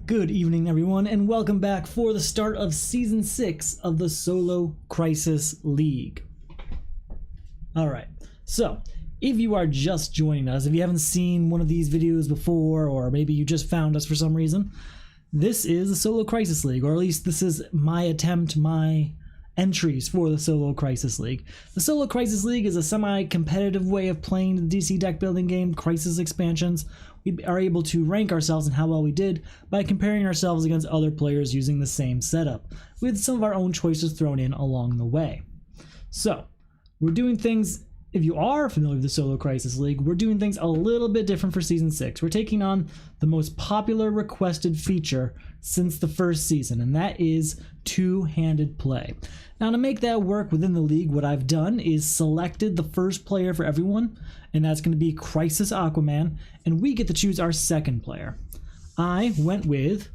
Good evening, everyone, and welcome back for the start of Season 6 of the Solo Crisis League. Alright, so if you are just joining us, if you haven't seen one of these videos before, or maybe you just found us for some reason, this is the Solo Crisis League, or at least this is my entries for the Solo Crisis League. The Solo Crisis League is a semi-competitive way of playing the DC deck building game Crisis expansions. We are able to rank ourselves and how well we did by comparing ourselves against other players using the same setup, with some of our own choices thrown in along the way. So, we're doing things, if you are familiar with the Solo Crisis League, we're doing things a little bit different for Season 6. We're taking on the most popular requested feature since the first season, and that is two-handed play. Now, to make that work within the league, what I've done is selected the first player for everyone, and that's going to be Crisis Aquaman, and we get to choose our second player. I went with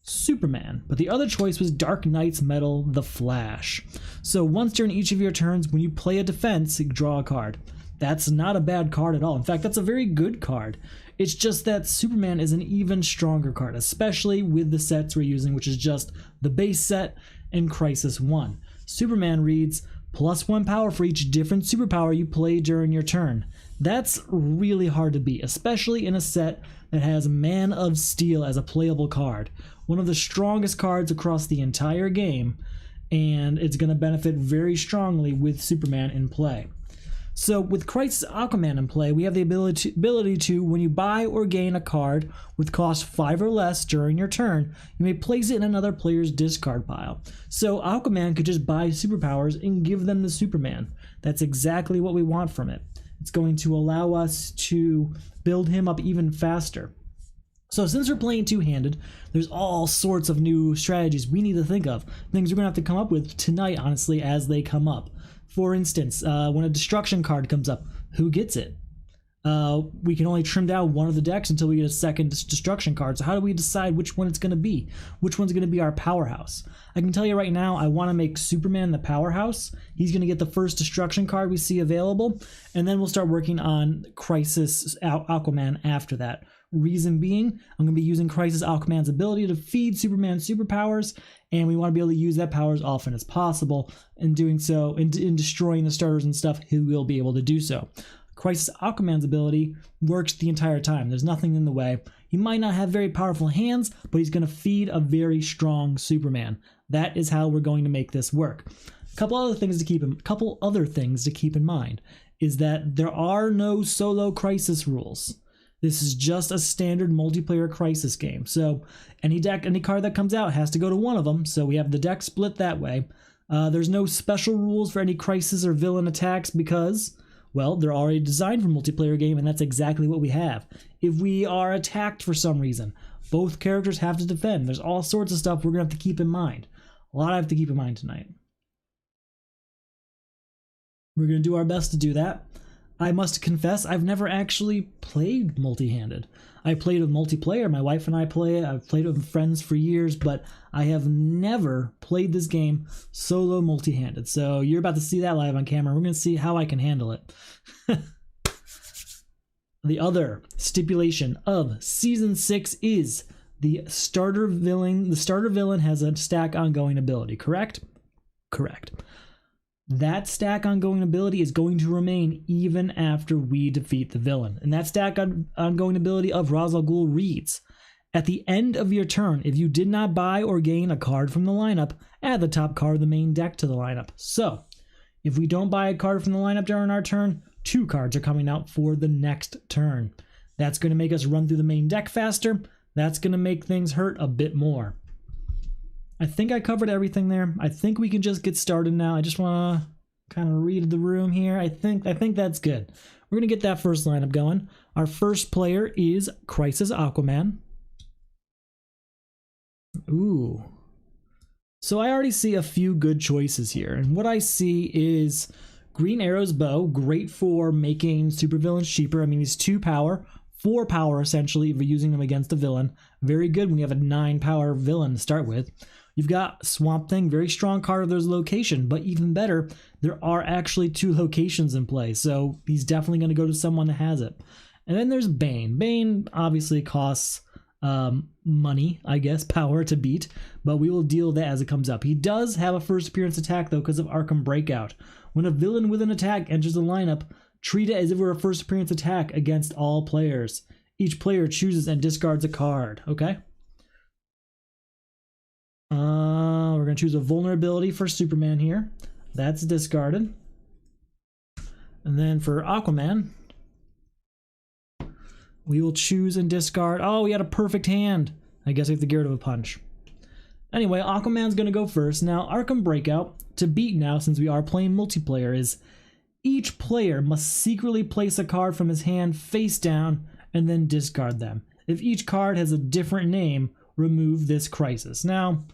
Superman, but the other choice was Dark Knight's Metal, the Flash. So once during each of your turns, when you play a defense, you draw a card. That's not a bad card at all. In fact, that's a very good card. It's just that Superman is an even stronger card, especially with the sets we're using, which is just the base set and Crisis 1. Superman reads +1 power for each different superpower you play during your turn. That's really hard to beat, especially in a set that has Man of Steel as a playable card. One of the strongest cards across the entire game, and it's going to benefit very strongly with Superman in play. So with Crisis Aquaman in play, we have the ability to, when you buy or gain a card with cost 5 or less during your turn, you may place it in another player's discard pile. So Aquaman could just buy superpowers and give them to Superman. That's exactly what we want from it. It's going to allow us to build him up even faster. So since we're playing two-handed, there's all sorts of new strategies we need to think of. Things we're going to have to come up with tonight, honestly, as they come up. For instance, when a destruction card comes up, who gets it? We can only trim down one of the decks until we get a second destruction card. So how do we decide which one it's going to be? Which one's going to be our powerhouse? I can tell you right now, I want to make Superman the powerhouse. He's going to get the first destruction card we see available, and then we'll start working on Crisis Aquaman after that. Reason being, I'm going to be using Crisis Aquaman's ability to feed Superman superpowers, and we want to be able to use that power as often as possible. In doing so, in destroying the starters and stuff, he will be able to do so. Crisis Aquaman's ability works the entire time. There's nothing in the way. He might not have very powerful hands, but he's going to feed a very strong Superman. That is how we're going to make this work. A couple other things to keep in mind is that there are no solo Crisis rules. This is just a standard multiplayer Crisis game. So any card that comes out has to go to one of them. So we have the deck split that way. There's no special rules for any Crisis or villain attacks because, well, they're already designed for multiplayer game, and that's exactly what we have. If we are attacked for some reason, both characters have to defend. There's all sorts of stuff we're going to have to keep in mind. A lot I have to keep in mind tonight. We're going to do our best to do that. I must confess, I've never actually played multi-handed. I played with multiplayer. My wife and I play it. I've played with friends for years, but I have never played this game solo multi-handed. So you're about to see that live on camera. We're going to see how I can handle it. The other stipulation of Season 6 is the starter villain. The starter villain has a stack ongoing ability, correct? Correct. That stack ongoing ability is going to remain even after we defeat the villain. And that stack ongoing ability of Ra's al Ghul reads, at the end of your turn, if you did not buy or gain a card from the lineup, add the top card of the main deck to the lineup. So, if we don't buy a card from the lineup during our turn, 2 cards are coming out for the next turn. That's going to make us run through the main deck faster. That's going to make things hurt a bit more. I think I covered everything there. I think we can just get started now. I just want to kind of read the room here. I think that's good. We're going to get that first lineup going. Our first player is Crisis Aquaman. Ooh. So I already see a few good choices here. And what I see is Green Arrow's bow, great for making supervillains cheaper. I mean, he's 2 power. 4 power essentially if you're using them against a villain. Very good when you have a 9 power villain to start with. You've got Swamp Thing, very strong card of there's location, but even better, there are actually 2 locations in play, so he's definitely going to go to someone that has it. And then there's Bane. Bane obviously costs money, I guess, power to beat, but we will deal that as it comes up. He does have a first appearance attack, though, because of Arkham Breakout. When a villain with an attack enters the lineup, treat it as if it were a first appearance attack against all players. Each player chooses and discards a card. Okay. We're going to choose a vulnerability for Superman here. That's discarded. And then for Aquaman, we will choose and discard. Oh, we had a perfect hand. I guess we have to get rid of a punch. Anyway, Aquaman's going to go first. Now, Arkham Breakout, to beat now, since we are playing multiplayer, is each player must secretly place a card from his hand face down and then discard them. If each card has a different name, remove this crisis. Now,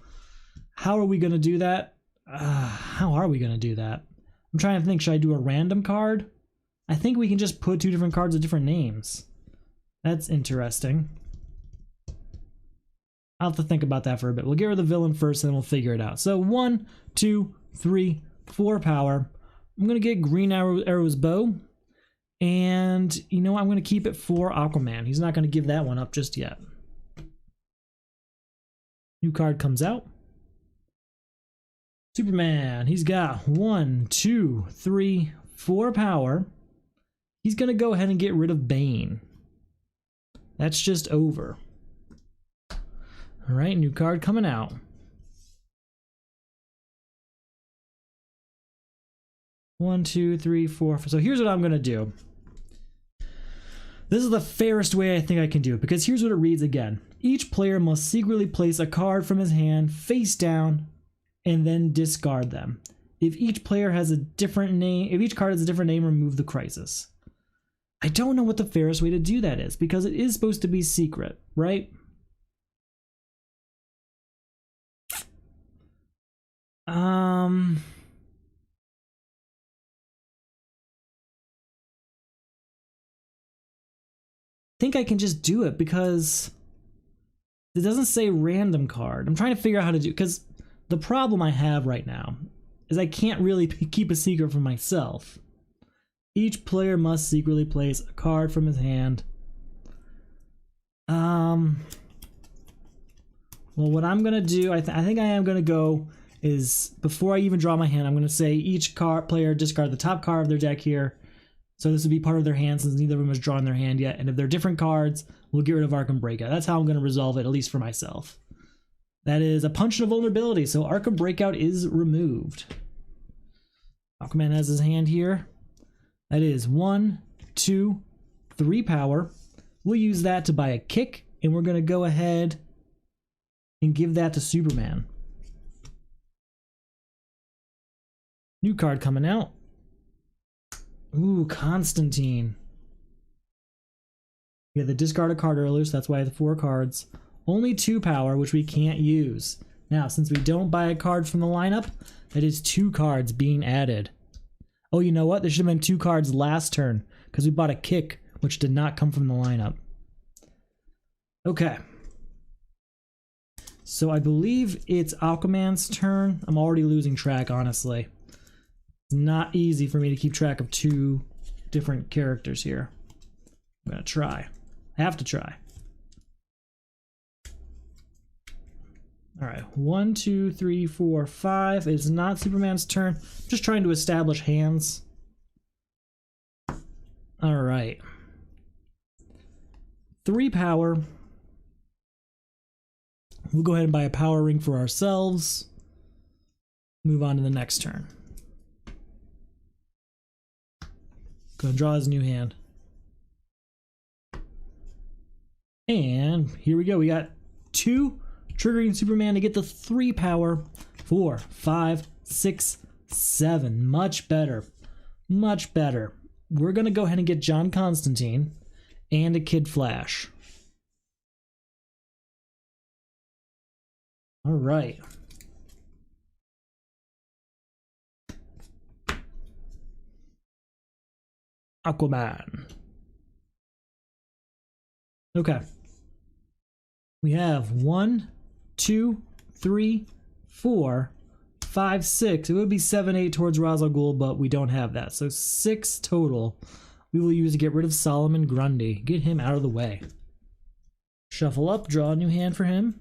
how are we going to do that? How are we going to do that? I'm trying to think, should I do a random card? I think we can just put two different cards with different names. That's interesting. I'll have to think about that for a bit. We'll get rid of the villain first, and then we'll figure it out. So 1, 2, 3, 4 power. I'm going to get Green Arrow's bow. And, you know, I'm going to keep it for Aquaman. He's not going to give that one up just yet. New card comes out. Superman. He's got 1, 2, 3, 4 power. He's going to go ahead and get rid of Bane. That's just over. All right, new card coming out. 1, 2, 3, 4. So here's what I'm going to do. This is the fairest way I think I can do it, because here's what it reads again. Each player must secretly place a card from his hand face down and then discard them. If each player has a different name, if each card has a different name, remove the crisis. I don't know what the fairest way to do that is, because it is supposed to be secret, right? I think I can just do it because it doesn't say random card. I'm trying to figure out how to do, because the problem I have right now is I can't really keep a secret from myself. Each player must secretly place a card from his hand. Well, what I'm gonna do, I think I am gonna go is, before I even draw my hand, I'm gonna say each player discard the top card of their deck here. So this would be part of their hand, since neither of them has drawn their hand yet. And if they're different cards, we'll get rid of Arkham Breakout. That's how I'm gonna resolve it, at least for myself. That is a punch and a vulnerability, so Arkham Breakout is removed. Aquaman has his hand here. That is 1, 2, 3 power. We'll use that to buy a kick, and we're going to go ahead and give that to Superman. New card coming out. Ooh, Constantine. We had the discarded card earlier, so that's why I have 4 cards. Only 2 power, which we can't use. Now, since we don't buy a card from the lineup, that is 2 cards being added. Oh, you know what? There should have been 2 cards last turn, because we bought a kick, which did not come from the lineup. Okay. So I believe it's Aquaman's turn. I'm already losing track, honestly. It's not easy for me to keep track of 2 different characters here. I'm gonna try. I have to try. Alright, 1, 2, 3, 4, 5. It's not Superman's turn. I'm just trying to establish hands. Alright. 3 power. We'll go ahead and buy a power ring for ourselves. Move on to the next turn. Gonna draw his new hand. And here we go. We got 2 triggering Superman to get the 3 power. 4, 5, 6, 7. Much better. Much better. We're going to go ahead and get John Constantine and a Kid Flash. All right. Aquaman. Okay. We have 1, 2, 3, 4, 5, 6. It would be 7, 8 towards Ra's al Ghul, but we don't have that. So 6 total we will use to get rid of Solomon Grundy. Get him out of the way. Shuffle up, draw a new hand for him.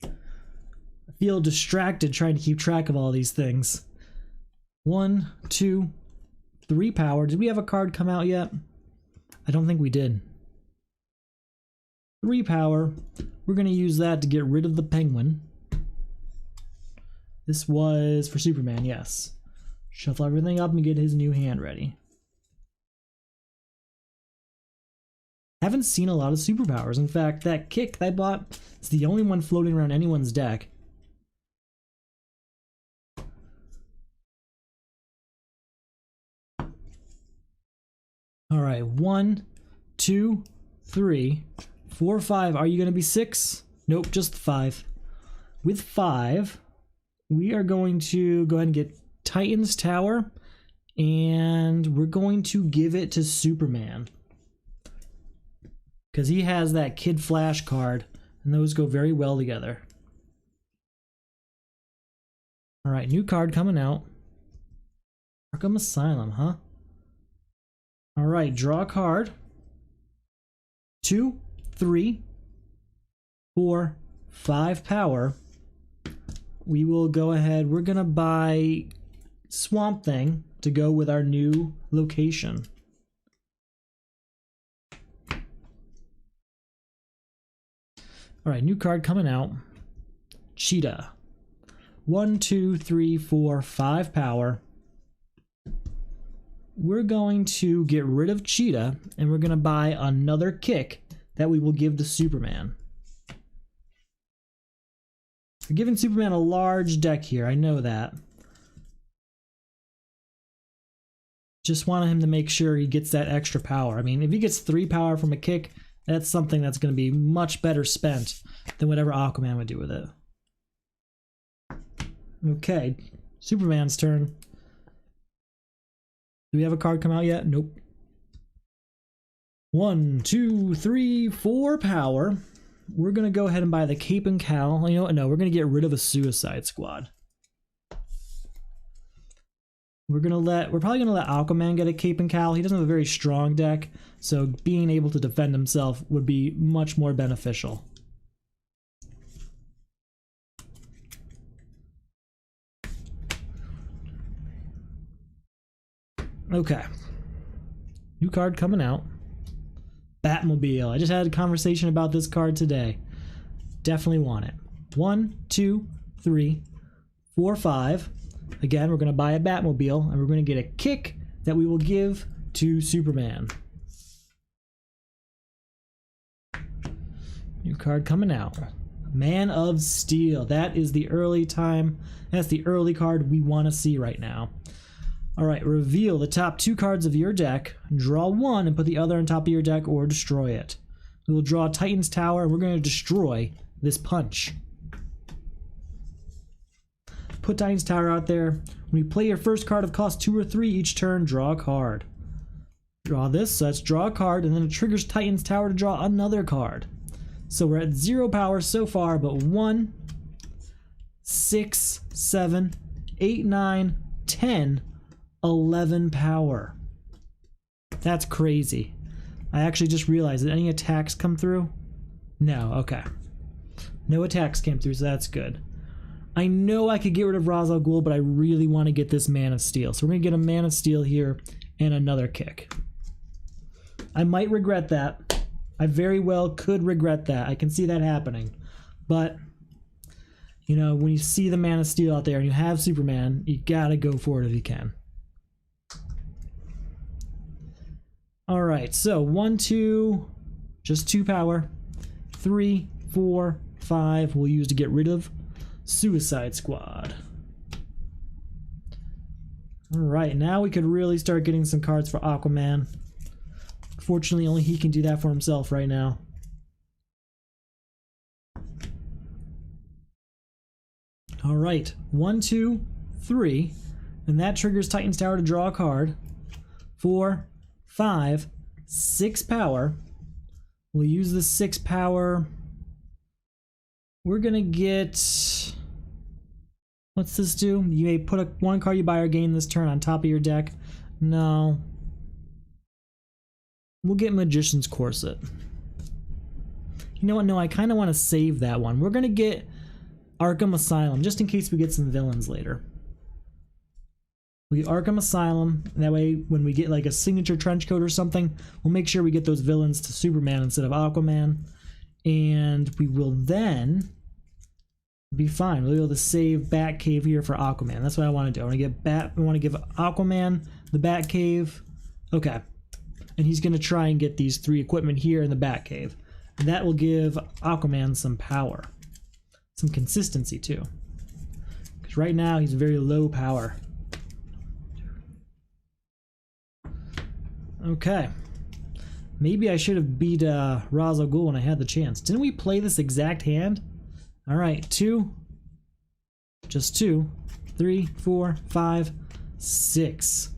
I feel distracted trying to keep track of all these things. 1, 2, 3 power. Did we have a card come out yet? I don't think we did. 3 power. We're going to use that to get rid of the penguin. This was for Superman, yes. Shuffle everything up and get his new hand ready. Haven't seen a lot of superpowers. In fact, that kick I bought is the only one floating around anyone's deck. Alright, 1, 2, 3, 4, 5. Are you going to be 6? Nope, just 5. With 5, we are going to go ahead and get Titan's Tower, and we're going to give it to Superman. Because he has that Kid Flash card, and those go very well together. Alright, new card coming out. Arkham Asylum, huh? Alright, draw a card. 2, 3, 4, 5 power. We will go ahead, we're gonna buy Swamp Thing to go with our new location. Alright, new card coming out. Cheetah. 1, 2, 3, 4, 5 power. We're going to get rid of Cheetah, and we're going to buy another kick that we will give to Superman. We're giving Superman a large deck here, I know that. Just want him to make sure he gets that extra power. I mean, if he gets 3 power from a kick, that's something that's going to be much better spent than whatever Aquaman would do with it. Okay, Superman's turn. Do we have a card come out yet? Nope. 1, 2, 3, 4 power. We're going to go ahead and buy the Cape and Cowl. You know what? No, we're going to get rid of a Suicide Squad. We're probably going to let Aquaman get a Cape and Cowl. He doesn't have a very strong deck, so being able to defend himself would be much more beneficial. Okay. New card coming out. Batmobile. I just had a conversation about this card today. Definitely want it. 1, 2, 3, 4, 5. Again, we're going to buy a Batmobile, and we're going to get a kick that we will give to Superman. New card coming out. Man of Steel. That is the early time. That's the early card we want to see right now. Alright, reveal the top 2 cards of your deck, draw 1 and put the other on top of your deck or destroy it. We will draw Titan's Tower and we're going to destroy this punch. Put Titan's Tower out there. When you play your first card of cost 2 or 3 each turn, draw a card. Draw this, so let's draw a card, and then it triggers Titan's Tower to draw another card. So we're at 0 power so far, but 1, 6, 7, 8, 9, 10, 11 power. That's crazy. I actually just realized, did any attacks come through? No, okay. No attacks came through, so that's good. I know I could get rid of Ra's al Ghul, but I really want to get this Man of Steel. So we're going to get a Man of Steel here and another kick. I might regret that. I very well could regret that. I can see that happening. But, you know, when you see the Man of Steel out there and you have Superman, you gotta go for it if you can. Alright, so 1, 2, just 2 power. 3, 4, 5 we'll use to get rid of Suicide Squad. Alright, now we could really start getting some cards for Aquaman. Fortunately, only he can do that for himself right now. Alright, 1, 2, 3, and that triggers Titan's Tower to draw a card. 4, 5, 6 power. We'll use the 6 power. We're gonna get What's this do? You may put one card you buy or gain this turn on top of your deck. No. We'll get Magician's Corset. You know what? No, I kind of want to save that one. We're going to get Arkham Asylum, just in case we get some villains later. We get Arkham Asylum, and that way when we get like a signature trench coat or something, we'll make sure we get those villains to Superman instead of Aquaman. And we will then be fine. We'll be able to save Batcave here for Aquaman. That's what I want to do. I want to give Aquaman the Batcave. Okay. And he's going to try and get these 3 equipment here in the Batcave. And that will give Aquaman some power. Some consistency too. Because right now he's very low power. Okay. Maybe I should have beat Ra's al Ghul when I had the chance. Didn't we play this exact hand? Alright, 2. Just 2. 3, 4, 5, 6.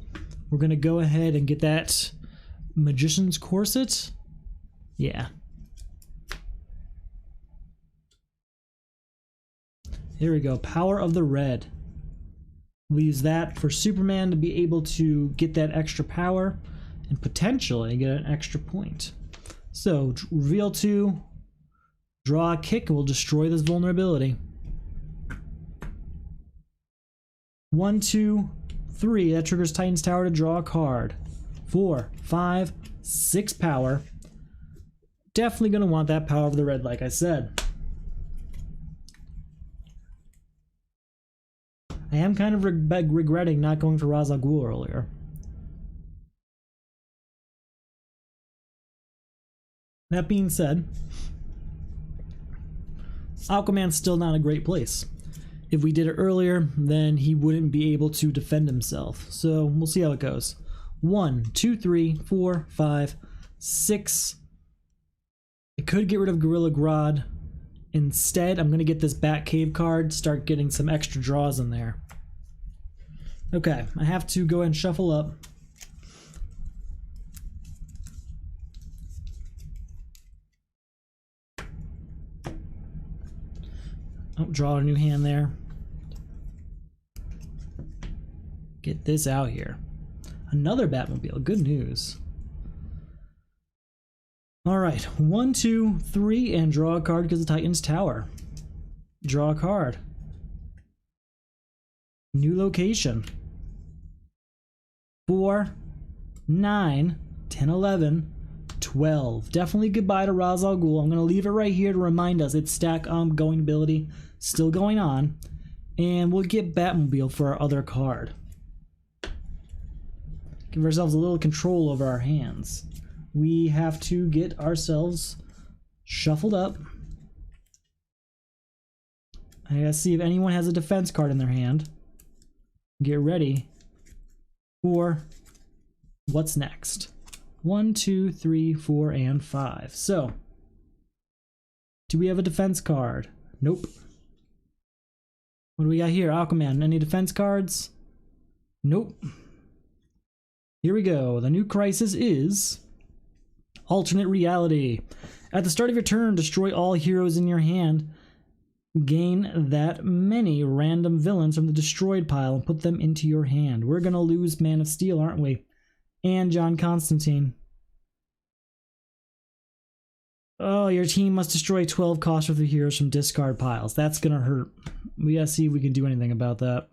We're going to go ahead and get that Magician's Corset. Yeah. Here we go. Power of the Red. We'll use that for Superman to be able to get that extra power and potentially get an extra point. So, reveal 2, draw a kick, and we'll destroy this vulnerability. 1, 2, 3. That triggers Titan's Tower to draw a card. 4, 5, 6 power. Definitely going to want that Power of the Red, like I said. I am kind of regretting not going for Ra's al Ghul earlier. That being said, Aquaman's still not a great place. If we did it earlier, then he wouldn't be able to defend himself. So we'll see how it goes. 1, 2, 3, 4, 5, 6. I could get rid of Gorilla Grodd. Instead, I'm going to get this Batcave card, start getting some extra draws in there. Okay, I have to go ahead and shuffle up. Oh, draw a new hand there. Get this out here. Another Batmobile, good news. Alright, 1, 2, 3, and draw a card because of Titan's Tower. Draw a card. New location. 4, 9, 10, 11, 12. Definitely goodbye to Ra's al Ghul. I'm going to leave it right here to remind us its stack going ability still going on. And we'll get Batmobile for our other card. Give ourselves a little control over our hands. We have to get ourselves shuffled up. I gotta see if anyone has a defense card in their hand. Get ready for what's next. 1, 2, 3, 4, and 5. So, do we have a defense card? Nope. What do we got here? Aquaman. Any defense cards? Nope. Here we go. The new crisis is alternate reality. At the start of your turn, destroy all heroes in your hand. Gain that many random villains from the destroyed pile and put them into your hand. We're gonna lose Man of Steel, aren't we? And John Constantine. Oh, your team must destroy 12 cost worth of heroes from discard piles. That's gonna hurt. We gotta see if we can do anything about that.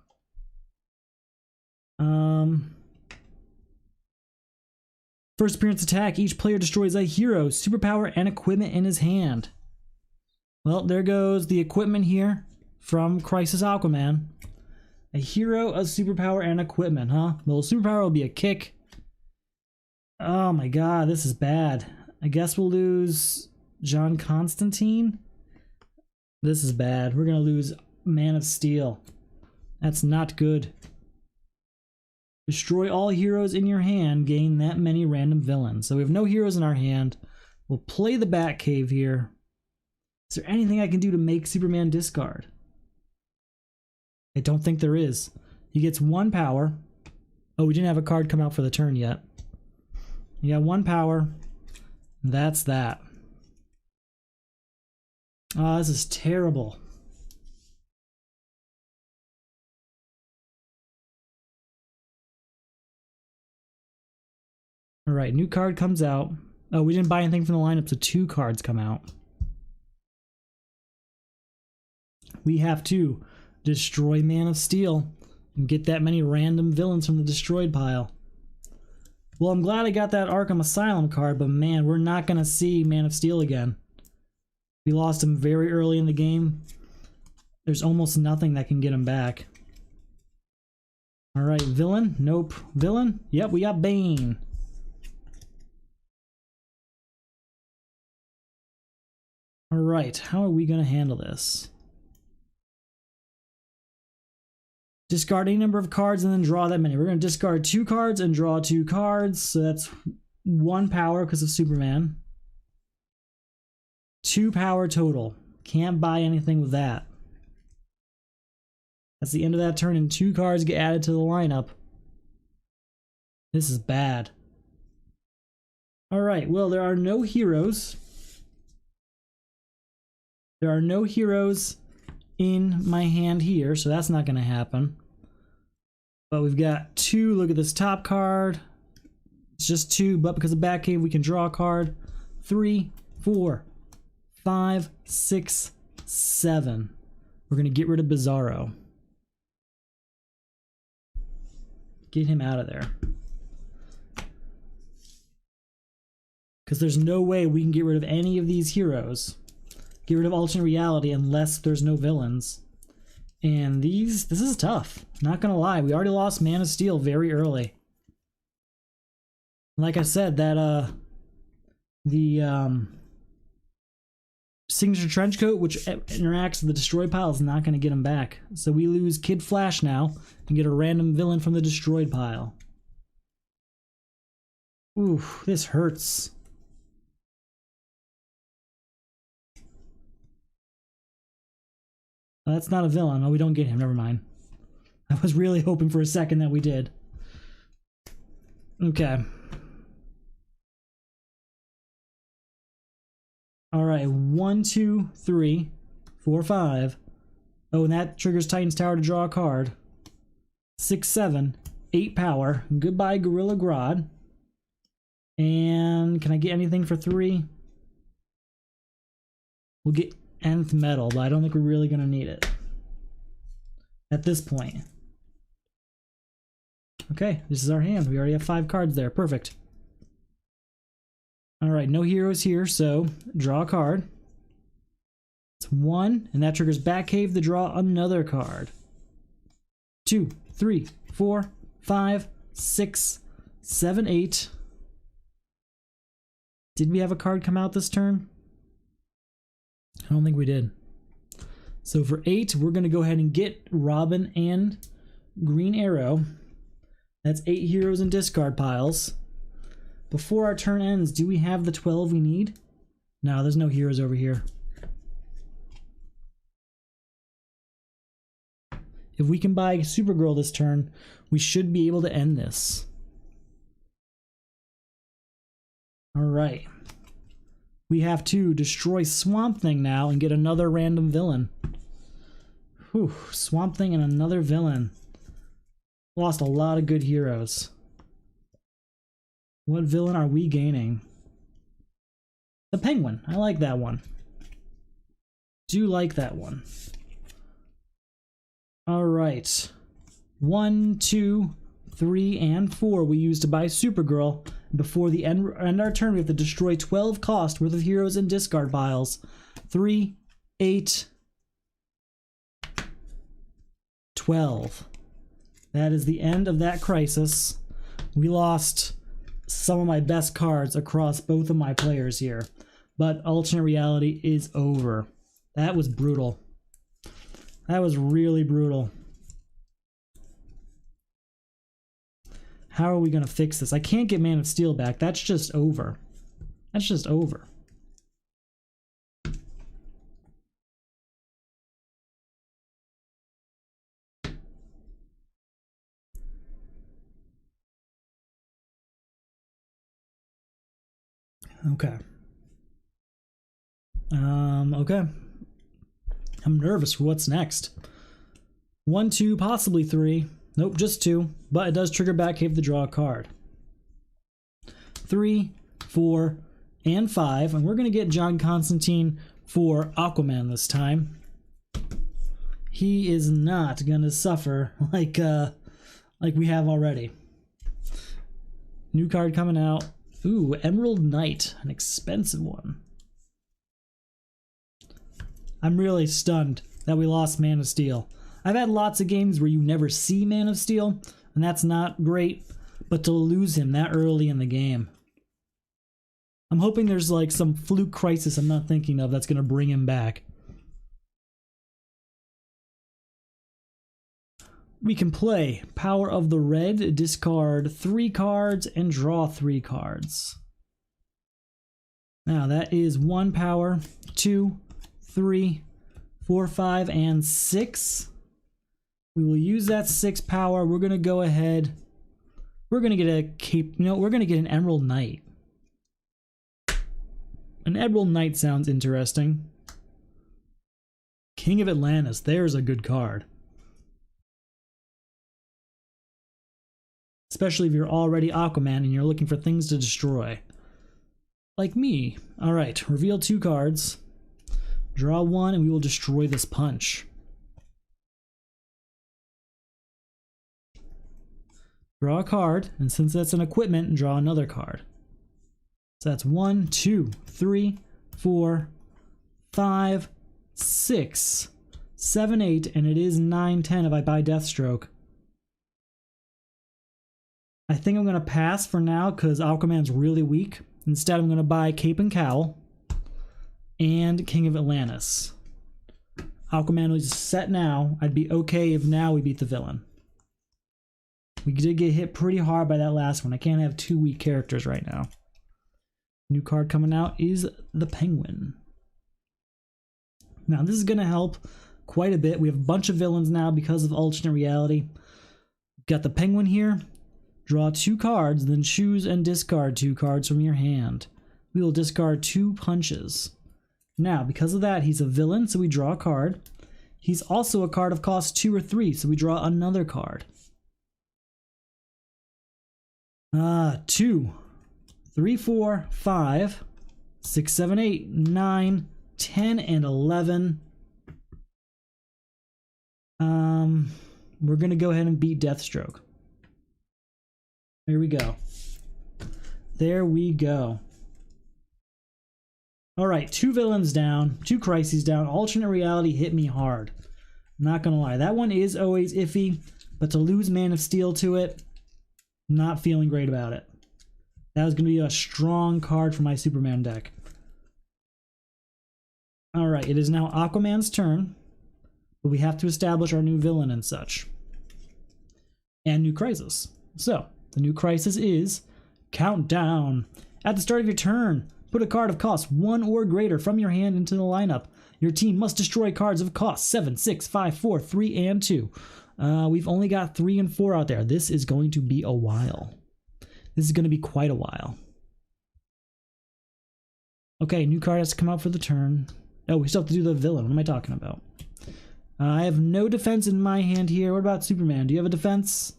First appearance attack. Each player destroys a hero, superpower, and equipment in his hand. Well, there goes the equipment here from Crisis Aquaman. A hero, a superpower, and equipment, huh? Well, superpower will be a kick. Oh my god, this is bad. I guess we'll lose John Constantine. This is bad. We're gonna lose Man of Steel. That's not good. Destroy all heroes in your hand, gain that many random villains. So we have no heroes in our hand. We'll play the Batcave here. Is there anything I can do to make Superman discard? I don't think there is. He gets 1 power. Oh, we didn't have a card come out for the turn yet. You got 1 power. That's that. Oh, this is terrible. All right, new card comes out. Oh, we didn't buy anything from the lineup, so 2 cards come out. We have to destroy Man of Steel and get that many random villains from the destroyed pile. Well, I'm glad I got that Arkham Asylum card, but man, we're not going to see Man of Steel again. We lost him very early in the game. There's almost nothing that can get him back. All right, villain? Nope. Villain? Yep, we got Bane. All right, how are we going to handle this? Discard any number of cards and then draw that many. We're going to discard 2 cards and draw 2 cards. So that's 1 power because of Superman. 2 power total. Can't buy anything with that. That's the end of that turn, and 2 cards get added to the lineup. This is bad. Alright, well, there are no heroes. There are no heroes in my hand here, so that's not going to happen. But we've got 2. Look at this top card. It's just 2, but because of Batcave, we can draw a card. 3, 4, 5, 6, 7. We're going to get rid of Bizarro. Get him out of there. Because there's no way we can get rid of any of these heroes. Get rid of alternate reality unless there's no villains. And this is tough. Not gonna lie, we already lost Man of Steel very early. Like I said, that the signature trench coat, which interacts with the destroyed pile, is not gonna get him back. So we lose Kid Flash now and get a random villain from the destroyed pile. Ooh, this hurts. That's not a villain. Oh, we don't get him. Never mind. I was really hoping for a second that we did. Okay. Alright, 1, 2, 3, 4, 5. Oh, and that triggers Titan's Tower to draw a card. 6, 7, 8 power. Goodbye, Gorilla Grodd. And can I get anything for 3? We'll get Nth Metal, but I don't think we're really going to need it at this point. Okay, this is our hand. We already have 5 cards there. Perfect. Alright, no heroes here, so draw a card. It's 1, and that triggers Batcave to draw another card. 2, 3, 4, 5, 6, 7, 8. Did we have a card come out this turn? I don't think we did. So for 8, we're going to go ahead and get Robin and Green Arrow. That's 8 heroes in discard piles. Before our turn ends, do we have the 12 we need? No, there's no heroes over here. If we can buy Supergirl this turn, we should be able to end this. Alright. We have to destroy Swamp Thing now and get another random villain. Whew, Swamp Thing and another villain. Lost a lot of good heroes. What villain are we gaining? The Penguin. I like that one. Do like that one. Alright. 1, 2, 3, and 4 we use to buy Supergirl. Before the end our turn, we have to destroy 12 cost worth of heroes in discard piles. 3, 8, 12. That is the end of that crisis. We lost some of my best cards across both of my players here, but alternate reality is over. That was brutal. That was really brutal. How are we going to fix this? I can't get Man of Steel back. That's just over. That's just over. Okay. Okay. I'm nervous for what's next. 1, 2, possibly 3. Nope, just 2. But it does trigger Batcave to draw a card. 3, 4, and 5. And we're going to get John Constantine for Aquaman this time. He is not going to suffer like we have already. New card coming out. Ooh, Emerald Knight, an expensive one. I'm really stunned that we lost Man of Steel. I've had lots of games where you never see Man of Steel, and that's not great, but to lose him that early in the game. I'm hoping there's like some fluke crisis I'm not thinking of that's going to bring him back. We can play Power of the Red, discard 3 cards, and draw 3 cards. Now that is 1 power, 2, 3, 4, 5, and 6. We will use that 6 power. We're going to go ahead. We're going to get a cape. No, we're going to get an Emerald Knight. An Emerald Knight sounds interesting. King of Atlantis. There's a good card. Especially if you're already Aquaman and you're looking for things to destroy. Like me. Alright, reveal 2 cards. Draw 1 and we will destroy this punch. Draw a card, and since that's an equipment, draw another card. So that's 1, 2, 3, 4, 5, 6, 7, 8, and it is 9, 10 if I buy Deathstroke. I think I'm going to pass for now because Aquaman's really weak. Instead, I'm going to buy Cape and Cowl and King of Atlantis. Aquaman was set now. I'd be okay if now we beat the villain. We did get hit pretty hard by that last one. I can't have 2 weak characters right now. New card coming out is the Penguin. Now, this is going to help quite a bit. We have a bunch of villains now because of alternate reality. Got the Penguin here. Draw 2 cards, then choose and discard 2 cards from your hand. We will discard 2 punches. Now, because of that, he's a villain, so we draw a card. He's also a card of cost 2 or 3, so we draw another card. 2, 3, 4, 5, 6, 7, 8, 9, 10, and 11. We're going to go ahead and beat Deathstroke. There we go. There we go. Alright, 2 villains down, 2 crises down. Alternate reality hit me hard. Not gonna lie. That one is always iffy, but to lose Man of Steel to it, not feeling great about it. That was gonna be a strong card for my Superman deck. Alright, it is now Aquaman's turn, but we have to establish our new villain and such. And new crisis. So, the new crisis is Countdown. At the start of your turn, put a card of cost 1 or greater from your hand into the lineup. Your team must destroy cards of cost 7, 6, 5, 4, 3, and 2. We've only got 3 and 4 out there. This is going to be a while. This is going to be quite a while. Okay, new card has to come out for the turn. Oh, we still have to do the villain. What am I talking about? I have no defense in my hand here. What about Superman? Do you have a defense?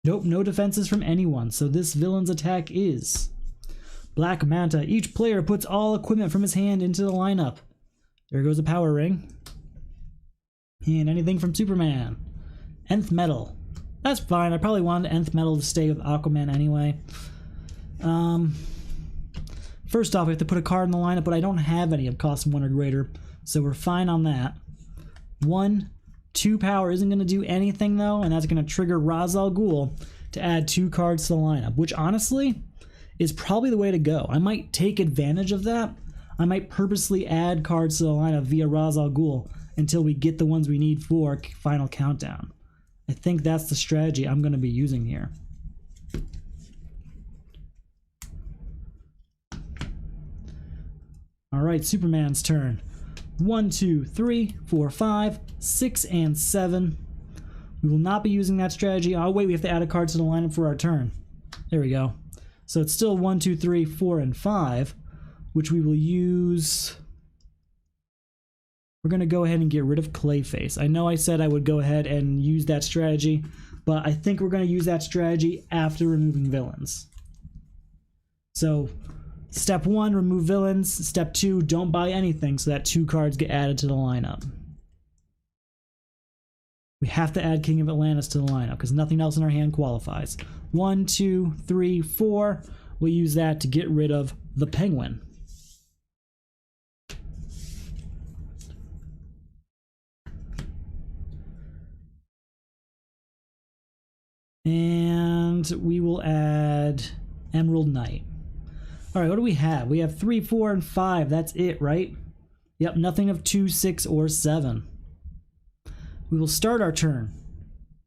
Nope, no defenses from anyone, so this villain's attack is Black Manta. Each player puts all equipment from his hand into the lineup. There goes a power ring. And anything from Superman. Nth metal. That's fine. I probably wanted Nth metal to stay with Aquaman anyway. First off, we have to put a card in the lineup, but I don't have any of cost 1 or greater, so we're fine on that. 1, 2 power isn't going to do anything though, and that's going to trigger Ra's al Ghul to add 2 cards to the lineup, which honestly is probably the way to go. I might take advantage of that. I might purposely add cards to the lineup via Ra's al Ghul until we get the ones we need for Final Countdown. I think that's the strategy I'm going to be using here. Alright, Superman's turn. 1, 2, 3, 4, 5, 6, and 7. We will not be using that strategy. Oh wait, we have to add a card to the lineup for our turn. There we go. So it's still 1, 2, 3, 4, and 5, which we will use. We're going to go ahead and get rid of Clayface. I know I said I would go ahead and use that strategy, but I think we're going to use that strategy after removing villains. So step 1, remove villains. Step 2, don't buy anything so that 2 cards get added to the lineup. We have to add King of Atlantis to the lineup because nothing else in our hand qualifies. 1, 2, 3, 4. We'll use that to get rid of the Penguin. And we will add Emerald Knight. All right, what do we have? We have 3, 4, and 5. That's it, right? Yep, nothing of 2, 6, or 7. We will start our turn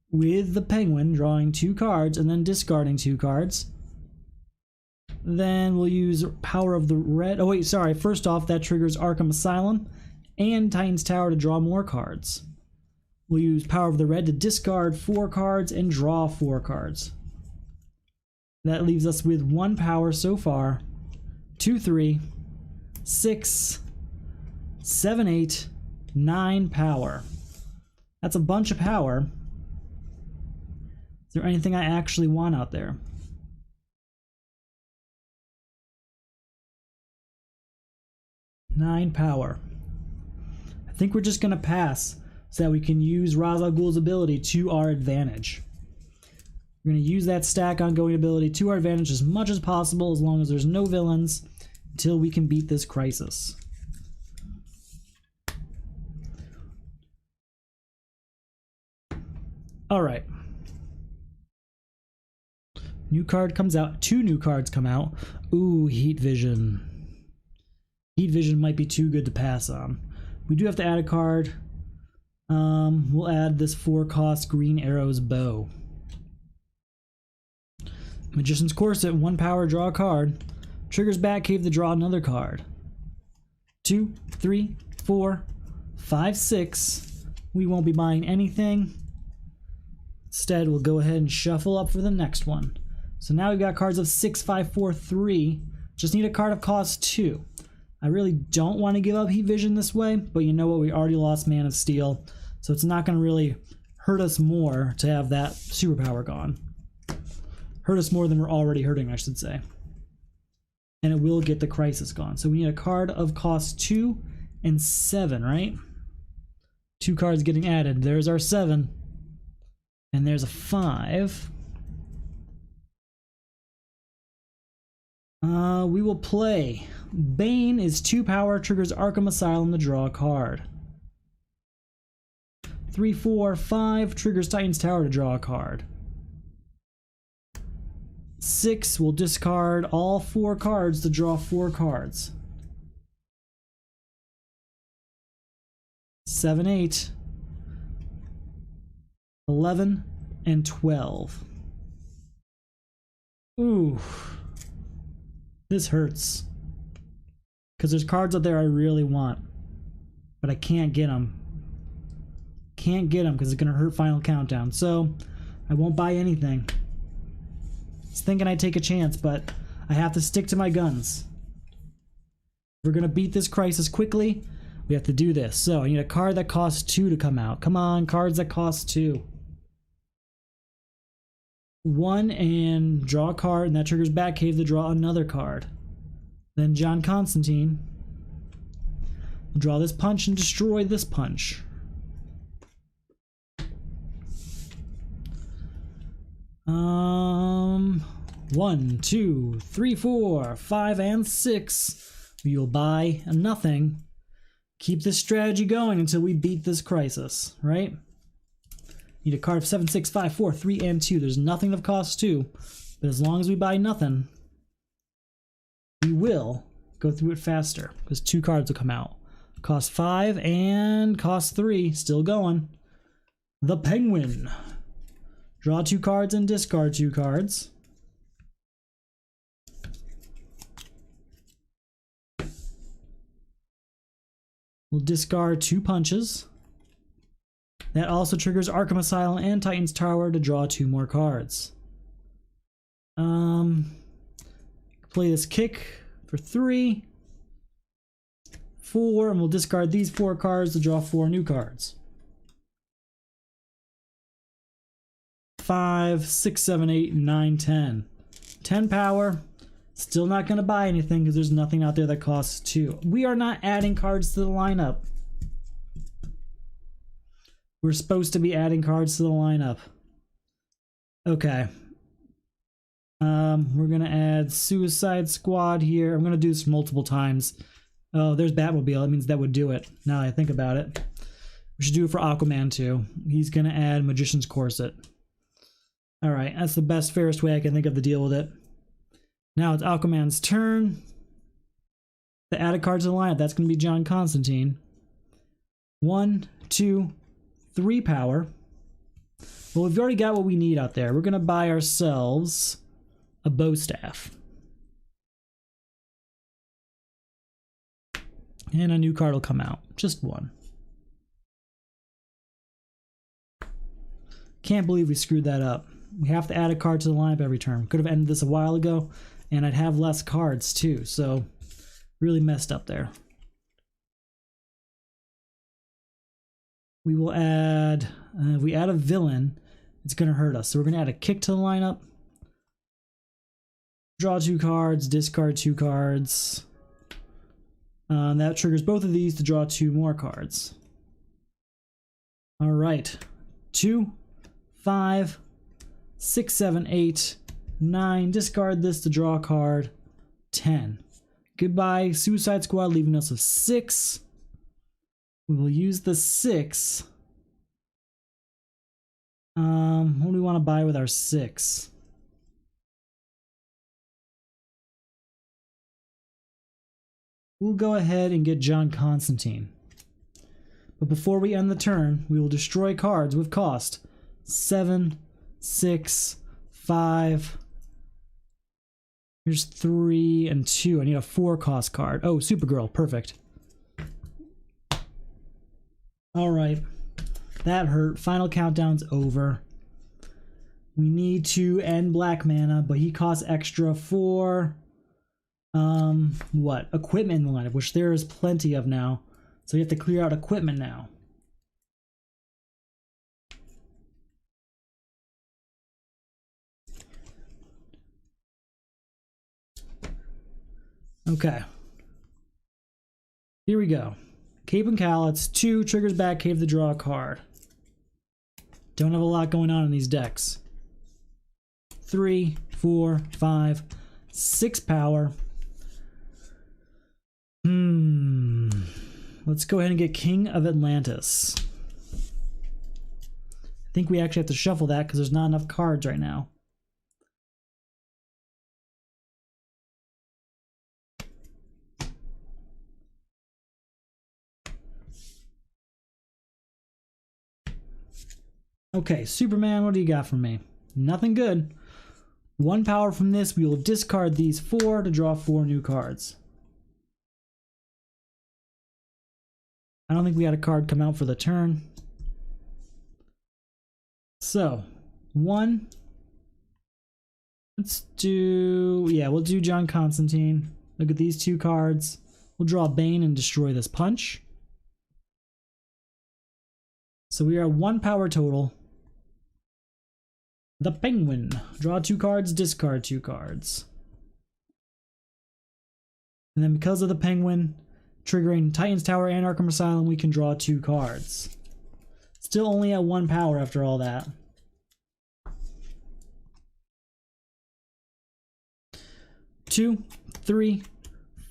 with the Penguin, drawing 2 cards and then discarding 2 cards. Then we'll use Power of the Red. Oh wait, sorry. First off, that triggers Arkham Asylum and Titan's Tower to draw more cards. We'll use Power of the Red to discard 4 cards and draw 4 cards. That leaves us with 1 power so far. 2, 3, 6, 7, 8, 9 power. That's a bunch of power. Is there anything I actually want out there? Nine power. I think we're just going to pass so that we can use Ra's al Ghul's ability to our advantage. We're going to use that stack ongoing ability to our advantage as much as possible as long as there's no villains until we can beat this crisis. Alright. New card comes out. 2 new cards come out. Ooh, Heat Vision. Heat Vision might be too good to pass on. We do have to add a card. We'll add this 4-cost Green Arrow's Bow. Magician's Corset, 1 power, draw a card. Triggers Batcave to draw another card. 2, 3, 4, 5, 6. We won't be buying anything. Instead, we'll go ahead and shuffle up for the next one. So now we've got cards of 6, 5, 4, 3. Just need a card of cost 2. I really don't want to give up Heat Vision this way, but you know what? We already lost Man of Steel, so it's not going to really hurt us more to have that superpower gone. Hurt us more than we're already hurting, I should say. And it will get the crisis gone. So we need a card of cost 2 and 7, right? 2 cards getting added. There's our 7. And there's a 5. We will play. Bane is 2 power, triggers Arkham Asylum to draw a card. 3, 4, 5, triggers Titan's Tower to draw a card. 6 will discard all 4 cards to draw 4 cards. 7, 8. 11 and 12. Ooh. This hurts. Because there's cards out there I really want. But I can't get them. Can't get them because it's going to hurt Final Countdown. So, I won't buy anything. I was thinking I'd take a chance, but I have to stick to my guns. If we're going to beat this crisis quickly, we have to do this. So, I need a card that costs 2 to come out. Come on, cards that cost 2. 1 and draw a card, and that triggers Batcave to draw another card. Then John Constantine will draw this punch and destroy this punch. One, 2, 3, 4, 5, and 6. We will buy nothing. Keep this strategy going until we beat this crisis, right? Need a card of 7, 6, 5, 4, 3, and 2. There's nothing of cost 2, but as long as we buy nothing, we will go through it faster because 2 cards will come out. Cost 5 and cost 3, still going. The Penguin. Draw 2 cards and discard 2 cards. We'll discard 2 punches. That also triggers Arkham Asylum and Titan's Tower to draw 2 more cards. Play this kick for 3, 4, and we'll discard these 4 cards to draw 4 new cards. 5, 6, 7, 8, 9, 10. 10 power, Still not going to buy anything because there's nothing out there that costs 2. We are not adding cards to the lineup. We're supposed to be adding cards to the lineup. Okay. We're going to add Suicide Squad here. I'm going to do this multiple times. Oh, there's Batmobile. That means that would do it, now that I think about it. We should do it for Aquaman too. He's going to add Magician's Corset. Alright, that's the best, fairest way I can think of to deal with it. Now it's Aquaman's turn. The added card to the lineup, that's going to be John Constantine. 1, 2, 3 power. Well, we've already got what we need out there. We're going to buy ourselves a bow staff. And a new card will come out. Just one. Can't believe we screwed that up. We have to add a card to the lineup every turn. Could have ended this a while ago, and I'd have less cards too, so really messed up there. We will add, if we add a villain, it's going to hurt us. So we're going to add a kick to the lineup. Draw 2 cards, discard 2 cards. That triggers both of these to draw 2 more cards. All right. 2, 5, 6, 7, 8, 9. Discard this to draw a card. 10. Goodbye, Suicide Squad, leaving us with 6. We will use the 6. What do we want to buy with our 6? We'll go ahead and get John Constantine. But before we end the turn, we will destroy cards with cost 7, 6, 5. Here's 3 and 2. I need a 4 cost card. Oh, Supergirl. Perfect. Alright. That hurt. Final countdown's over. We need to end black mana, but he costs extra for what? Equipment in the lineup, which there is plenty of now. So you have to clear out equipment now. Okay. Here we go. Cape and Cowlitz, 2 triggers back cave to draw a card. Don't have a lot going on in these decks. 3, 4, 5, 6 power. Let's go ahead and get King of Atlantis. I think we actually have to shuffle that because there's not enough cards right now. Okay, Superman, what do you got for me? Nothing good. 1 power from this, we will discard these 4 to draw 4 new cards. I don't think we had a card come out for the turn. So, 1. Let's do, yeah, we'll do John Constantine. Look at these 2 cards. We'll draw Bane and destroy this punch. So we are 1 power total. The Penguin. Draw 2 cards, discard 2 cards. And then because of the Penguin triggering Titan's Tower and Arkham Asylum, we can draw 2 cards. Still only at 1 power after all that. Two, 3,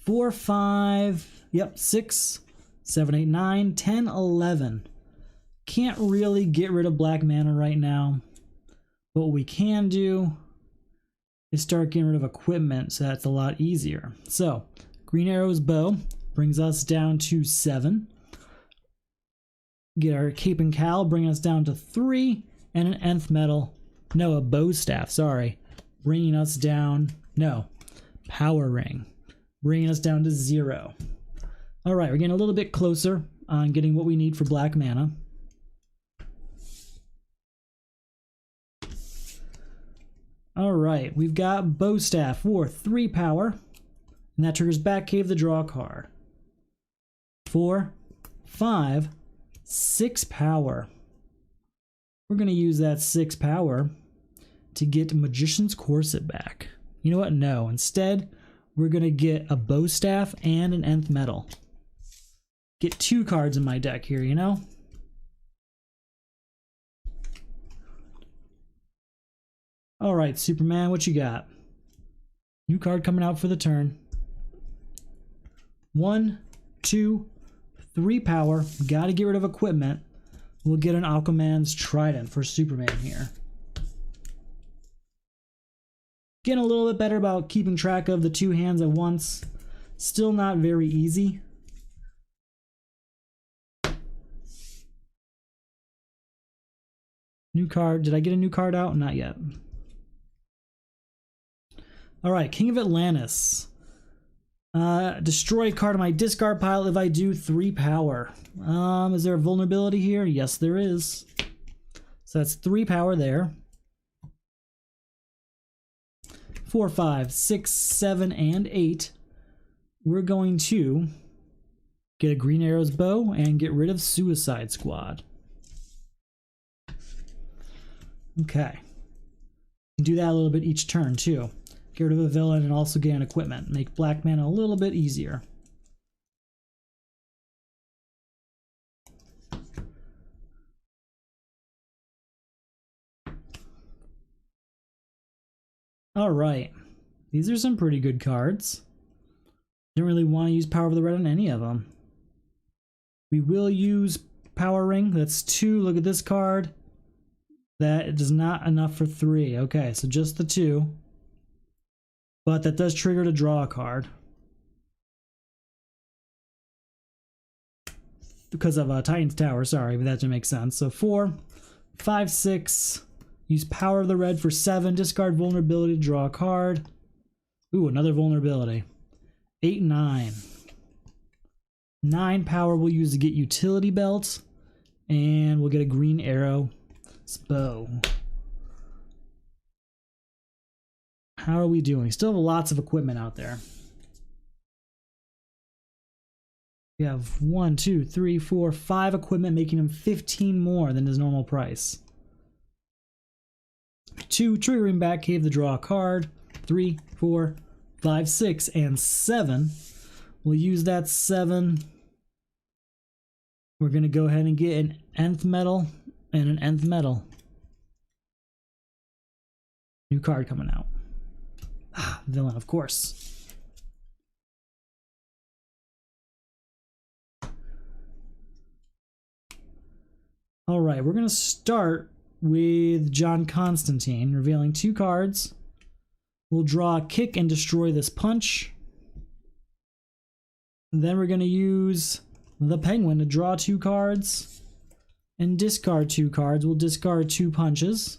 4, 5, yep, 6, 7, 8, 9, 10, 11. Can't really get rid of black mana right now. But what we can do is start getting rid of equipment, so that's a lot easier. So, Green Arrow's bow brings us down to 7. Get our Cape and Cowl, bring us down to 3, and an nth metal, no, a bow staff, sorry, bringing us down, no, power ring, bringing us down to 0. All right, we're getting a little bit closer on getting what we need for black mana. All right, we've got bow staff for 3 power, and that triggers back cave to draw a card. 4, 5, 6 power. We're going to use that 6 power to get Magician's Corset back. You know what? No. Instead, we're going to get a bow staff and an nth metal. Get 2 cards in my deck here, you know? All right, Superman, what you got? New card coming out for the turn. 1, 2, 3 power. Got to get rid of equipment. We'll get an Aquaman's Trident for Superman here. Getting a little bit better about keeping track of the 2 hands at once. Still not very easy. New card. Did I get a new card out? Not yet. Alright, King of Atlantis. Destroy a card on my discard pile if I do 3 power. Is there a vulnerability here? Yes, there is. So that's 3 power there. 4, 5, 6, 7, and 8. We're going to get a Green Arrow's bow and get rid of Suicide Squad. Okay. Do that a little bit each turn too. Get rid of a villain and also gain equipment. Make Black Mana a little bit easier. Alright. These are some pretty good cards. Didn't really want to use Power of the Red on any of them. We will use Power Ring. That's 2. Look at this card. That is not enough for 3. Okay, so just the 2. But that does trigger to draw a card. Because of Titan's Tower, sorry, but that didn't make sense. So 4, 5, 6. Use Power of the Red for 7. Discard vulnerability to draw a card. Ooh, another vulnerability. 8, 9. 9 power we'll use to get Utility Belt. And we'll get a Green Arrow bow. How are we doing? Still have lots of equipment out there. We have 1, 2, 3, 4, 5 equipment, making him 15 more than his normal price. 2, triggering Batcave to draw a card. 3, 4, 5, 6, and 7. We'll use that 7. We're going to go ahead and get an nth metal and an nth metal. New card coming out. Ah, villain, of course. Alright, we're going to start with John Constantine, revealing 2 cards. We'll draw a kick and destroy this punch. Then we're going to use the Penguin to draw 2 cards and discard 2 cards. We'll discard 2 punches.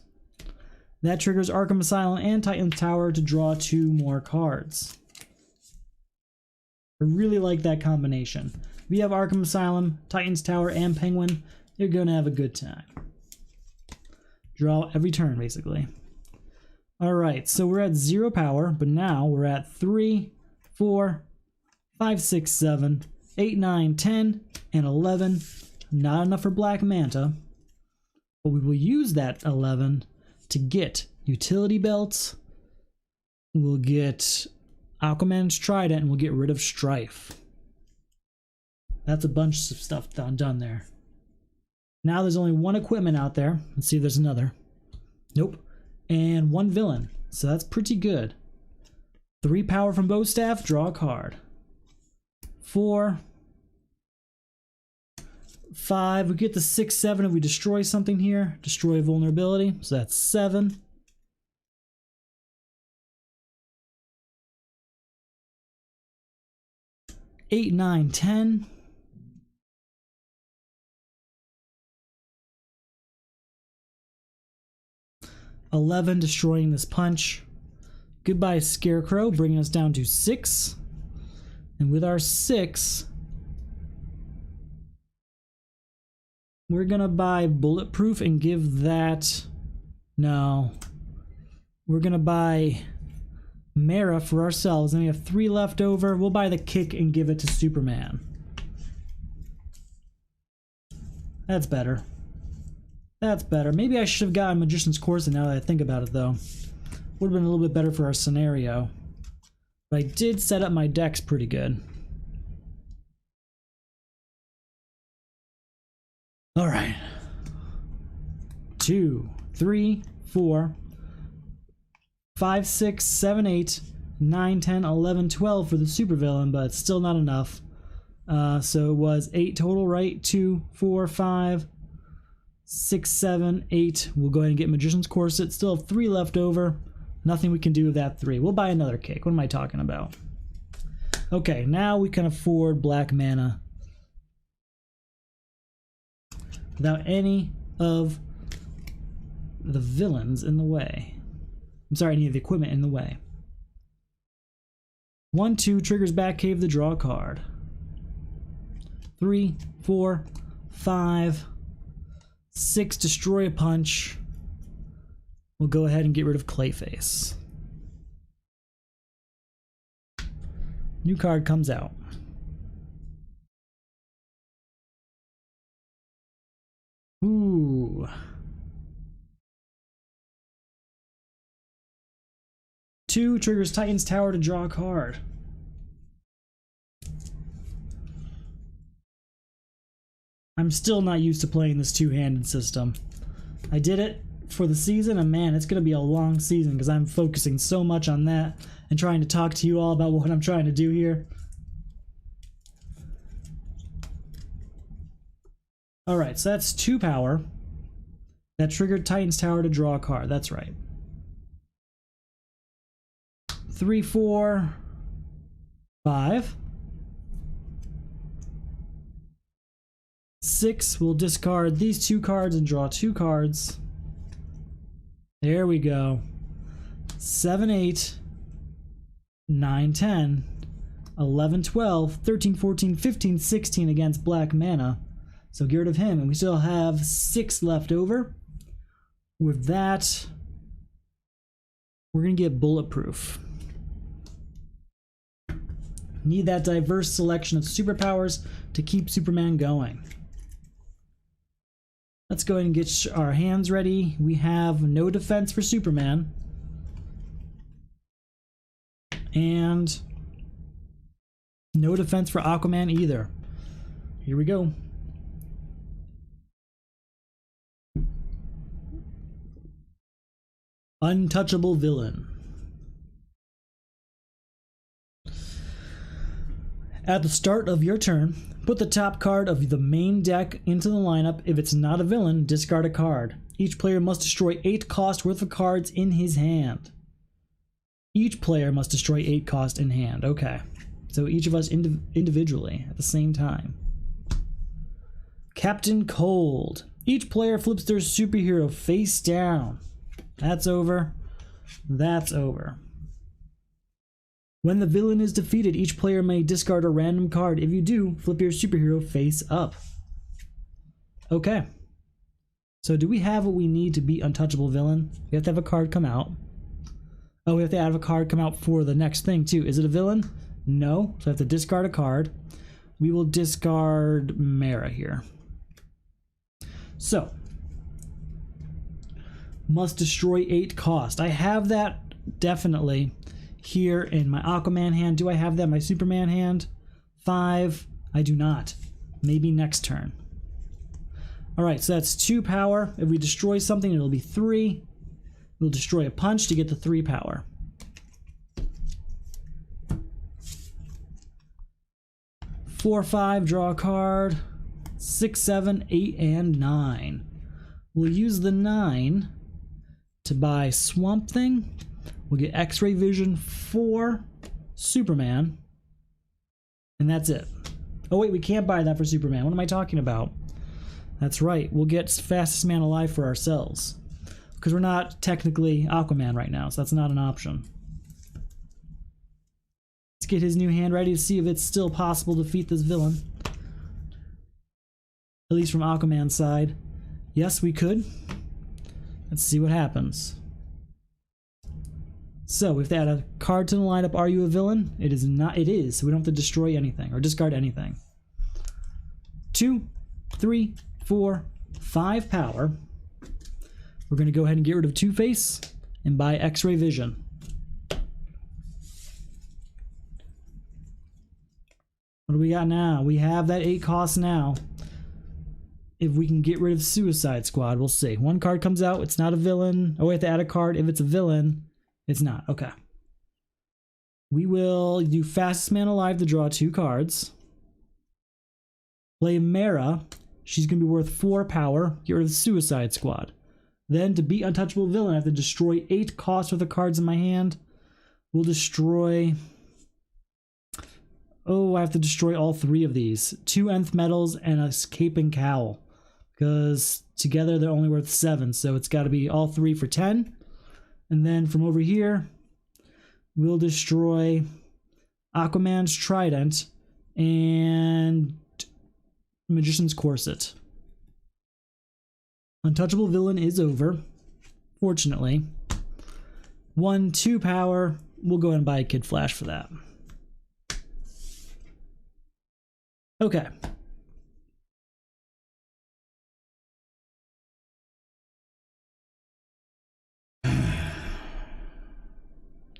That triggers Arkham Asylum and Titan's Tower to draw 2 more cards. I really like that combination. If you have Arkham Asylum, Titan's Tower, and Penguin, you're going to have a good time. Draw every turn, basically. Alright, so we're at 0 power, but now we're at 3, 4, 5, 6, 7, 8, 9, 10, and 11. Not enough for Black Manta, but we will use that 11 to get Utility Belts. We'll get Aquaman's Trident, and we'll get rid of Strife. That's a bunch of stuff done there. Now there's only 1 equipment out there. Let's see if there's another. Nope. And 1 villain. So that's pretty good. 3 power from Bow Staff, draw a card. 4, 5. We get the 6, 7 if we destroy something here. Destroy vulnerability. So that's 7. 8, 9, 10. 11, destroying this punch. Goodbye, Scarecrow, bringing us down to 6. And with our 6, we're gonna buy Bulletproof and give that... No. We're gonna buy Mara for ourselves, and we have 3 left over. We'll buy the Kick and give it to Superman. That's better. That's better. Maybe I should have gotten Magician's Corset now that I think about it, though. Would have been a little bit better for our scenario. But I did set up my decks pretty good. All right. 2, 3, 4, 5, 6, 7, 8, 9, 10, 11, 12 for the supervillain, but it's still not enough. So it was 8 total, right? 2, 4, 5, 6, 7, 8. We'll go ahead and get Magician's Corset. Still have 3 left over. Nothing we can do with that 3. We'll buy another cake. What am I talking about? Okay, now we can afford black mana without any of the villains in the way. I'm sorry, any of the equipment in the way. 1, 2 triggers Batcave to draw a card. 3, 4, 5, 6 destroy a punch. We'll go ahead and get rid of Clayface. New card comes out. Ooh. 2 triggers Titan's Tower to draw a card. I'm still not used to playing this two-handed system. I did it for the season, and man, it's going to be a long season because I'm focusing so much on that and trying to talk to you all about what I'm trying to do here. Alright, so that's 2 power. That triggered Titan's Tower to draw a card. That's right. 3, 4, 5. 6, we'll discard these 2 cards and draw 2 cards. There we go. 7, 8, 9, 10, 11, 12, 13, 14, 15, 16 against black mana. So get rid of him, and we still have 6 left over. With that, we're going to get Bulletproof. Need that diverse selection of superpowers to keep Superman going. Let's go ahead and get our hands ready. We have no defense for Superman. And no defense for Aquaman either. Here we go. Untouchable villain. At the start of your turn, put the top card of the main deck into the lineup. If it's not a villain, discard a card. Each player must destroy 8 cost worth of cards in his hand. Each player must destroy 8 cost in hand. Okay. So each of us individually at the same time. Captain Cold. Each player flips their superhero face down. That's over. That's over. When the villain is defeated, each player may discard a random card. If you do, flip your superhero face up. Okay. So do we have what we need to beat Untouchable Villain? We have to have a card come out. Oh, we have to have a card come out for the next thing too. Is it a villain? No. So I have to discard a card. We will discard Mara here. So, must destroy 8 cost. I have that definitely here in my Aquaman hand. Do I have that in my Superman hand? 5. I do not. Maybe next turn. Alright, so that's 2 power. If we destroy something, it'll be 3. We'll destroy a punch to get the 3 power. 4, 5, draw a card. 6, 7, 8, and 9. We'll use the 9 to buy Swamp Thing. We'll get X-Ray Vision for Superman. And that's it. Oh wait, we can't buy that for Superman. What am I talking about? That's right, we'll get Fastest Man Alive for ourselves. Because we're not technically Aquaman right now, so that's not an option. Let's get his new hand ready to see if it's still possible to defeat this villain. At least from Aquaman's side. Yes, we could. Let's see what happens. So, we have to add a card to the lineup. Are you a villain? It is not. It is. So we don't have to destroy anything or discard anything. 2, 3, 4, 5 power. We're going to go ahead and get rid of Two-Face and buy X-Ray Vision. What do we got now? We have that 8 cost now. If we can get rid of Suicide Squad, we'll see. 1 card comes out, it's not a villain. Oh, we have to add a card. If it's a villain, it's not. Okay. We will do Fastest Man Alive to draw 2 cards. Play Mara. She's going to be worth 4 power. Get rid of the Suicide Squad. Then, to beat Untouchable Villain, I have to destroy 8 costs worth of cards in my hand. We'll destroy... Oh, I have to destroy all 3 of these. 2 Nth Metals and a Cape and Cowl. Because together they're only worth 7, so it's got to be all 3 for 10. And then from over here, we'll destroy Aquaman's Trident and Magician's Corset. Untouchable Villain is over, fortunately. 1, 2 power. We'll go ahead and buy a Kid Flash for that. Okay.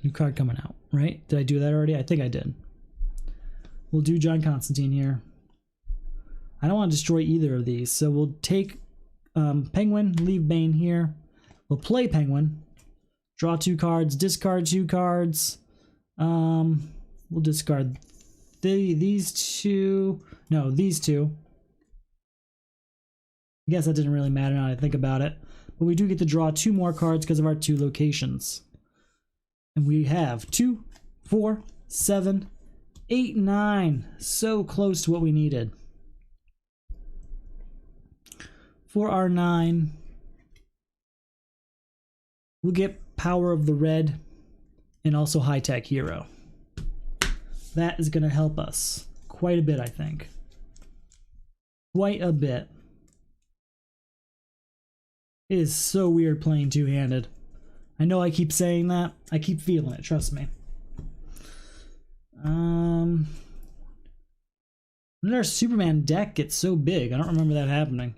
New card coming out, right? Did I do that already? I think I did. We'll do John Constantine here. I don't want to destroy either of these, so we'll take Penguin, leave Bane here. We'll play Penguin. Draw 2 cards, discard 2 cards. We'll discard these 2. No, these 2. I guess that didn't really matter now that I think about it. But we do get to draw 2 more cards because of our 2 locations. And we have 2, 4, 7, 8, 9. So close to what we needed. For our 9, we'll get Power of the Red and also High Tech Hero. That is going to help us quite a bit, I think. Quite a bit. It is so weird playing two-handed. I know I keep saying that. I keep feeling it, trust me. When did our Superman deck get so big? I don't remember that happening.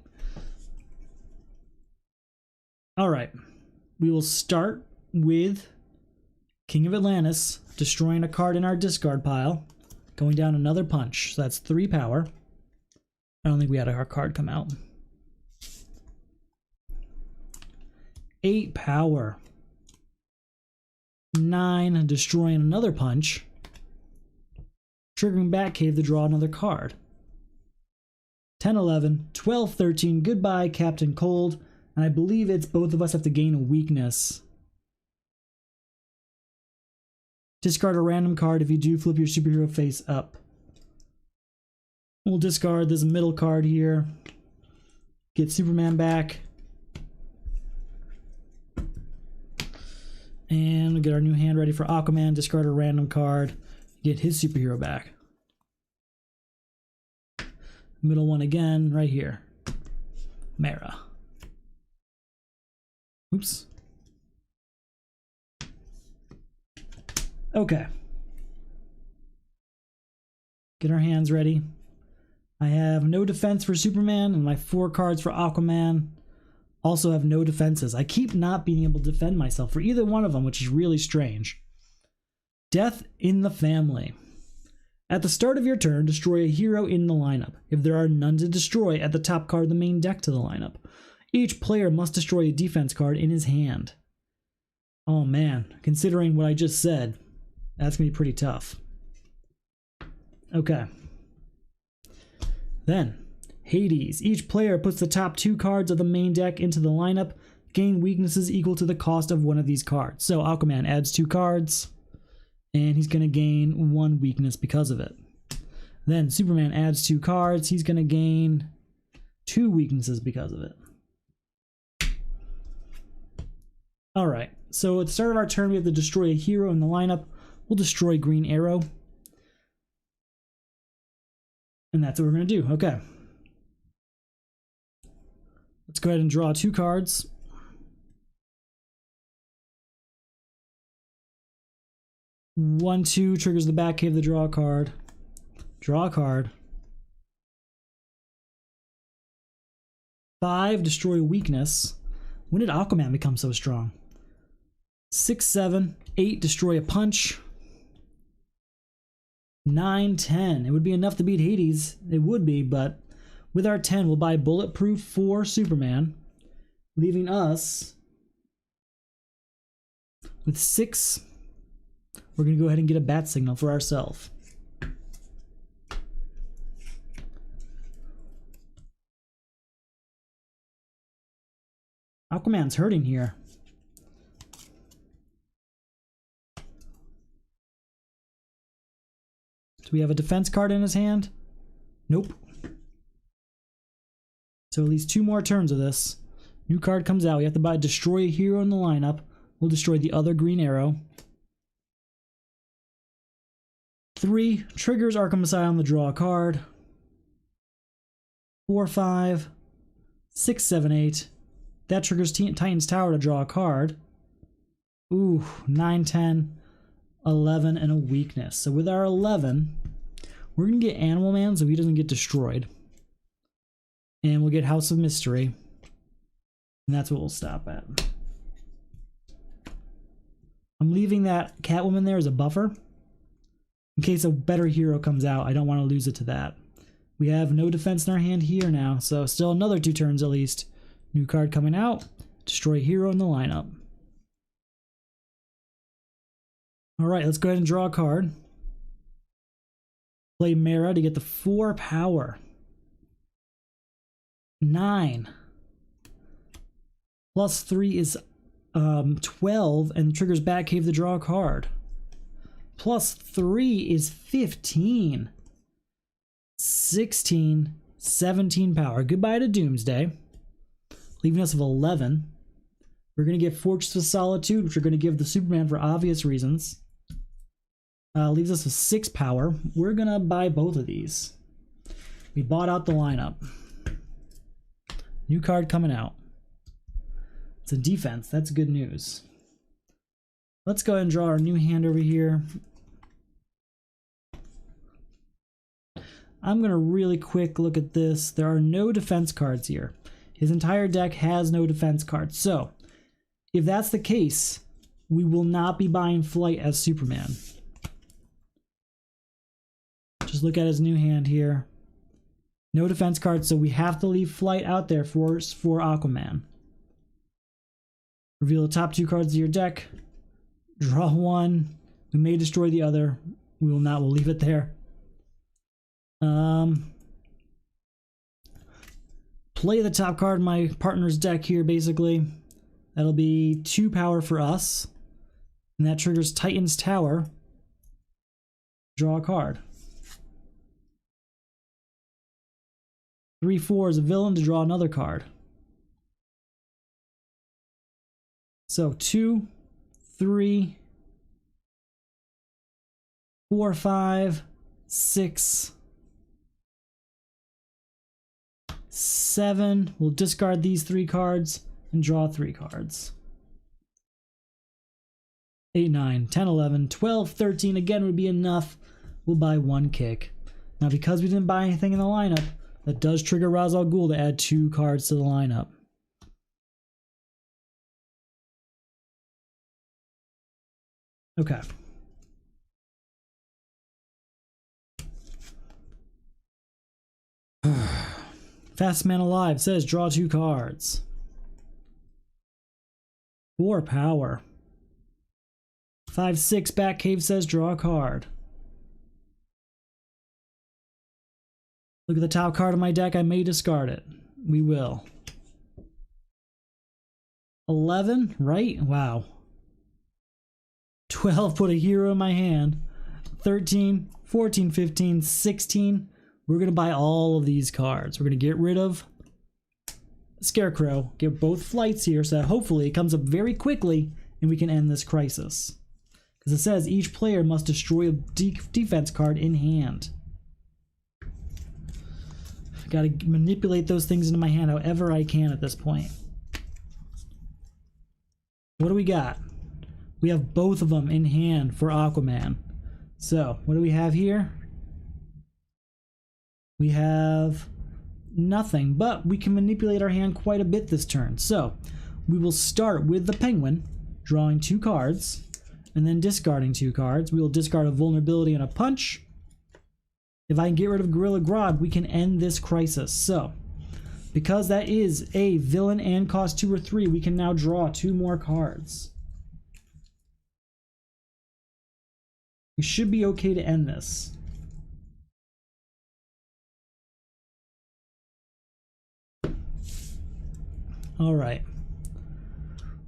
Alright. We will start with King of Atlantis, destroying a card in our discard pile, going down another punch. So that's 3 power. I don't think we had our card come out. 8 power. 9, destroying another punch. Triggering Batcave to draw another card. 10, 11, 12, 13, goodbye Captain Cold. And I believe it's both of us have to gain a weakness. Discard a random card. If you do, flip your superhero face up. We'll discard this middle card here. Get Superman back. And we'll get our new hand ready for Aquaman. Discard a random card. Get his superhero back. Middle one again, right here. Mara. Oops. Okay. Get our hands ready. I have no defense for Superman, and my 4 cards for Aquaman also have no defenses. I keep not being able to defend myself for either one of them, which is really strange. Death in the Family. At the start of your turn, destroy a hero in the lineup. If there are none to destroy, add the top card of the main deck to the lineup. Each player must destroy a defense card in his hand. Oh man, considering what I just said, that's going to be pretty tough. Okay. Then, Hades. Each player puts the top 2 cards of the main deck into the lineup. Gain weaknesses equal to the cost of one of these cards. So Aquaman adds 2 cards, and he's going to gain 1 weakness because of it. Then Superman adds 2 cards. He's going to gain 2 weaknesses because of it. Alright, so at the start of our turn, we have to destroy a hero in the lineup. We'll destroy Green Arrow. And that's what we're going to do. Okay. Let's go ahead and draw 2 cards. One, 2 triggers the Batcave to draw a card. Draw a card. 5, destroy a weakness. When did Aquaman become so strong? 6, 7, 8, destroy a punch. 9, 10. It would be enough to beat Hades. It would be, but with our 10, we'll buy Bulletproof for Superman, leaving us with 6. We're going to go ahead and get a bat signal for ourselves. Aquaman's hurting here. Do we have a defense card in his hand? Nope. So at least 2 more turns of this. New card comes out. We have to buy destroy a hero in the lineup. We'll destroy the other green arrow. 3 triggers Arkham Asylum to draw a card. 4, 5, 6, 7, 8. That triggers Titan's Tower to draw a card. Ooh, 9, 10, 11, and a weakness. So with our 11, we're going to get Animal Man so he doesn't get destroyed. And we'll get House of Mystery. And that's what we'll stop at. I'm leaving that Catwoman there as a buffer. In case a better hero comes out, I don't want to lose it to that. We have no defense in our hand here now, so still another 2 turns at least. New card coming out. Destroy hero in the lineup. Alright, let's go ahead and draw a card. Play Mara to get the 4 power. 9. Plus 3 is 12 and triggers Batcave to draw a card. Plus 3 is 15. 16, 17 power. Goodbye to Doomsday. Leaving us with 11. We're going to get Fortress of Solitude, which we're going to give the Superman for obvious reasons. Leaves us with 6 power. We're going to buy both of these. We bought out the lineup. New card coming out. It's a defense. That's good news. Let's go ahead and draw our new hand over here. I'm going to really quick look at this. There are no defense cards here. His entire deck has no defense cards. So, if that's the case, we will not be buying Flight as Superman. Just look at his new hand here. No defense cards, so we have to leave Flight out there for Aquaman. Reveal the top 2 cards of your deck. Draw 1. We may destroy the other. We will not. We'll leave it there. Play the top card in my partner's deck here, basically. That'll be 2 power for us. And that triggers Titan's Tower. Draw a card. 3, 4 is a villain to draw another card. So 2, 3, 4, 5, 6, 7. We'll discard these 3 cards and draw 3 cards. 8, 9, 10, 11, 12, 13 again would be enough. We'll buy 1 kick. Now because we didn't buy anything in the lineup, that does trigger Ra's al Ghul to add 2 cards to the lineup. Okay. Fast Man Alive says draw 2 cards. 4 power. 5, 6 Batcave says draw a card. Look at the top card of my deck. I may discard it. We will. 11, right? Wow. 12, put a hero in my hand. 13, 14, 15, 16. We're going to buy all of these cards. We're going to get rid of Scarecrow. Get both flights here so that hopefully it comes up very quickly and we can end this crisis. Because it says each player must destroy a defense card in hand. Got to manipulate those things into my hand however I can at this point. What do we got? We have both of them in hand for Aquaman. So, what do we have here? We have nothing, but we can manipulate our hand quite a bit this turn. So, we will start with the Penguin, drawing 2 cards, and then discarding 2 cards. We will discard a Vulnerability and a Punch, If I can get rid of Gorilla Grodd, we can end this crisis. So, because that is a villain and cost 2 or 3, we can now draw 2 more cards. We should be okay to end this. All right.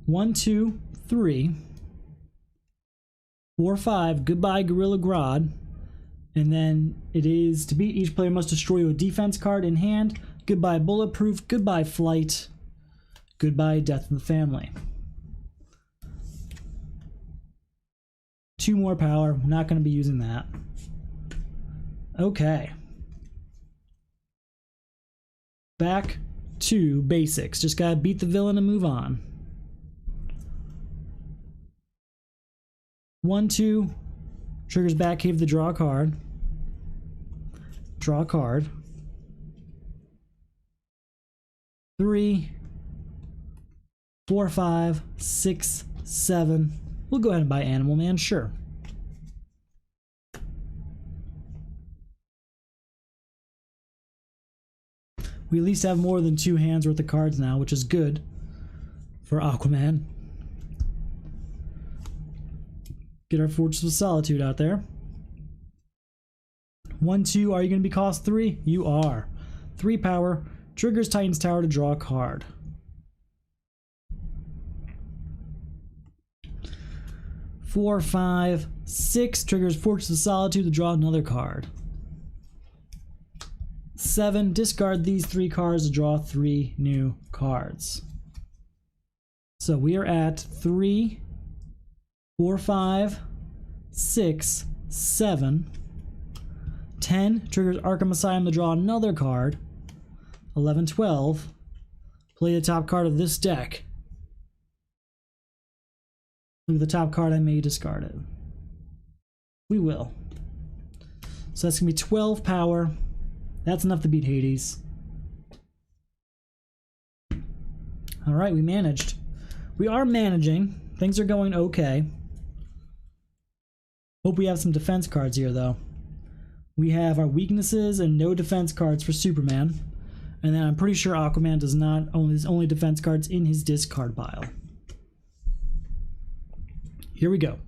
1, 2, 3, 4, 5. Goodbye, Gorilla Grodd. And then it is to beat, each player must destroy a defense card in hand. Goodbye, Bulletproof. Goodbye, Flight. Goodbye, Death of the Family. 2 more power. We're not going to be using that. Okay. Back to basics. Just gotta beat the villain and move on. 1, 2. Triggers Batcave to draw a card. Draw a card. 3, 4, 5, 6, 7. We'll go ahead and buy Animal Man, sure. We at least have more than 2 hands worth of cards now, which is good for Aquaman. Get our Fortress of Solitude out there. 1, 2, are you going to be cost 3? You are. 3 power, triggers Titan's Tower to draw a card. 4, 5, 6, triggers Fortress of Solitude to draw another card. 7, discard these 3 cards to draw 3 new cards. So we are at 3, 4, 5, 6, 7. 10, triggers Arkham Asylum to draw another card. 11, 12. Play the top card of this deck. Look at the top card, I may discard it. We will. So that's going to be 12 power. That's enough to beat Hades. Alright, we managed. We are managing. Things are going okay. Hope we have some defense cards here, though. We have our weaknesses and no defense cards for Superman. And then I'm pretty sure Aquaman does not own his only defense cards in his discard pile. Here we go.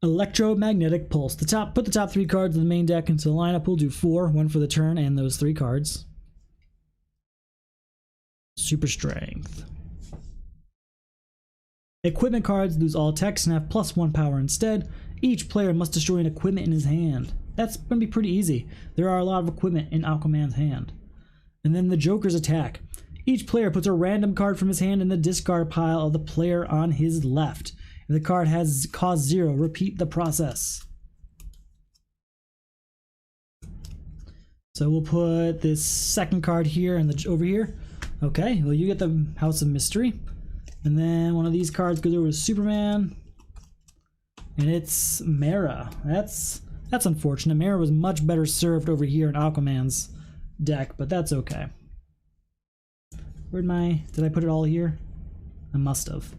Electromagnetic Pulse. Put the top 3 cards of the main deck into the lineup. We'll do 4, 1 for the turn, and those 3 cards. Super Strength. Equipment cards lose all attacks and have +1 power instead. Each player must destroy an equipment in his hand. That's going to be pretty easy. There are a lot of equipment in Aquaman's hand. And then the Joker's attack. Each player puts a random card from his hand in the discard pile of the player on his left. If the card has cost 0, repeat the process. So we'll put this second card here and over here. Okay, well you get the House of Mystery. And then one of these cards goes over to Superman. And it's Mera. That's unfortunate. Mera was much better served over here in Aquaman's deck, but that's okay. Did I put it all here? I must have.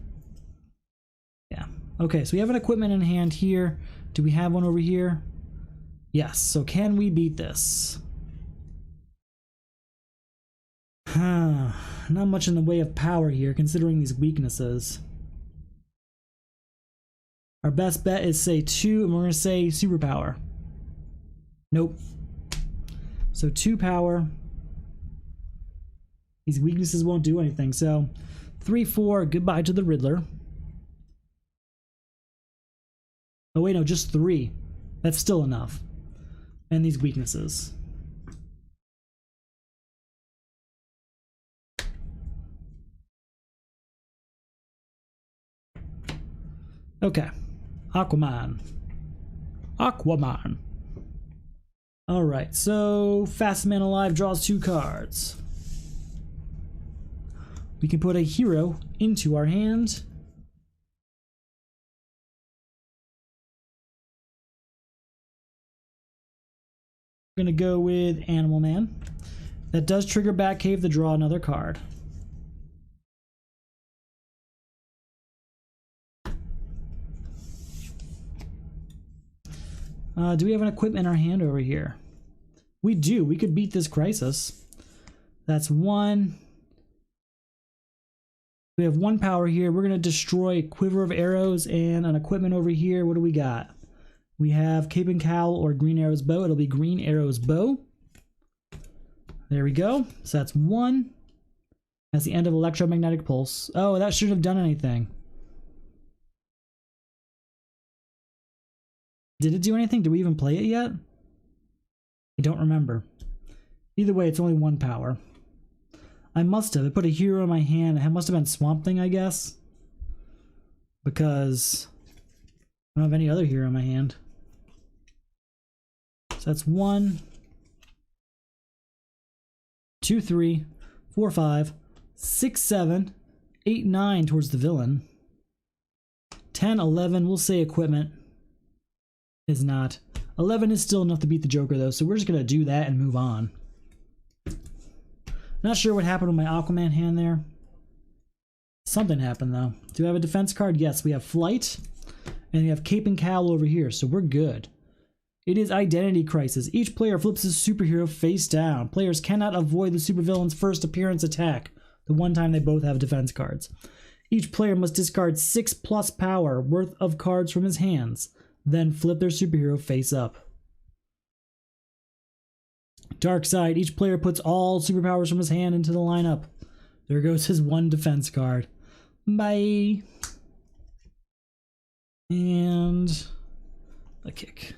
Yeah. Okay, so we have an equipment in hand here. Do we have one over here? Yes, so can we beat this? Not much in the way of power here, considering these weaknesses. Our best bet is say 2, and we're going to say superpower. Nope. So 2 power. These weaknesses won't do anything. So 3, 4, goodbye to the Riddler. Oh wait, no, just 3. That's still enough. And these weaknesses. Okay. Aquaman. Alright, so Fastest Man Alive draws 2 cards. We can put a hero into our hand. We're gonna go with Animal Man. That does trigger Batcave to draw another card. Do we have an equipment in our hand over here? We do. We could beat this crisis. That's one. We have one power here. We're going to destroy a quiver of arrows and an equipment over here. What do we got? We have Cape and Cowl or Green Arrow's bow. It'll be Green Arrow's bow. There we go. So that's one. That's the end of Electromagnetic Pulse. Oh, that shouldn't have done anything. Did it do anything? Did we even play it yet? I don't remember. Either way, it's only one power. I must have. I put a hero in my hand. It must have been Swamp Thing, I guess. Because I don't have any other hero in my hand. So that's 1, 2, 3, 4, 5, 6, 7, 8, 9 towards the villain. 10, 11, we'll say equipment is not. 11 is still enough to beat the Joker though, so we're just going to do that and move on. Not sure what happened with my Aquaman hand there. Something happened though. Do we have a defense card? Yes, we have Flight, and we have Cape and Cowl over here, so we're good. It is Identity Crisis. Each player flips his superhero face down. Players cannot avoid the supervillain's first appearance attack, the one time they both have defense cards. Each player must discard 6+ power worth of cards from his hands, then flip their superhero face up. Darkseid. Each player puts all superpowers from his hand into the lineup. There goes his one defense card. Bye. And a kick.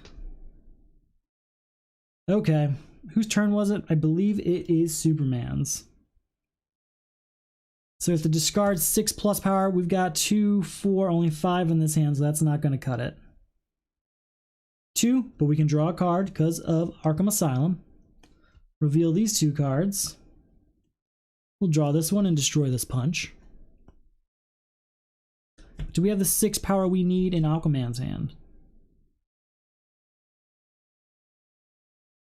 Okay. Whose turn was it? I believe it is Superman's. So if the discard 6+ power, we've got 2, 4, only 5 in this hand, so that's not going to cut it. 2, but we can draw a card because of Arkham Asylum. Reveal these 2 cards. We'll draw this one and destroy this punch. Do we have the 6 power we need in Aquaman's hand?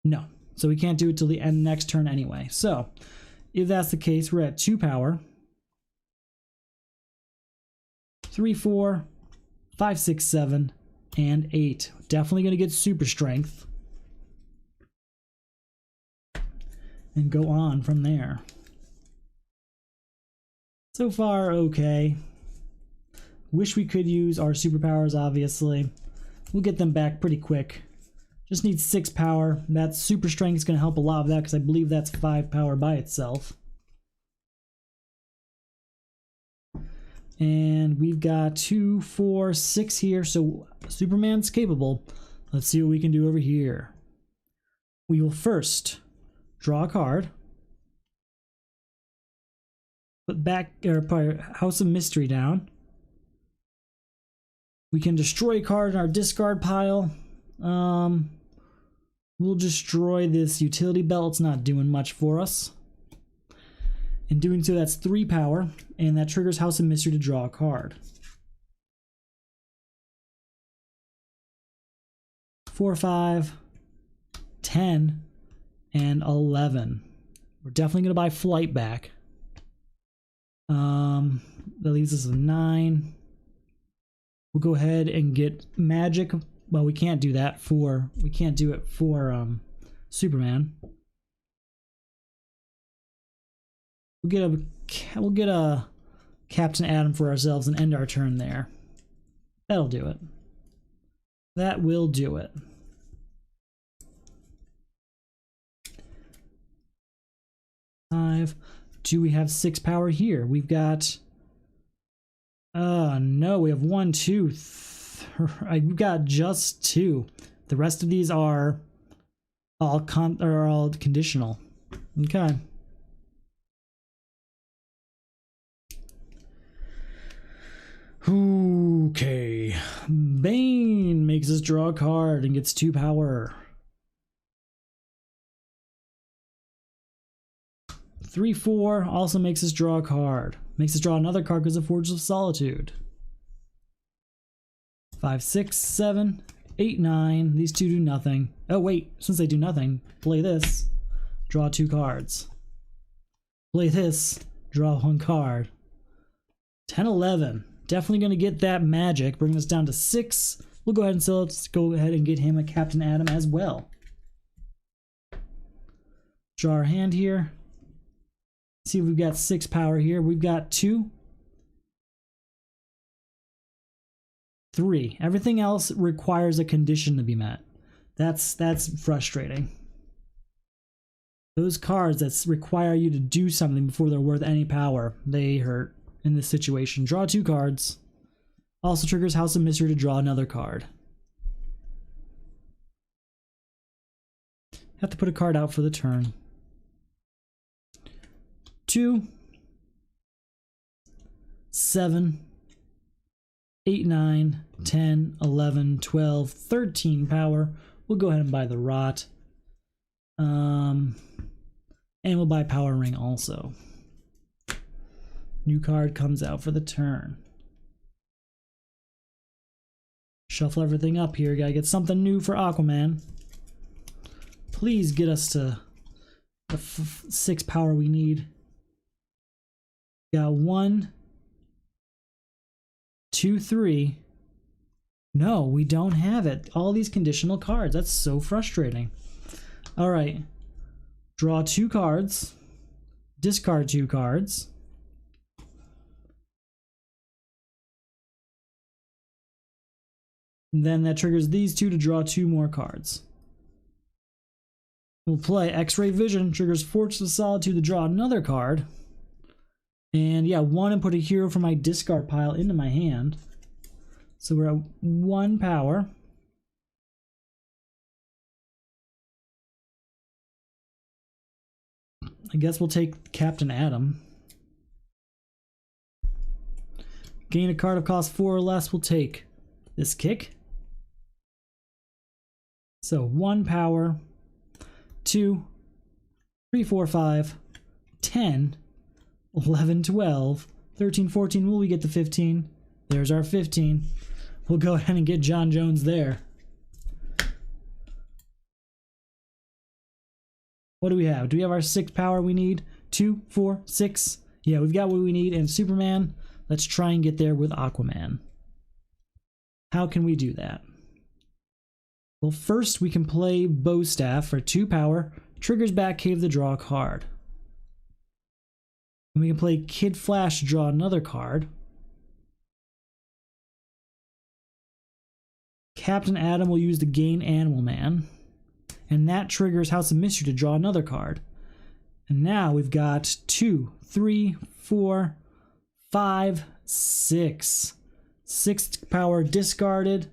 No. So we can't do it till the end next turn anyway. So, if that's the case, we're at 2 power. 3, 4, 5, 6, 7, and 8. Definitely going to get super strength. And go on from there. So far, okay. Wish we could use our superpowers, obviously. We'll get them back pretty quick. Just need 6 power. That super strength is going to help a lot with that because I believe that's 5 power by itself. And we've got 2, 4, 6 here, so Superman's capable. Let's see what we can do over here. We will first draw a card. Put back or House of Mystery down. We can destroy a card in our discard pile. We'll destroy this utility belt. It's not doing much for us. In doing so, that's 3 power, and that triggers House of Mystery to draw a card. 4, 5, 10, and 11. We're definitely going to buy Flight back. That leaves us with 9. We'll go ahead and get Magic. Well, we can't do that for... We can't do it for Superman. We'll get a Captain Atom for ourselves and end our turn there. That'll do it. That will do it. Do we have 6 power here? We've got... no, we have 1, 2, we've got just 2. The rest of these are all conditional. Okay. Okay. Bane makes us draw a card and gets 2 power. 3, 4 also makes us draw a card. Makes us draw another card because of Forge of Solitude. 5, 6, 7, 8, 9. These 2 do nothing. Oh wait, since they do nothing, play this. Draw 2 cards. Play this. Draw 1 card. 10, 11. Definitely going to get that magic, bringing us down to 6. We'll go ahead and sell it. Let's go ahead and get him a Captain Atom as well. Draw our hand here. See if we've got 6 power here. We've got 2, 3. Everything else requires a condition to be met. That's frustrating. Those cards that require you to do something before they're worth any power, they hurt in this situation. Draw 2 cards. Also triggers House of Mystery to draw another card. Have to put a card out for the turn. 2, 7, 8, 9, 10, 11, 12, 13 power. We'll go ahead and buy the Rot. And we'll buy Power Ring also. New card comes out for the turn. Shuffle everything up here. Gotta get something new for Aquaman. Please get us to the 6 power we need. Got 1, 2, 3. No, we don't have it. All these conditional cards. That's so frustrating. All right. Draw 2 cards. Discard 2 cards. And then that triggers these 2 to draw 2 more cards. We'll play X-Ray Vision. Triggers Fortress of Solitude to draw another card. And yeah, 1 and put a hero from my discard pile into my hand. So we're at 1 power. I guess we'll take Captain Atom. Gain a card of cost 4 or less. We'll take this kick. So 1 power, 2, 3, 4, 5, 10, 11, 12, 13, 14. Will we get the 15? There's our 15. We'll go ahead and get John Jones there. What do we have? Do we have our 6 power we need? 2, 4, 6. Yeah, we've got what we need. And Superman, let's try and get there with Aquaman. How can we do that? Well, first we can play Bow Staff for 2 power. Triggers Batcave to draw a card. And we can play Kid Flash to draw another card. Captain Atom will use the Gain Animal Man. And that triggers House of Mystery to draw another card. And now we've got 2, 3, 4, 5, 6. 6 power discarded.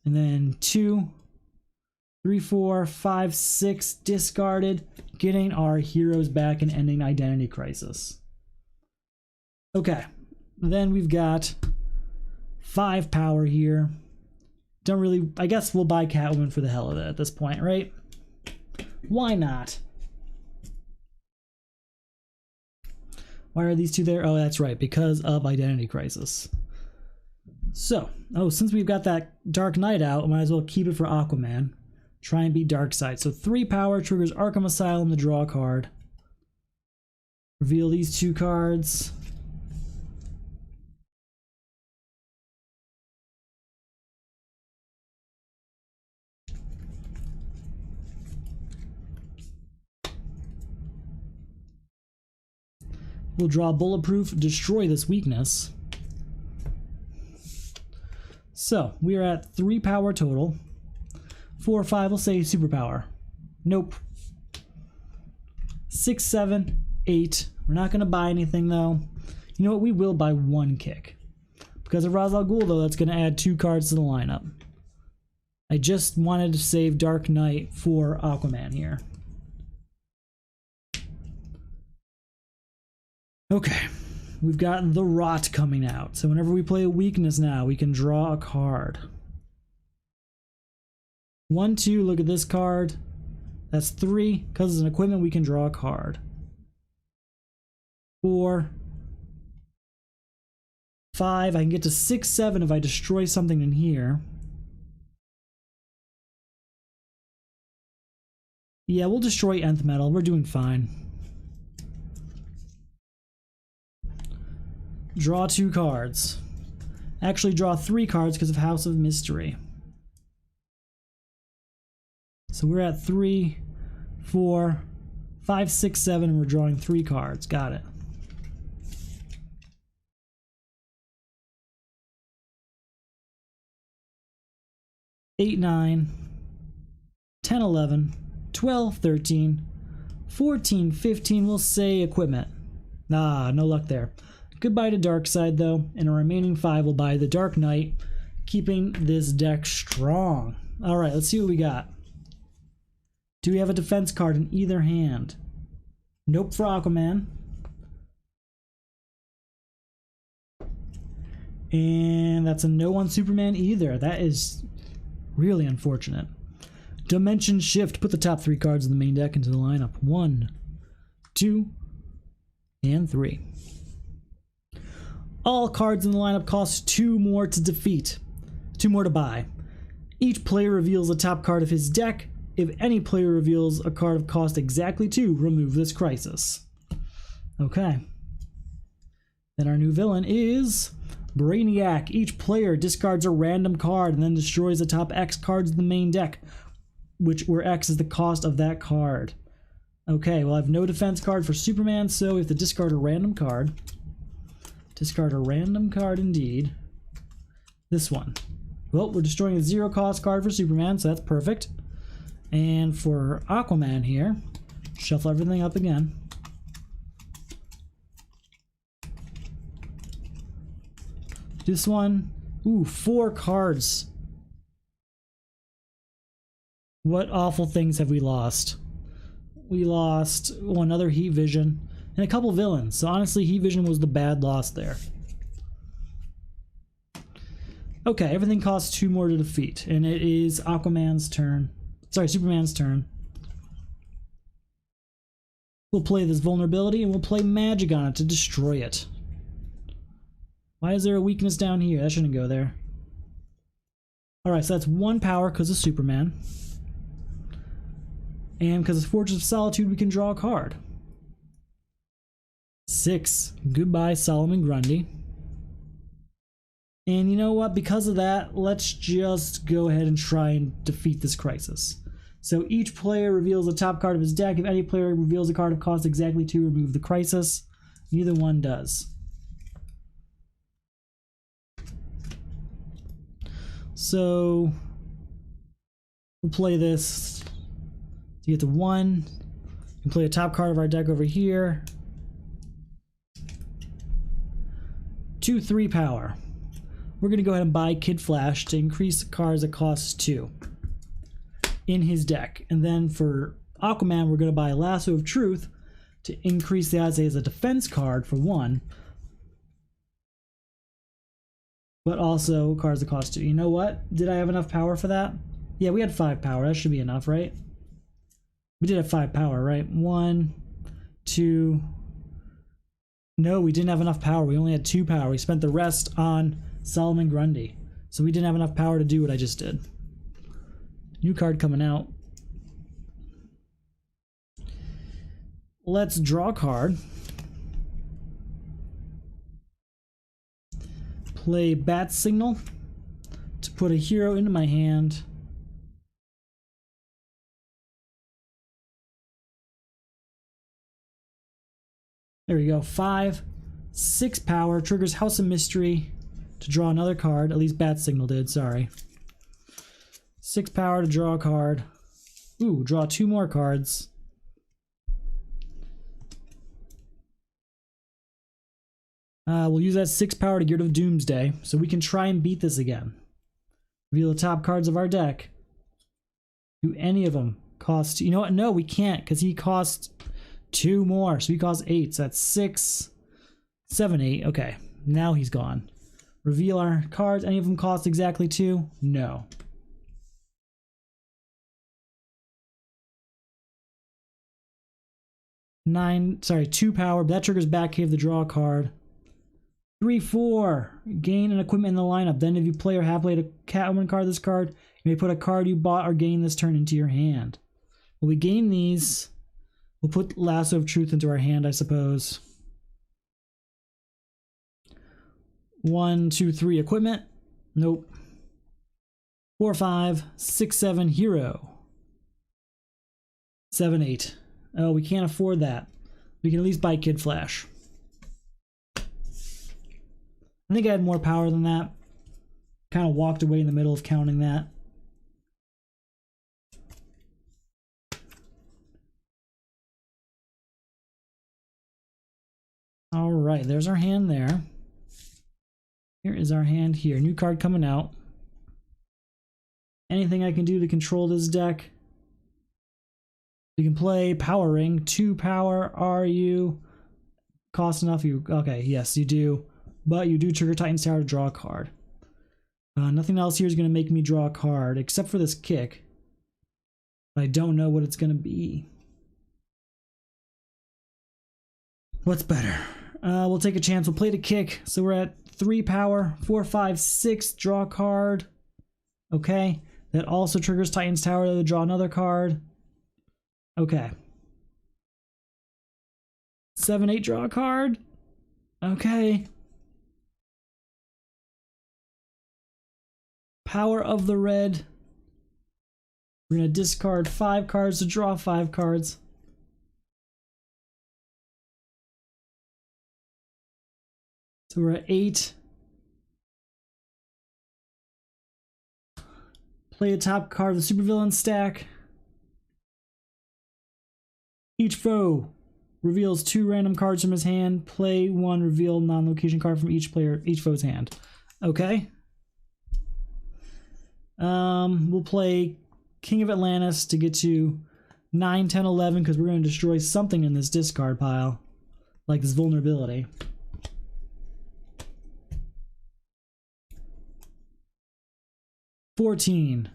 And then 2, 3, 4, 5, 6 discarded. Getting our heroes back and ending Identity Crisis. Okay. Then we've got 5 power here. Don't really... I guess we'll buy Catwoman for the hell of it at this point, right? Why not? Why are these 2 there? Oh, that's right, because of Identity Crisis. So, since we've got that Dark Knight out, I might as well keep it for Aquaman. Try and beat Darkseid. So 3 power triggers Arkham Asylum to draw a card. Reveal these 2 cards. We'll draw Bulletproof, destroy this weakness. So, we are at 3 power total. 4 or 5, we'll say superpower. Nope. 6, 7, 8. We're not going to buy anything, though. You know what? We will buy 1 kick. Because of Ra's al Ghul, though, that's going to add 2 cards to the lineup. I just wanted to save Dark Knight for Aquaman here. Okay, we've got the Rot coming out. So whenever we play a weakness now, we can draw a card. 1, 2, look at this card. That's 3. Because it's an equipment, we can draw a card. 4, 5. I can get to 6, 7 if I destroy something in here. Yeah, we'll destroy Nth Metal. We're doing fine. Draw 2 cards. Actually, draw 3 cards because of House of Mystery. So we're at 3, 4, 5, 6, 7, and we're drawing 3 cards. Got it. Eight, 9, 10, 11, 12, 13, 14, 15. We'll say equipment. Nah, no luck there. Goodbye to Darkseid, though, and our remaining 5 will buy the Dark Knight, keeping this deck strong. All right, let's see what we got. Do we have a defense card in either hand? Nope for Aquaman. And that's a no on Superman either. That is really unfortunate. Dimension Shift. Put the top 3 cards of the main deck into the lineup. 1, 2, and 3. All cards in the lineup cost 2 more to defeat. 2 more to buy. Each player reveals the top card of his deck. If any player reveals a card of cost exactly 2, remove this crisis. Okay. Then our new villain is Brainiac. Each player discards a random card and then destroys the top X cards of the main deck, where X is the cost of that card. Okay, well I have no defense card for Superman, so we have to discard a random card. Discard a random card indeed. This one. Well, we're destroying a 0 cost card for Superman, so that's perfect. And for Aquaman here, shuffle everything up again. This one, ooh, 4 cards. What awful things have we lost? We lost another Heat Vision and a couple villains. So honestly, Heat Vision was the bad loss there. Okay, everything costs 2 more to defeat, and it is Aquaman's turn. Sorry, Superman's turn. We'll play this vulnerability and we'll play magic on it to destroy it. Why is there a weakness down here? That shouldn't go there. Alright, so that's 1 power because of Superman. And because of Fortress of Solitude, we can draw a card. 6. Goodbye, Solomon Grundy. And you know what? Because of that, let's just go ahead and try and defeat this crisis. So each player reveals the top card of his deck. If any player reveals a card of cost exactly 2, remove the crisis. Neither one does. So we'll play this to get to 1. We can play a top card of our deck over here. 2, 3 power. We're going to go ahead and buy Kid Flash to increase the cards that cost 2 in his deck. And then for Aquaman, we're going to buy Lasso of Truth to increase the odds as a defense card for 1. But also cards that cost 2. You know what? Did I have enough power for that? Yeah, we had 5 power. That should be enough, right? We did have 5 power, right? 1, 2. No, we didn't have enough power. We only had 2 power. We spent the rest on Solomon Grundy. So we didn't have enough power to do what I just did. New card coming out. Let's draw a card. Play Bat Signal to put a hero into my hand. There we go. 5, 6 power. Triggers House of Mystery to draw another card. At least Bat Signal did, sorry. 6 power to draw a card. Ooh, draw 2 more cards. We'll use that 6 power to get rid of Doomsday, so we can try and beat this again. Reveal the top cards of our deck. Do any of them cost... You know what? No, we can't, because he costs 2 more, so he costs 8. So that's 6, 7, 8. Okay, now he's gone. Reveal our cards. Any of them cost exactly 2? No. Nine, sorry, 2 power, but that triggers Batcave to draw a card. 3, 4. Gain an equipment in the lineup. Then if you play or have played a Catwoman card this card, you may put a card you bought or gained this turn into your hand. When we gain these, we'll put Lasso of Truth into our hand, I suppose. 1, 2, 3 equipment. Nope. 4, 5, 6, 7 hero. 7, 8. Oh, we can't afford that. We can at least buy Kid Flash. I think I had more power than that. Kind of walked away in the middle of counting that. All right, there's our hand there. Here is our hand here. New card coming out. Anything I can do to control this deck? You can play Power Ring. 2 power. Are you cost enough? You okay? Yes, you do. But you do trigger Titan's Tower to draw a card. Nothing else here is going to make me draw a card except for this kick. But I don't know what it's going to be. What's better? We'll take a chance. We'll play the kick. So we're at 3 power. 4, 5, 6. Draw a card. Okay. That also triggers Titan's Tower to draw another card. Okay. 7, 8. Draw a card. Okay. Power of the red. We're going to discard 5 cards to draw 5 cards. So we're at 8. Play a top card of the supervillain stack. Each foe reveals 2 random cards from his hand. Play 1 reveal non-location card from each foe's hand. Okay. We'll play King of Atlantis to get to 9, 10, 11 because we're going to destroy something in this discard pile, like this vulnerability. 14,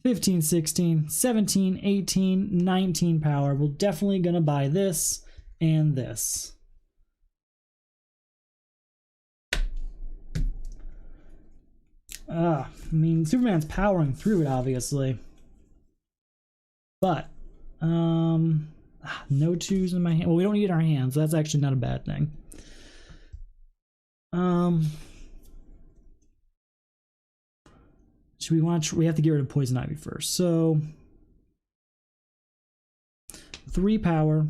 15, 16, 17, 18, 19 power. We're definitely going to buy this and this. I mean, Superman's powering through it, obviously. But, no 2s in my hand. Well, we don't need our hands, so that's actually not a bad thing. Should we want to, we have to get rid of Poison Ivy first. So 3 power.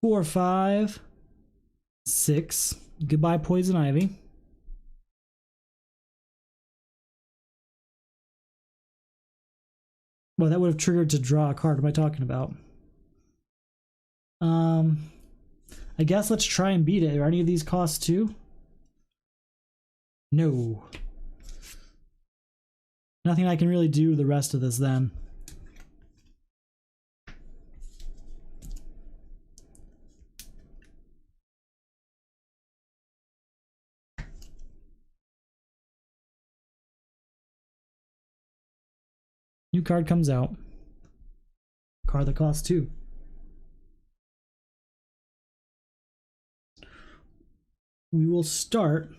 4, 5, 6. Goodbye Poison Ivy. Well, that would have triggered to draw a card. What am I talking about? I guess let's try and beat it. Are any of these cost 2? No. Nothing I can really do the rest of this then. New card comes out. Card that costs 2. We will start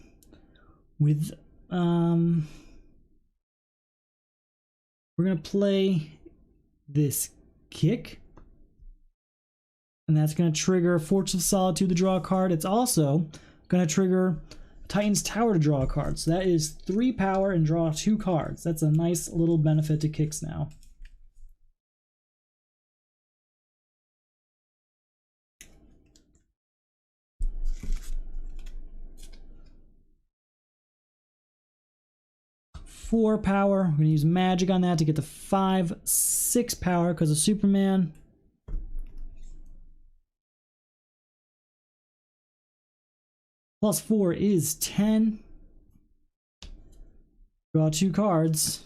with we're gonna play this kick, and that's gonna trigger Fortress of Solitude to draw a card. It's also gonna trigger Titan's Tower to draw a card. So that is 3 power and draw 2 cards. That's a nice little benefit to kicks now. Four power. We're gonna use magic on that to get the 5, 6 power because of Superman. Plus 4 is 10. Draw 2 cards.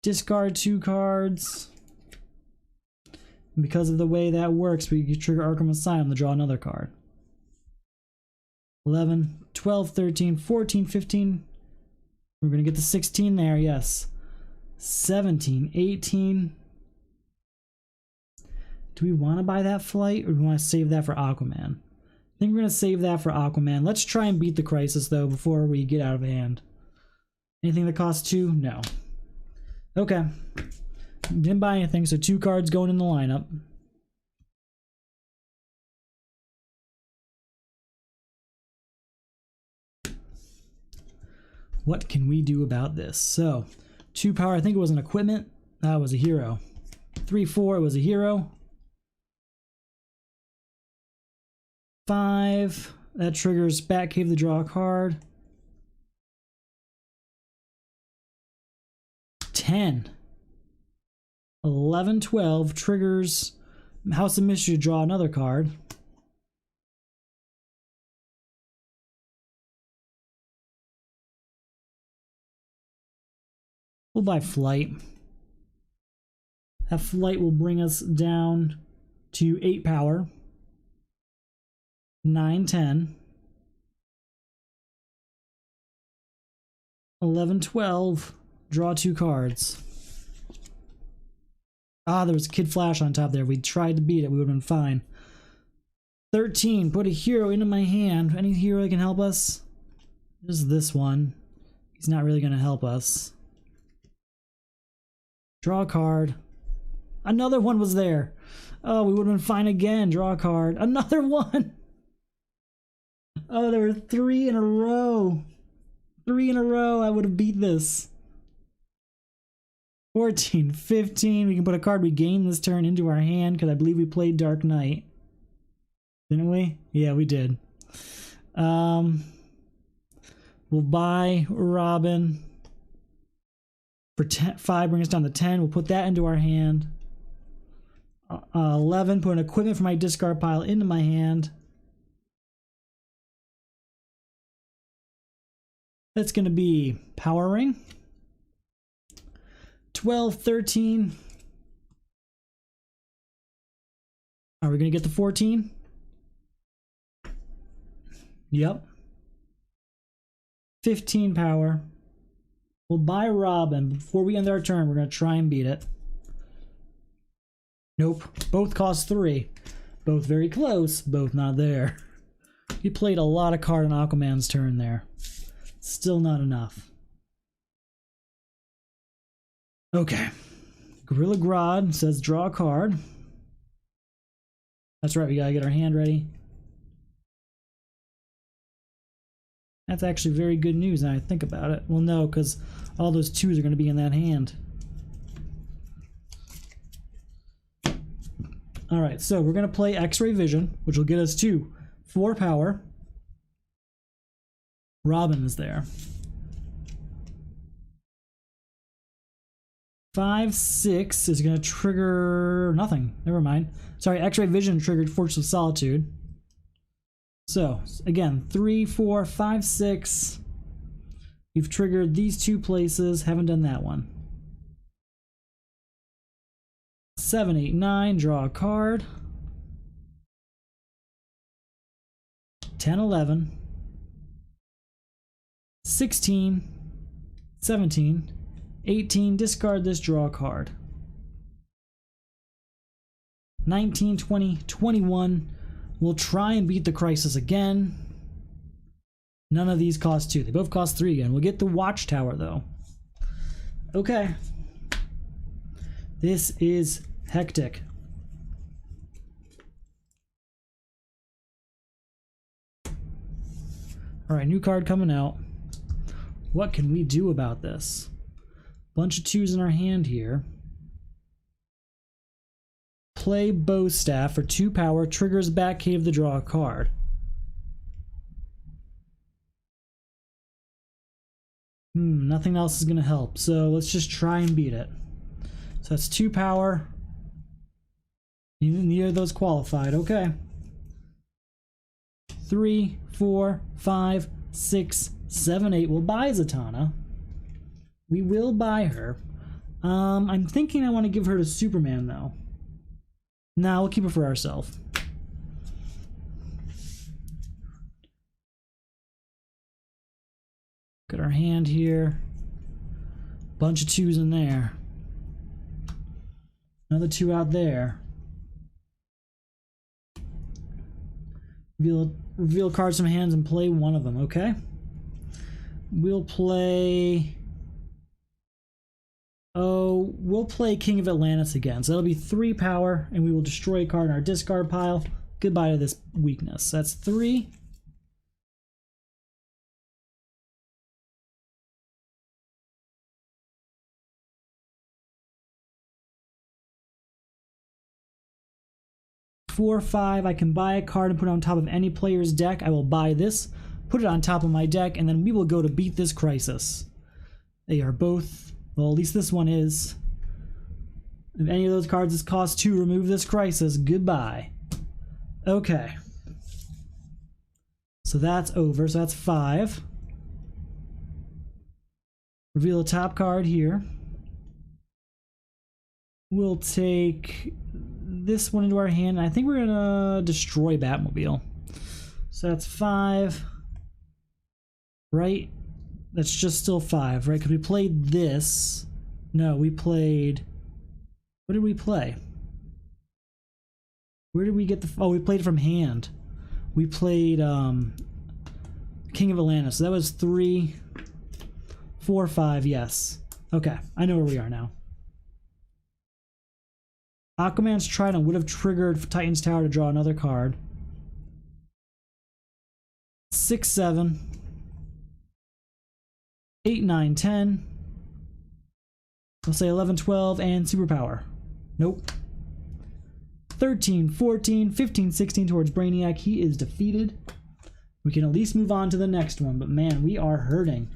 Discard 2 cards. And because of the way that works, we can trigger Arkham Asylum to draw another card. 11, 12, 13, 14, 15. We're going to get the 16 there, yes. 17, 18. Do we want to buy that flight, or do we want to save that for Aquaman? I think we're going to save that for Aquaman. Let's try and beat the Crisis, though, before we get out of hand. Anything that costs 2? No. Okay. Didn't buy anything, so 2 cards going in the lineup. What can we do about this? So, 2 power, I think it was an equipment. That was a hero. 3-4, it was a hero. 5, that triggers Batcave to draw a card. 10. 11, 12 triggers House of Mystery to draw another card. We'll buy Flight. That Flight will bring us down to 8 power. 9, 10. 11, 12. Draw 2 cards. Ah, there was Kid Flash on top there. We tried to beat it. We would have been fine. 13. Put a hero into my hand. Any hero that can help us? Just this one. He's not really going to help us. Draw a card. Another one was there. Oh, we would have been fine again. Draw a card. Another one. Oh, there were 3 in a row. 3 in a row. I would have beat this. 14, 15. We can put a card we gained this turn into our hand because I believe we played Dark Knight. Didn't we? Yeah, we did. We'll buy Robin. For 5, bring us down to 10. We'll put that into our hand. 11, put an equipment from my discard pile into my hand. That's going to be Power Ring. 12, 13. Are we going to get the 14? Yep. 15 power. We'll buy Robin. Before we end our turn, we're going to try and beat it. Nope. Both cost 3. Both very close. Both not there. He played a lot of card on Aquaman's turn there. Still not enough. Okay. Gorilla Grodd says draw a card. That's right, we gotta get our hand ready. That's actually very good news now I think about it. Well, no, because all those 2s are going to be in that hand. Alright, so we're going to play X-Ray Vision, which will get us to 4 power. Robin is there. 5, 6 is going to trigger nothing. Never mind. Sorry, X-Ray Vision triggered Fortress of Solitude. So, again, 3, 4, 5, 6. We've triggered these 2 places. Haven't done that one. 7, 8, 9. Draw a card. 10, 11. 16. 17. 18. Discard this, draw a card. 19, 20, 21. We'll try and beat the Crisis again. None of these cost 2. They both cost 3 again. We'll get the Watchtower, though. Okay. This is hectic. Alright, new card coming out. What can we do about this? Bunch of 2s in our hand here. Play Bow Staff for 2 power, triggers Batcave to draw a card. Nothing else is going to help, so let's just try and beat it. So that's 2 power. Neither of those qualified, okay. 3, 4, 5, 6, 7, 8. We'll buy Zatanna. We will buy her. I'm thinking I want to give her to Superman, though. Nah, we'll keep it for ourselves. Got our hand here. Bunch of 2s in there. Another 2 out there. Reveal cards from hands and play one of them, okay? We'll play... Oh, we'll play King of Atlantis again. So that'll be 3 power, and we will destroy a card in our discard pile. Goodbye to this weakness. That's 3. 4, 5, I can buy a card and put it on top of any player's deck. I will buy this, put it on top of my deck, and then we will go to beat this crisis. They are both, well, at least this one is. If any of those cards is cost 2, remove this crisis. Goodbye. Okay. So that's over. So that's 5. Reveal a top card here. We'll take this one into our hand. I think we're gonna destroy Batmobile. So that's 5. Right? That's just still 5, right? Because we played this. No, we played... What did we play? Where did we get the... Oh, we played from hand. We played King of Atlantis. So that was 3, 4, 5, yes. Okay, I know where we are now. Aquaman's Trident would have triggered Titan's Tower to draw another card. 6, 7. 8, 9, 10. I'll say 11, 12, and Superpower. Nope. 13, 14, 15, 16 towards Brainiac. He is defeated. We can at least move on to the next one, but man, we are hurting.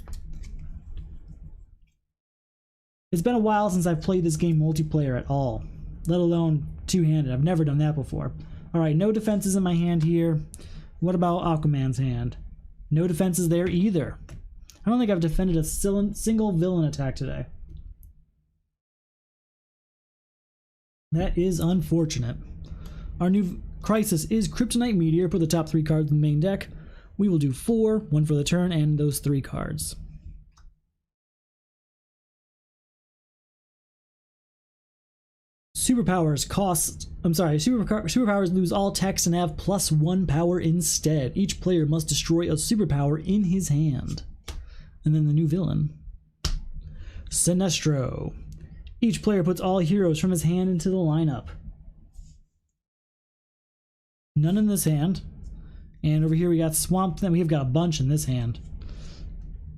It's been a while since I've played this game multiplayer at all, let alone two-handed. I've never done that before. Alright, no defenses in my hand here. What about Aquaman's hand? No defenses there either. I don't think I've defended a single villain attack today. That is unfortunate. Our new crisis is Kryptonite Meteor. Put the top 3 cards in the main deck. We will do 4, 1 for the turn, and those 3 cards. Superpowers cost... Superpowers lose all text and have +1 power instead. Each player must destroy a superpower in his hand. And then the new villain. Sinestro. Each player puts all heroes from his hand into the lineup. None in this hand. And over here we got Swamp Thing. We've got a bunch in this hand.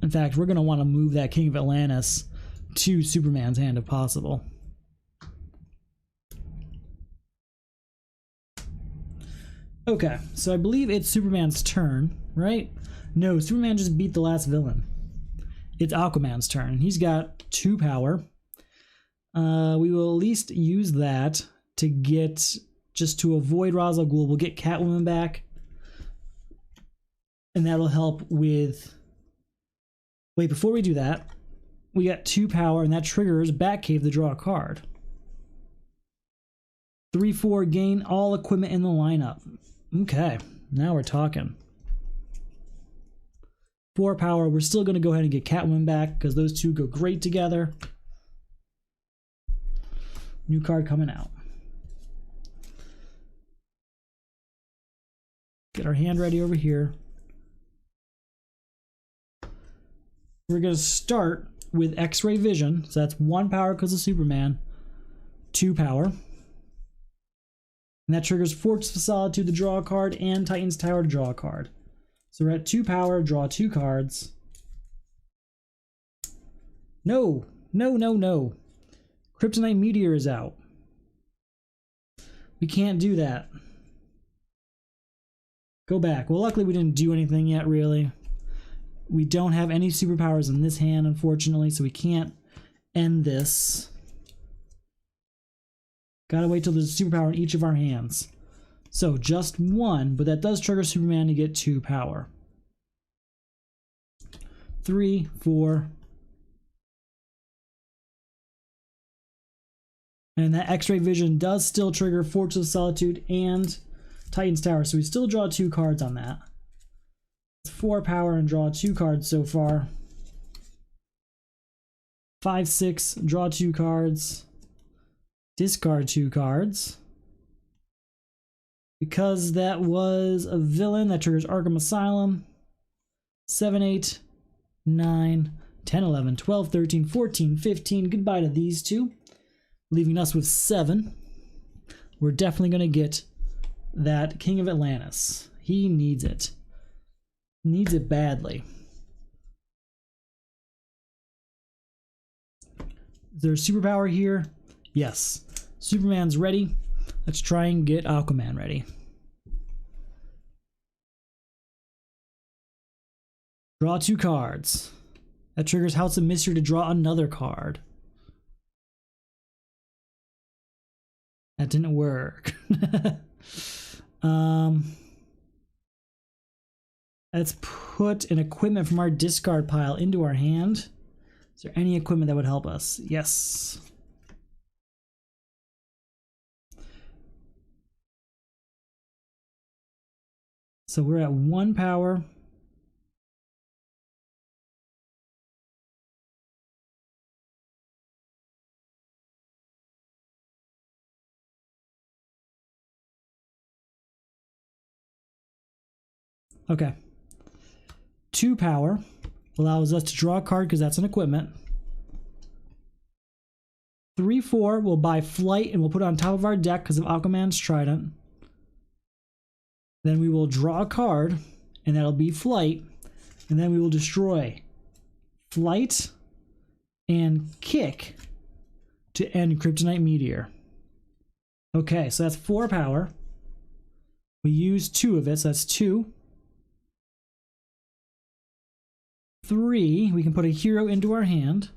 In fact, we're going to want to move that King of Atlantis to Superman's hand if possible. Okay, so I believe it's Superman's turn, right? No, Superman just beat the last villain. It's Aquaman's turn. He's got 2 power. We will at least use that to get, just to avoid Ra's al Ghul. We'll get Catwoman back. And that'll help with... Wait, before we do that, we got 2 power, and that triggers Batcave to draw a card. 3, 4, gain all equipment in the lineup. Okay, now we're talking. 4 power, we're still going to go ahead and get Catwoman back, because those two go great together. New card coming out. Get our hand ready over here. We're going to start with X-Ray Vision. So that's 1 power because of Superman. 2 power. And that triggers Fortress of Solitude to draw a card and Titan's Tower to draw a card. So we're at 2 power, draw 2 cards. No, no, no, no. Kryptonite Meteor is out. We can't do that. Go back. Well, luckily we didn't do anything yet, really. We don't have any superpowers in this hand, unfortunately, so we can't end this. Gotta wait till there's a superpower in each of our hands. So, just 1, but that does trigger Superman to get 2 power. 3, 4... And that X-Ray Vision does still trigger Fortress of Solitude and Titan's Tower, so we still draw 2 cards on that. It's 4 power and draw 2 cards so far. 5, 6, draw 2 cards. Discard 2 cards. Because that was a villain, that triggers Arkham Asylum. 7, 8, 9, 10, 11, 12, 13, 14, 15. Goodbye to these two. Leaving us with 7. We're definitely going to get that King of Atlantis. He needs it. Needs it badly. Is there a superpower here? Yes. Superman's ready. Let's try and get Aquaman ready. Draw 2 cards. That triggers House of Mystery to draw another card. That didn't work. Let's put an equipment from our discard pile into our hand. Is there any equipment that would help us? Yes. So we're at 1 power. Okay. 2 power allows us to draw a card because that's an equipment. 3/4 will buy flight and we'll put it on top of our deck because of Aquaman's trident. Then we will draw a card and that'll be flight, and then we will destroy flight and kick to end Kryptonite Meteor. Okay, so that's 4 power. We use 2 of it, so that's 2. 3, we can put a hero into our hand.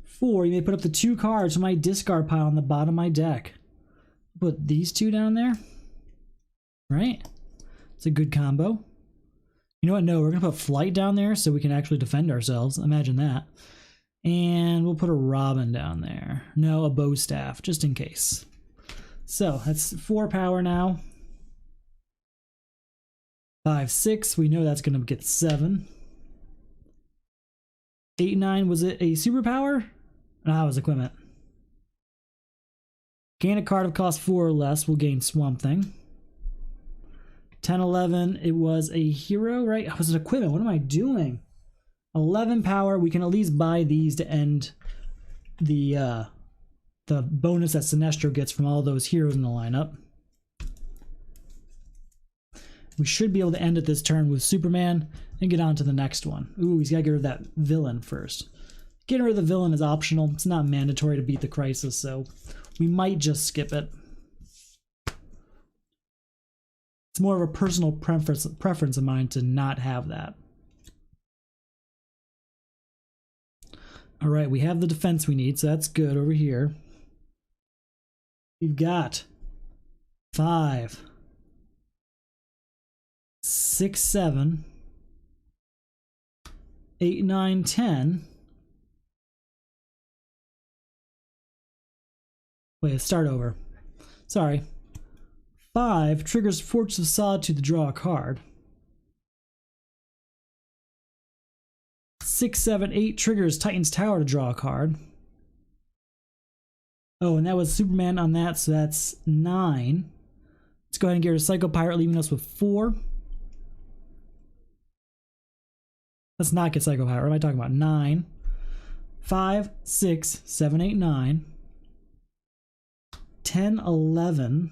4, you may put up the 2 cards from my discard pile on the bottom of my deck. Put these 2 down there. Right? It's a good combo. You know what? No, we're going to put flight down there so we can actually defend ourselves. Imagine that. And we'll put a Robin down there. No, a bow staff, just in case. So that's 4 power now. 5, 6, we know that's going to get 7. 8, 9, was it a superpower? No, it was equipment. Gain a card of cost 4 or less, we'll gain Swamp Thing. 10, 11, it was a hero, right? It was an equipment, what am I doing? 11 power, we can at least buy these to end the bonus that Sinestro gets from all those heroes in the lineup. We should be able to end it this turn with Superman and get on to the next one. Ooh, he's got to get rid of that villain first. Getting rid of the villain is optional. It's not mandatory to beat the crisis, so we might just skip it. It's more of a personal preference of mine to not have that. All right, we have the defense we need, so that's good over here. We've got 5, 6, 7, 8, 9, 10. Wait, let's start over. Sorry. 5 triggers Fortress of Solitude to draw a card. 6, 7, 8 triggers Titan's Tower to draw a card. Oh, and that was Superman on that, so that's 9. Let's go ahead and get rid of Psycho Pirate, leaving us with 4. Let's not get Psycho Pirate. What am I talking about? 9. 5, 6, 7, 8, 9. 10, 11.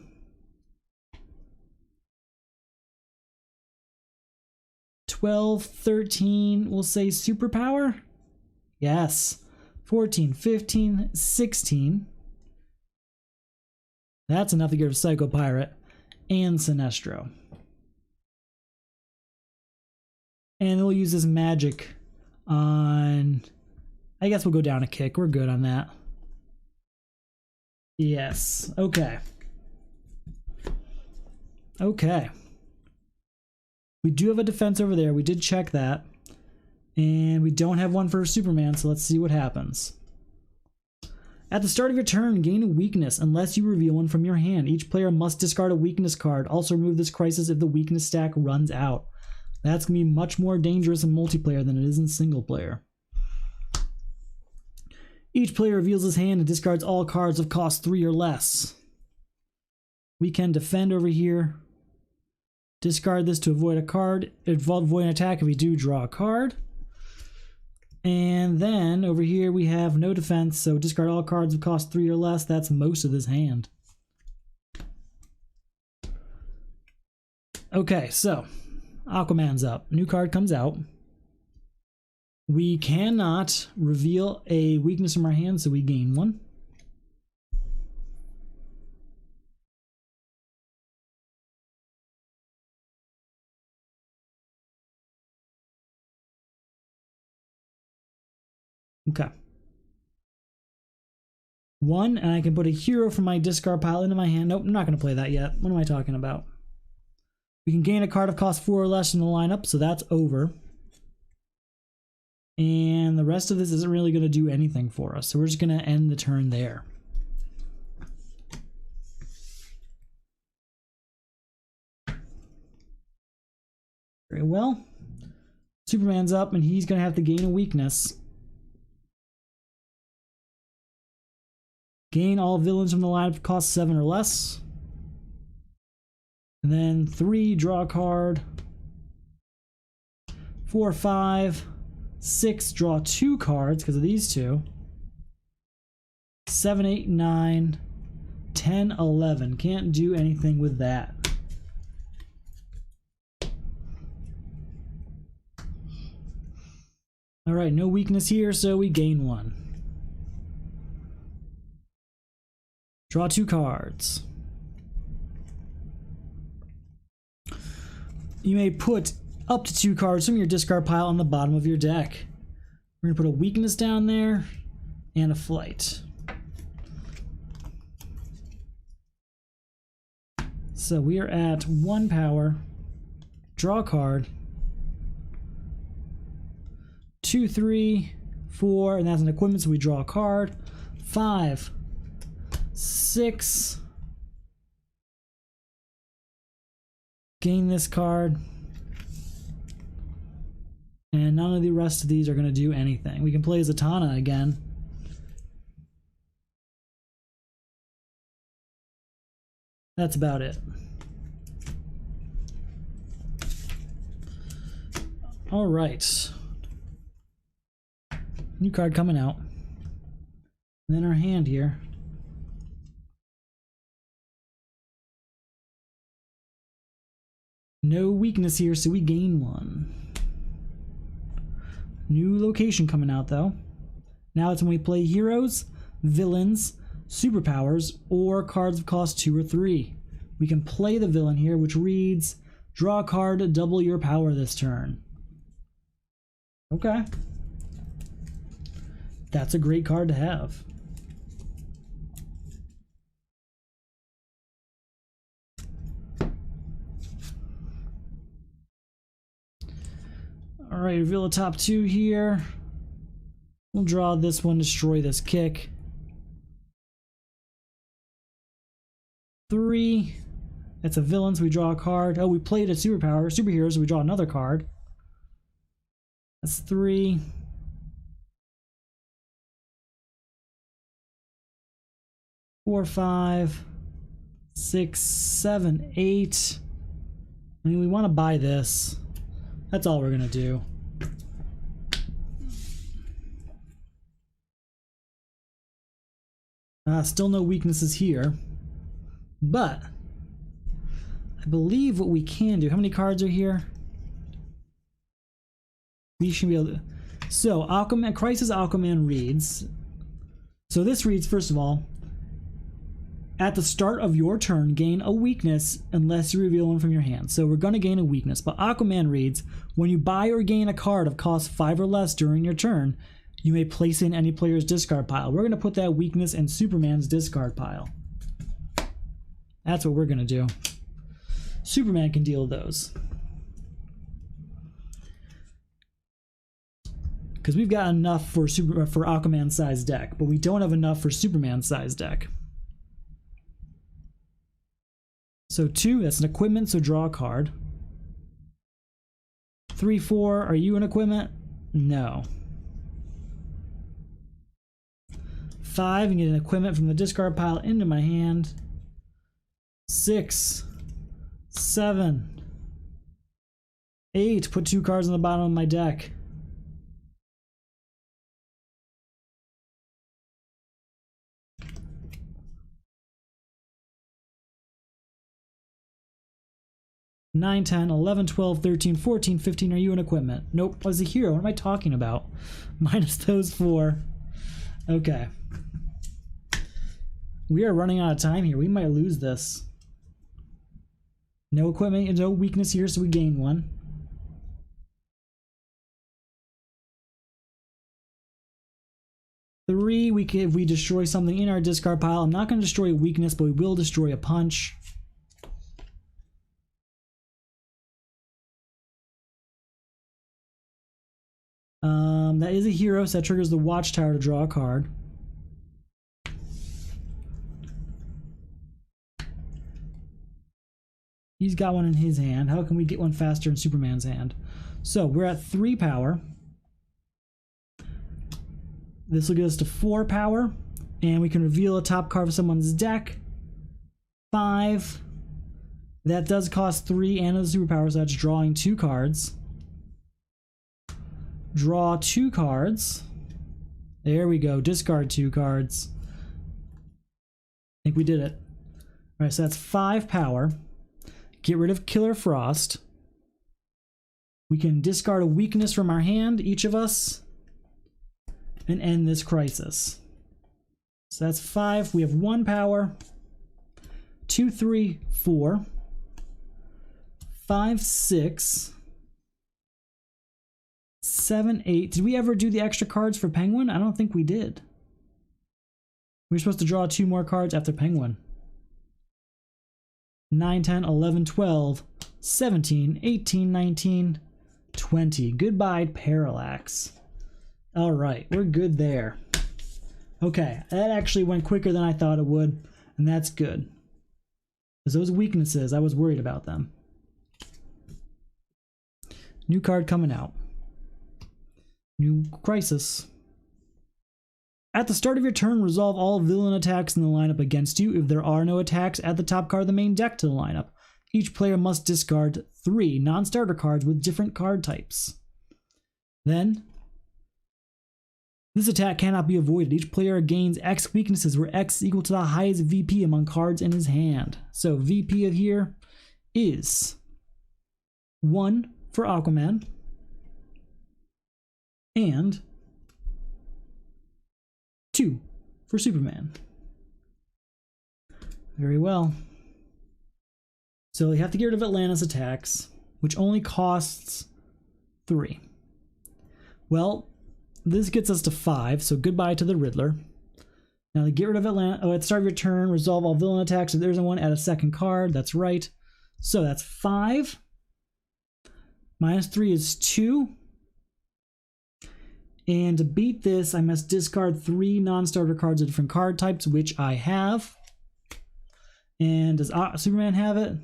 12, 13, we'll say superpower? Yes. 14, 15, 16. That's enough to get rid of Psycho Pirate and Sinestro. And we'll use this magic on... I guess we'll go down a kick. We're good on that. Yes. Okay. Okay. We do have a defense over there. We did check that. And we don't have one for Superman, so let's see what happens. At the start of your turn, gain a weakness unless you reveal one from your hand. Each player must discard a weakness card. Also remove this crisis if the weakness stack runs out. That's going to be much more dangerous in multiplayer than it is in single player. Each player reveals his hand and discards all cards of cost 3 or less. We can defend over here. Discard this to avoid a card. Avoid an attack if we do draw a card. And then over here we have no defense, so discard all cards of cost 3 or less. That's most of this hand. Okay, so Aquaman's up. New card comes out. We cannot reveal a weakness from our hand, so we gain one. Okay. One, and I can put a hero from my discard pile into my hand. Nope, I'm not going to play that yet. What am I talking about? We can gain a card of cost 4 or less in the lineup, so that's over. And the rest of this isn't really going to do anything for us, so we're just going to end the turn there. Very well. Superman's up, and he's going to have to gain a weakness. Gain all villains from the lineup cost 7 or less. And then 3, draw a card. 4, 5, 6, draw 2 cards because of these two. 7, 8, 9, 10, 11. Can't do anything with that. All right, no weakness here, so we gain 1. Draw 2 cards. You may put up to 2 cards from your discard pile on the bottom of your deck. We're going to put a weakness down there and a flight. So we are at 1 power. Draw a card. 2, 3, 4, and that's an equipment, so we draw a card. 5, 6. Gain this card. And none of the rest of these are going to do anything. We can play Zatanna again. That's about it. All right. New card coming out. And then our hand here. No weakness here, so we gain 1. New location coming out, though. Now it's when we play heroes, villains, superpowers, or cards of cost 2 or 3. We can play the villain here, which reads, draw a card, double your power this turn. Okay. That's a great card to have. Alright, reveal the top 2 here. We'll draw this one, destroy this kick. 3. That's a villain, so we draw a card. Oh, we played a superhero, so we draw another card. That's 3. 4, 5, 6, 7, 8. I mean, we want to buy this. That's all we're gonna do. Still no weaknesses here, but I believe what we can do. How many cards are here? We should be able to. So Aquaman, Crisis Aquaman reads. So this reads, first of all, at the start of your turn, gain a weakness unless you reveal one from your hand. So we're going to gain a weakness. But Aquaman reads, when you buy or gain a card of cost 5 or less during your turn, you may place in any player's discard pile. We're going to put that weakness in Superman's discard pile. That's what we're going to do. Superman can deal with those. Because we've got enough for Aquaman's size deck, but we don't have enough for Superman's size deck. So 2, that's an equipment, so draw a card. 3, 4, are you an equipment? No. 5, and get an equipment from the discard pile into my hand. 6, 7, 8, put 2 cards on the bottom of my deck. 9, 10, 11, 12, 13, 14, 15. Are you an equipment? Nope. I was a hero. What am I talking about? Minus those 4. Okay. We are running out of time here. We might lose this. No equipment, no weakness here, so we gain 1. Three, if we destroy something in our discard pile. I'm not going to destroy a weakness, but we will destroy a punch. That is a hero, so that triggers the Watchtower to draw a card. He's got one in his hand. How can we get one faster in Superman's hand? So we're at 3 power. This will get us to 4 power, and we can reveal a top card of someone's deck. 5. That does cost 3 and a superpower, so that's drawing 2 cards. Draw 2 cards. There we go. Discard 2 cards. I think we did it. Alright, so that's 5 power. Get rid of Killer Frost. We can discard a weakness from our hand, each of us, and end this crisis. So that's 5. We have 1 power. 2, 3, 4. 5, 6. 7, 8. Did we ever do the extra cards for Penguin? I don't think we did. We were supposed to draw 2 more cards after Penguin. 9, 10, 11, 12, 17, 18, 19, 20. Goodbye, Parallax. Alright, we're good there. Okay, that actually went quicker than I thought it would, and that's good. Because those weaknesses, I was worried about them. New card coming out. New crisis. At the start of your turn, resolve all villain attacks in the lineup against you. If there are no attacks, add the top card of the main deck to the lineup. Each player must discard 3 non-starter cards with different card types. Then, this attack cannot be avoided. Each player gains X weaknesses, where X is equal to the highest VP among cards in his hand. So VP of here is 1 for Aquaman and 2 for Superman. Very well. So you have to get rid of Atlantis attacks, which only costs 3. Well, this gets us to 5, so goodbye to the Riddler. Now to get rid of Atlantis, at the start of your turn, resolve all villain attacks. If there's one, add a second card. That's right. So that's 5. Minus 3 is 2. And to beat this, I must discard 3 non-starter cards of different card types, which I have. And does Superman have it?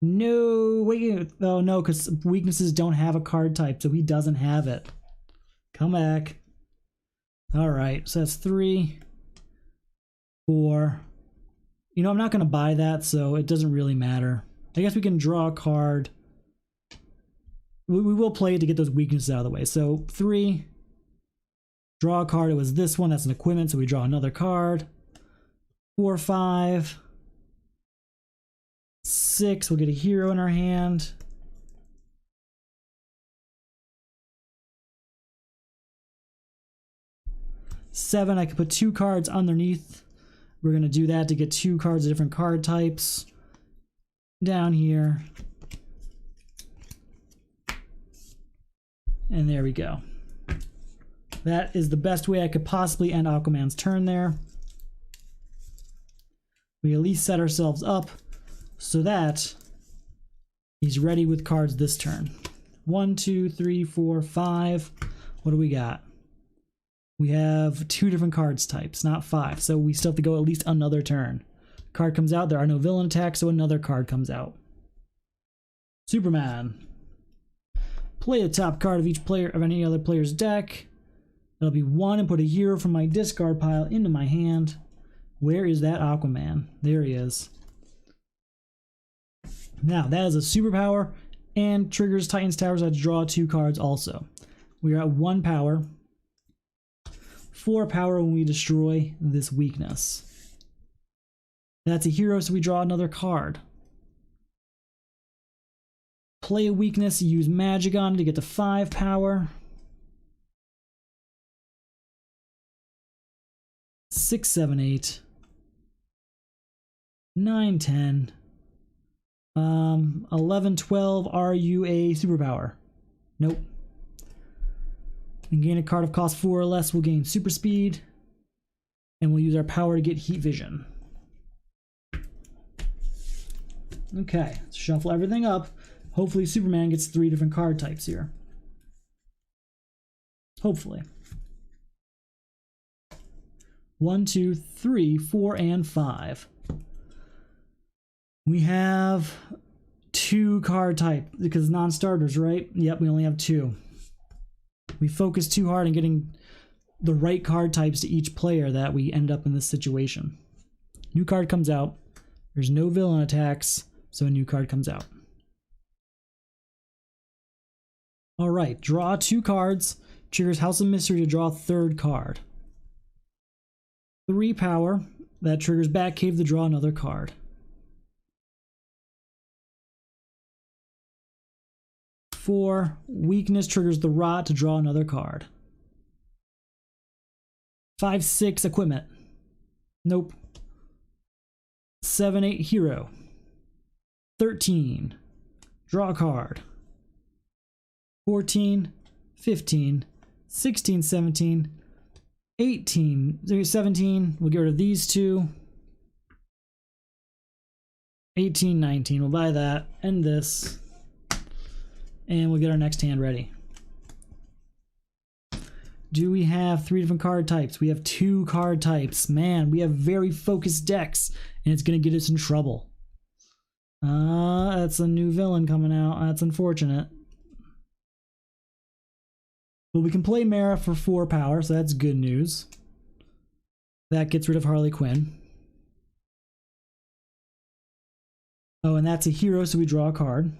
No, wait, oh no, because weaknesses don't have a card type, so he doesn't have it. Come back. Alright, so that's 3, 4. You know, I'm not going to buy that, so it doesn't really matter. I guess we can draw a card. We will play it to get those weaknesses out of the way. So 3, draw a card. It was this one. That's an equipment, so we draw another card. 4, 5, 6. We'll get a hero in our hand. 7. I could put 2 cards underneath. We're going to do that to get 2 cards of different card types. Down here. And there we go. That is the best way I could possibly end Aquaman's turn there. We at least set ourselves up so that he's ready with cards this turn. 1, 2, 3, 4, 5. What do we got? We have 2 different cards types, not 5. So we still have to go at least another turn. Card comes out. There are no villain attacks, so another card comes out. Superman. Play the top card of each player of any other player's deck. That'll be 1, and put a hero from my discard pile into my hand. Where is that Aquaman? There he is. Now that is a superpower and triggers Titan's Tower, so I have to draw 2 cards also. We are at 1 power. 4 power when we destroy this weakness. That's a hero, so we draw another card. Play a weakness, use magic on it to get to 5 power. 6, 7, 8. 9, 10. 11, 12. Are you a superpower? Nope. And gain a card of cost 4 or less, we'll gain super speed. And we'll use our power to get heat vision. Okay, let's shuffle everything up. Hopefully Superman gets 3 different card types here. Hopefully. 1, 2, 3, 4, and 5. We have 2 card type because non-starters, right? Yep, we only have 2. We focus too hard on getting the right card types to each player that we end up in this situation. New card comes out. There's no villain attacks, so a new card comes out. All right, draw 2 cards. Triggers House of Mystery to draw a 3rd card. 3 power. That triggers Batcave to draw another card. 4. Weakness triggers the Rot to draw another card. 5, 6. Equipment. Nope. 7, 8. Hero. 13. Draw a card. 14, 15, 16, 17, 18, 17. We'll get rid of these 2. 18, 19. We'll buy that and this. And we'll get our next hand ready. Do we have 3 different card types? We have 2 card types. Man, we have very focused decks, and it's going to get us in trouble. That's a new villain coming out. That's unfortunate. But we can play Mara for 4 power, so that's good news. That gets rid of Harley Quinn. Oh, and that's a hero, so we draw a card.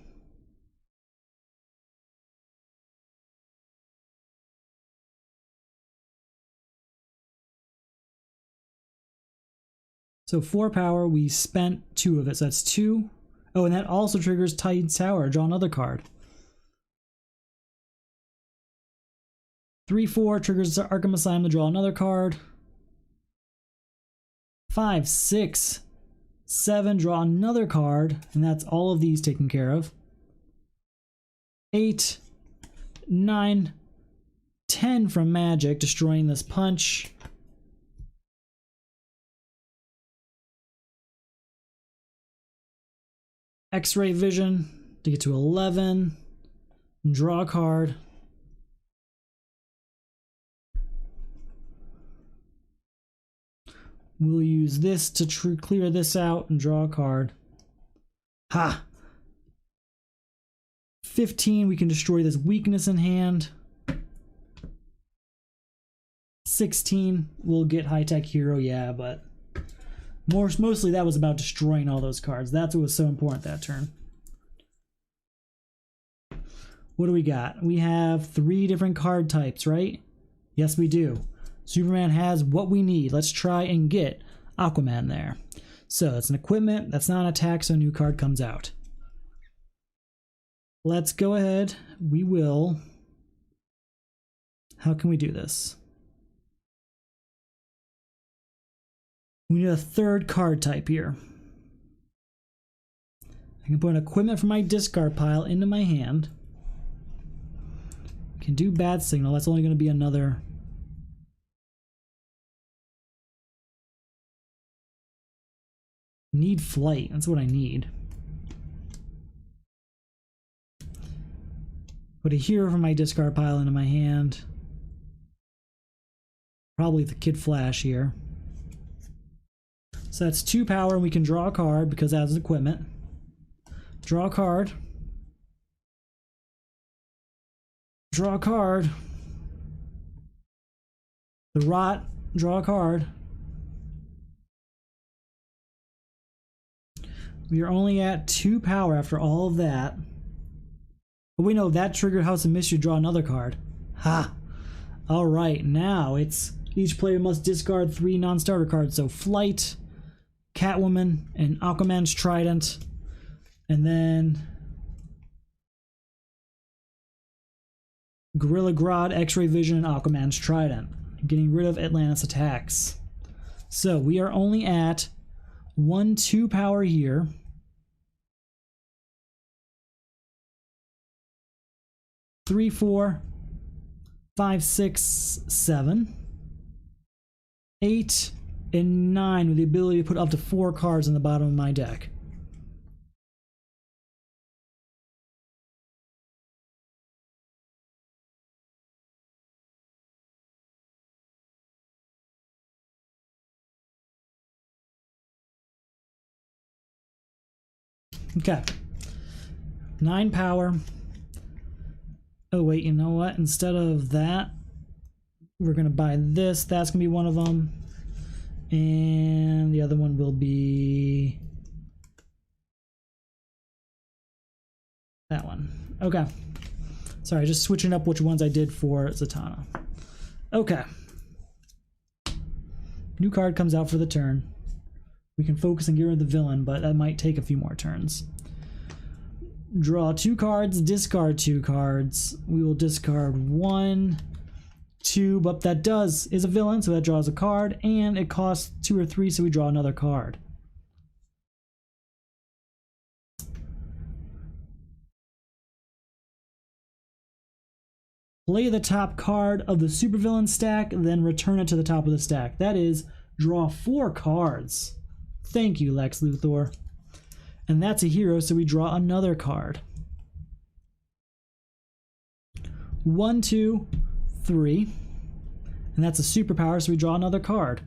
So 4 power, we spent 2 of it, so that's 2. Oh, and that also triggers Titan's Tower. Draw another card. 3, 4 triggers Arkham Asylum to draw another card. 5, 6, 7, draw another card, and that's all of these taken care of. 8, 9, 10 from magic, destroying this punch. X-ray vision to get to 11. Draw a card. We'll use this to clear this out and draw a card. Ha! 15, we can destroy this weakness in hand. 16, we'll get high-tech hero, yeah, but mostly that was about destroying all those cards. That's what was so important that turn. What do we got? We have 3 different card types, right? Yes, we do. Superman has what we need. Let's try and get Aquaman there. So it's an equipment. That's not an attack, so a new card comes out. Let's go ahead. We will. How can we do this? We need a 3rd card type here. I can put an equipment from my discard pile into my hand. I can do Bad Signal. That's only going to be another. Need flight. That's what I need. Put a hero from my discard pile into my hand. Probably the Kid Flash here. So that's 2 power, and we can draw a card because that has equipment. Draw a card. Draw a card. The Rot. Draw a card. We are only at 2 power after all of that. But we know that triggered House of Mystery to draw another card. Ha! Alright, now it's each player must discard 3 non-starter cards. So Flight, Catwoman, and Aquaman's Trident. And then Gorilla Grodd, X-Ray Vision, and Aquaman's Trident. Getting rid of Atlantis attacks. So we are only at 1-2 power here. 3, 4, 5, 6, 7, 8, and 9 with the ability to put up to 4 cards on the bottom of my deck. Okay. 9 power. Oh wait, you know what? Instead of that, we're gonna buy this. That's gonna be one of them. And the other one will be that one. Okay. Sorry, just switching up which ones I did for Zatanna. Okay. New card comes out for the turn. We can focus and get rid of the villain, but that might take a few more turns. Draw 2 cards, discard 2 cards. We will discard 1, 2, but that is a villain, so that draws a card, and it costs 2 or 3, so we draw another card. Play the top card of the supervillain stack, then return it to the top of the stack. That is, draw 4 cards. Thank you, Lex Luthor. And that's a hero, so we draw another card. 1, 2, 3. And that's a superpower, so we draw another card.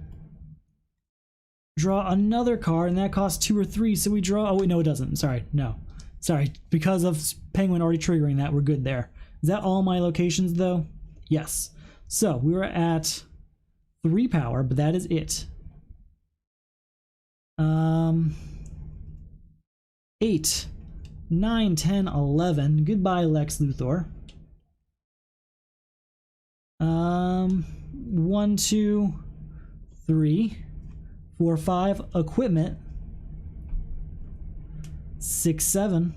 Draw another card, and that costs 2 or 3, so we draw... Oh, wait, no, it doesn't. Sorry, no. Sorry, because of Penguin already triggering that, we're good there. Is that all my locations, though? Yes. So, we were at 3 power, but that is it. 8, 9, 10, 11. Goodbye, Lex Luthor. 1, 2, 3, 4, 5. Equipment. 6, 7.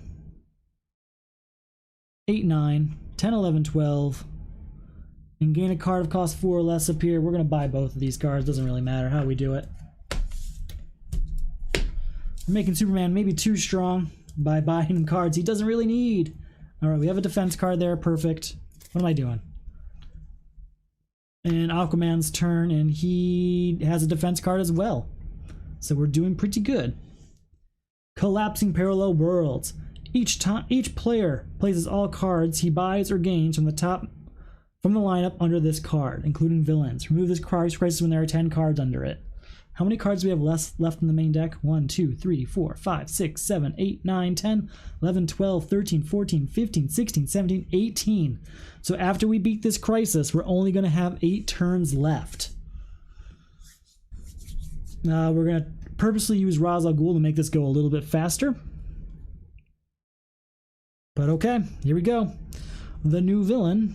8, 9, 10, 11, 12. And gain a card of cost 4 or less appear. We're going to buy both of these cards. Doesn't really matter how we do it. We're making Superman maybe too strong by buying him cards he doesn't really need. Alright, we have a defense card there. Perfect. What am I doing? And Aquaman's turn, and he has a defense card as well. So we're doing pretty good. Collapsing Parallel Worlds. Each player places all cards he buys or gains from the lineup under this card, including villains. Remove this crisis when there are 10 cards under it. How many cards do we have left in the main deck? 1, 2, 3, 4, 5, 6, 7, 8, 9, 10, 11, 12, 13, 14, 15, 16, 17, 18. So after we beat this crisis, we're only going to have 8 turns left. We're going to purposely use Ra's al Ghul to make this go a little bit faster. But okay, here we go. The new villain,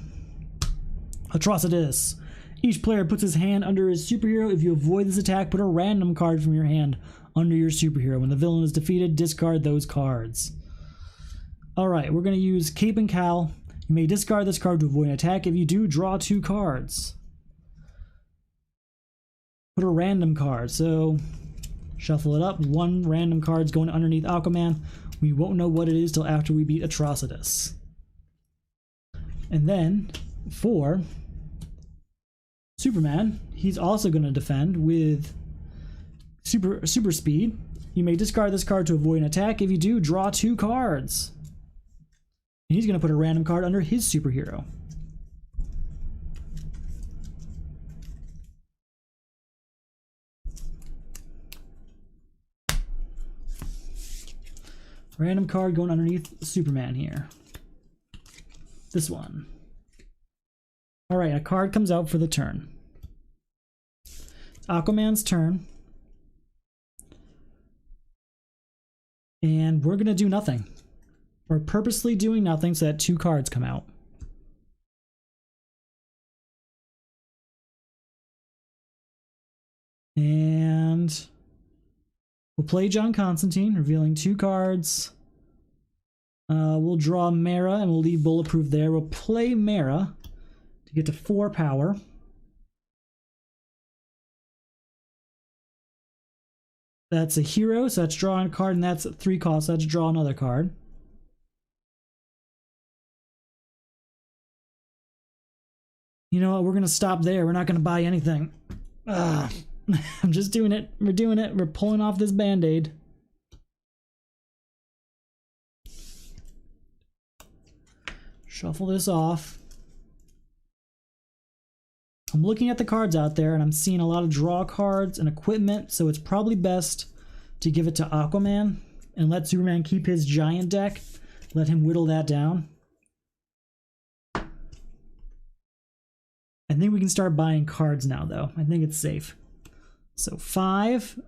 Atrocitus. Each player puts his hand under his superhero. If you avoid this attack, put a random card from your hand under your superhero. When the villain is defeated, discard those cards. Alright, we're going to use Cape and Cowl. You may discard this card to avoid an attack. If you do, draw 2 cards. Put a random card. So, shuffle it up. 1 random card's going underneath Aquaman. We won't know what it is till after we beat Atrocitus. And then, for Superman, he's also going to defend with super speed. You may discard this card to avoid an attack. If you do, draw 2 cards. And he's going to put a random card under his superhero. Random card going underneath Superman here. This one. Alright, a card comes out for the turn. It's Aquaman's turn. And we're going to do nothing. We're purposely doing nothing so that 2 cards come out. And we'll play John Constantine, revealing 2 cards. We'll draw Mara and we'll leave Bulletproof there. We'll play Mara. get to 4 power. That's a hero, so that's drawing a card, and that's 3 cost, so that's draw another card. You know what, we're gonna stop there. We're not gonna buy anything. I'm just doing it. We're doing it. We're pulling off this band-aid. Shuffle this off. I'm looking at the cards out there and I'm seeing a lot of draw cards and equipment, so it's probably best to give it to Aquaman and let Superman keep his giant deck. Let him whittle that down. I think we can start buying cards now, though. I think it's safe. So 5.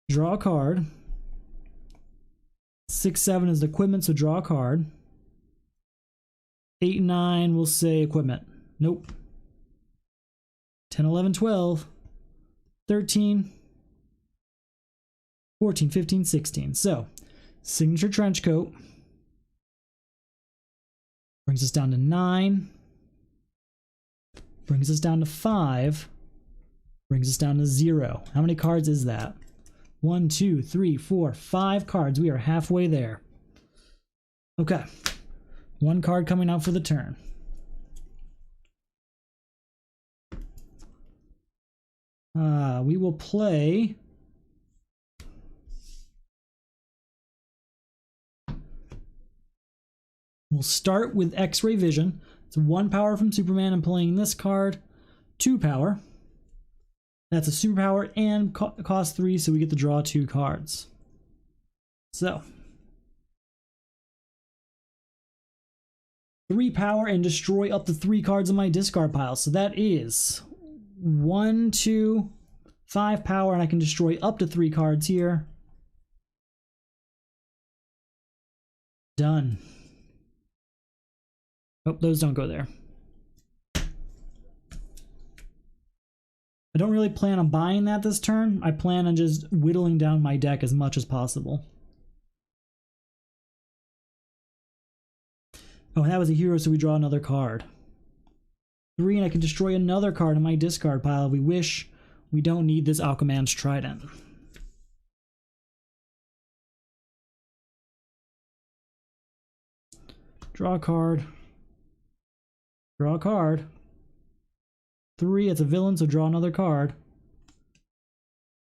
Draw a card. 6, 7 is the equipment, so draw a card. 8, 9, we'll say equipment. Nope. 10, 11, 12. 13. 14, 15, 16. So, signature trench coat. Brings us down to 9. Brings us down to 5. Brings us down to 0. How many cards is that? 1, 2, 3, 4, 5 cards. We are halfway there. Okay. 1 card coming out for the turn. We will play... We'll start with X-Ray Vision. It's 1 power from Superman. I'm playing this card. 2 power. That's a superpower and cost 3, so we get to draw 2 cards. So 3 power and destroy up to 3 cards in my discard pile. So that is 1, 2, 5 power, and I can destroy up to 3 cards here. Done. Oh, those don't go there. I don't really plan on buying that this turn. I plan on just whittling down my deck as much as possible. Oh, and that was a hero, so we draw another card. 3, and I can destroy another card in my discard pile if we wish. We don't need this Aquaman's Trident. Draw a card. Draw a card. 3, it's a villain, so draw another card.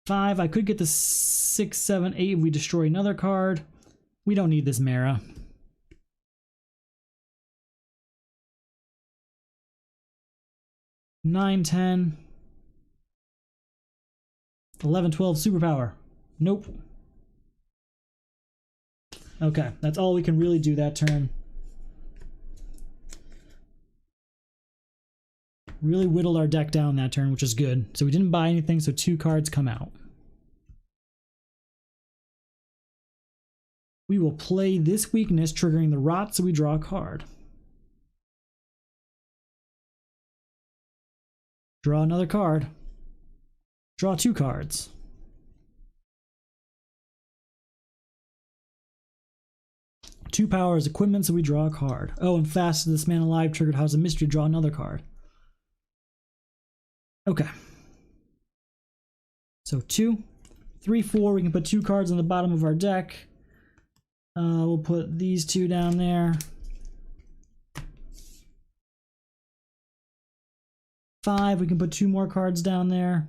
5, I could get the 6, 7, 8 if we destroy another card. We don't need this Mara. Nine, 10. 11, 12, superpower. Nope. Okay, that's all we can really do that turn. Really whittled our deck down that turn, which is good. So we didn't buy anything, so 2 cards come out. We will play this weakness, triggering the rot, so we draw a card. Draw another card. Draw 2 cards. Two power is equipment, so we draw a card. Oh, and fast, this man alive triggered House of Mystery, draw another card. Okay. So 2, 3, 4. We can put 2 cards on the bottom of our deck. We'll put these 2 down there. 5, we can put 2 more cards down there.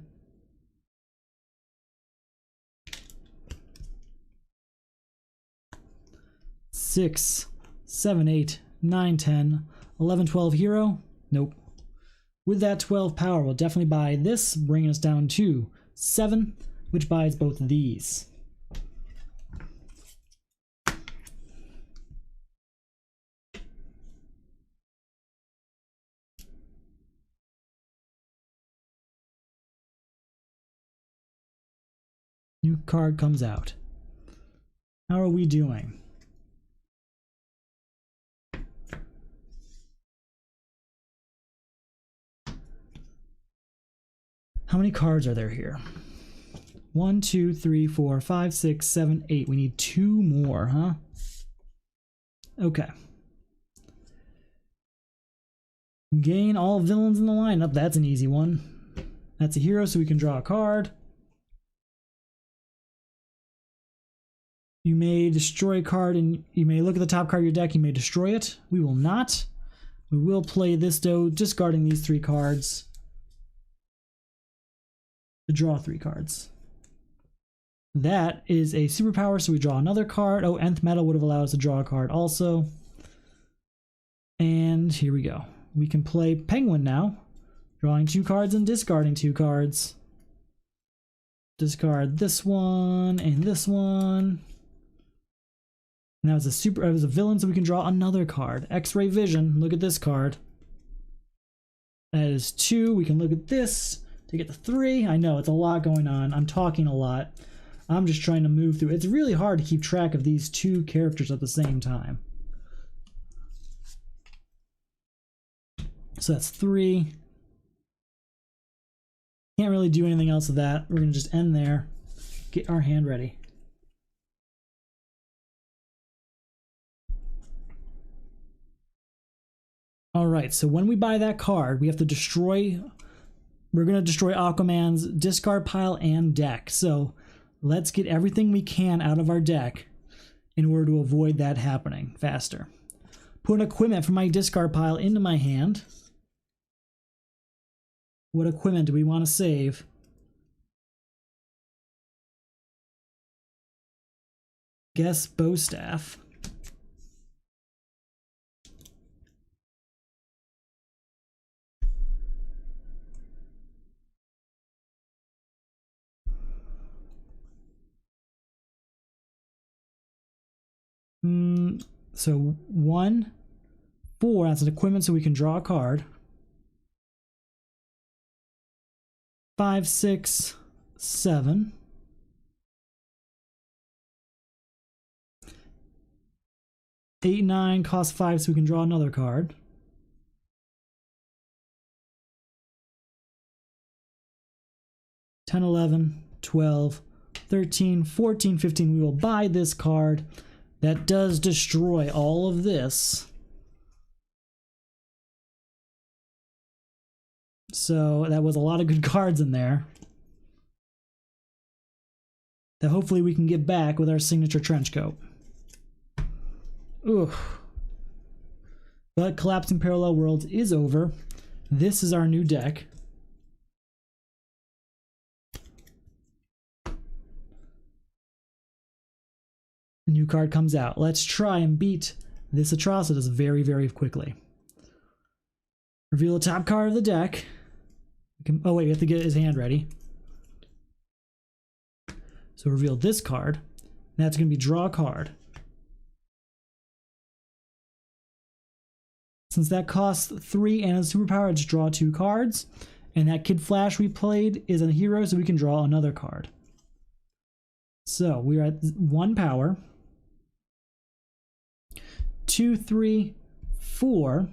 6, 7, 8, 9, 10, 11, 12 hero. Nope. With that 12 power, we'll definitely buy this, bringing us down to 7, which buys both of these. New card comes out. How are we doing? How many cards are there here? 1, 2, 3, 4, 5, 6, 7, 8. We need 2 more, huh? Okay. Gain all villains in the lineup. That's an easy one. That's a hero, so we can draw a card. You may destroy a card, and you may look at the top card of your deck. You may destroy it. We will not. We will play this, though, discarding these 3 cards to draw 3 cards. That is a superpower, so we draw another card. Oh, Nth Metal would have allowed us to draw a card also. And here we go. We can play Penguin now, drawing 2 cards and discarding 2 cards. Discard this one and this one. And that was it was a villain, so we can draw another card. X-Ray Vision, look at this card. That is 2. We can look at this to get the 3. I know, it's a lot going on. I'm talking a lot. I'm just trying to move through. It's really hard to keep track of these 2 characters at the same time. So that's 3. Can't really do anything else with that. We're going to just end there. Get our hand ready. Alright, so when we buy that card, we have to destroy... We're going to destroy Aquaman's discard pile and deck. So let's get everything we can out of our deck in order to avoid that happening faster. Put equipment from my discard pile into my hand. What equipment do we want to save? Guess bow staff. So 1, 4, that's an equipment, so we can draw a card. 5, 6, 7. 8, 9 cost 5, so we can draw another card. 10, 11, 12, 13, 14, 15. We will buy this card. That does destroy all of this. So that was a lot of good cards in there that hopefully we can get back with our signature trench coat. Oof. But Collapsing Parallel Worlds is over. This is our new deck. A new card comes out. Let's try and beat this Atrocitus very, very quickly. Reveal the top card of the deck. Oh wait, we have to get his hand ready. So reveal this card. That's going to be draw a card. Since that costs 3 and a superpower, it's draw 2 cards. And that Kid Flash we played is a hero, so we can draw another card. So we're at 1 power. 2, 3, 4.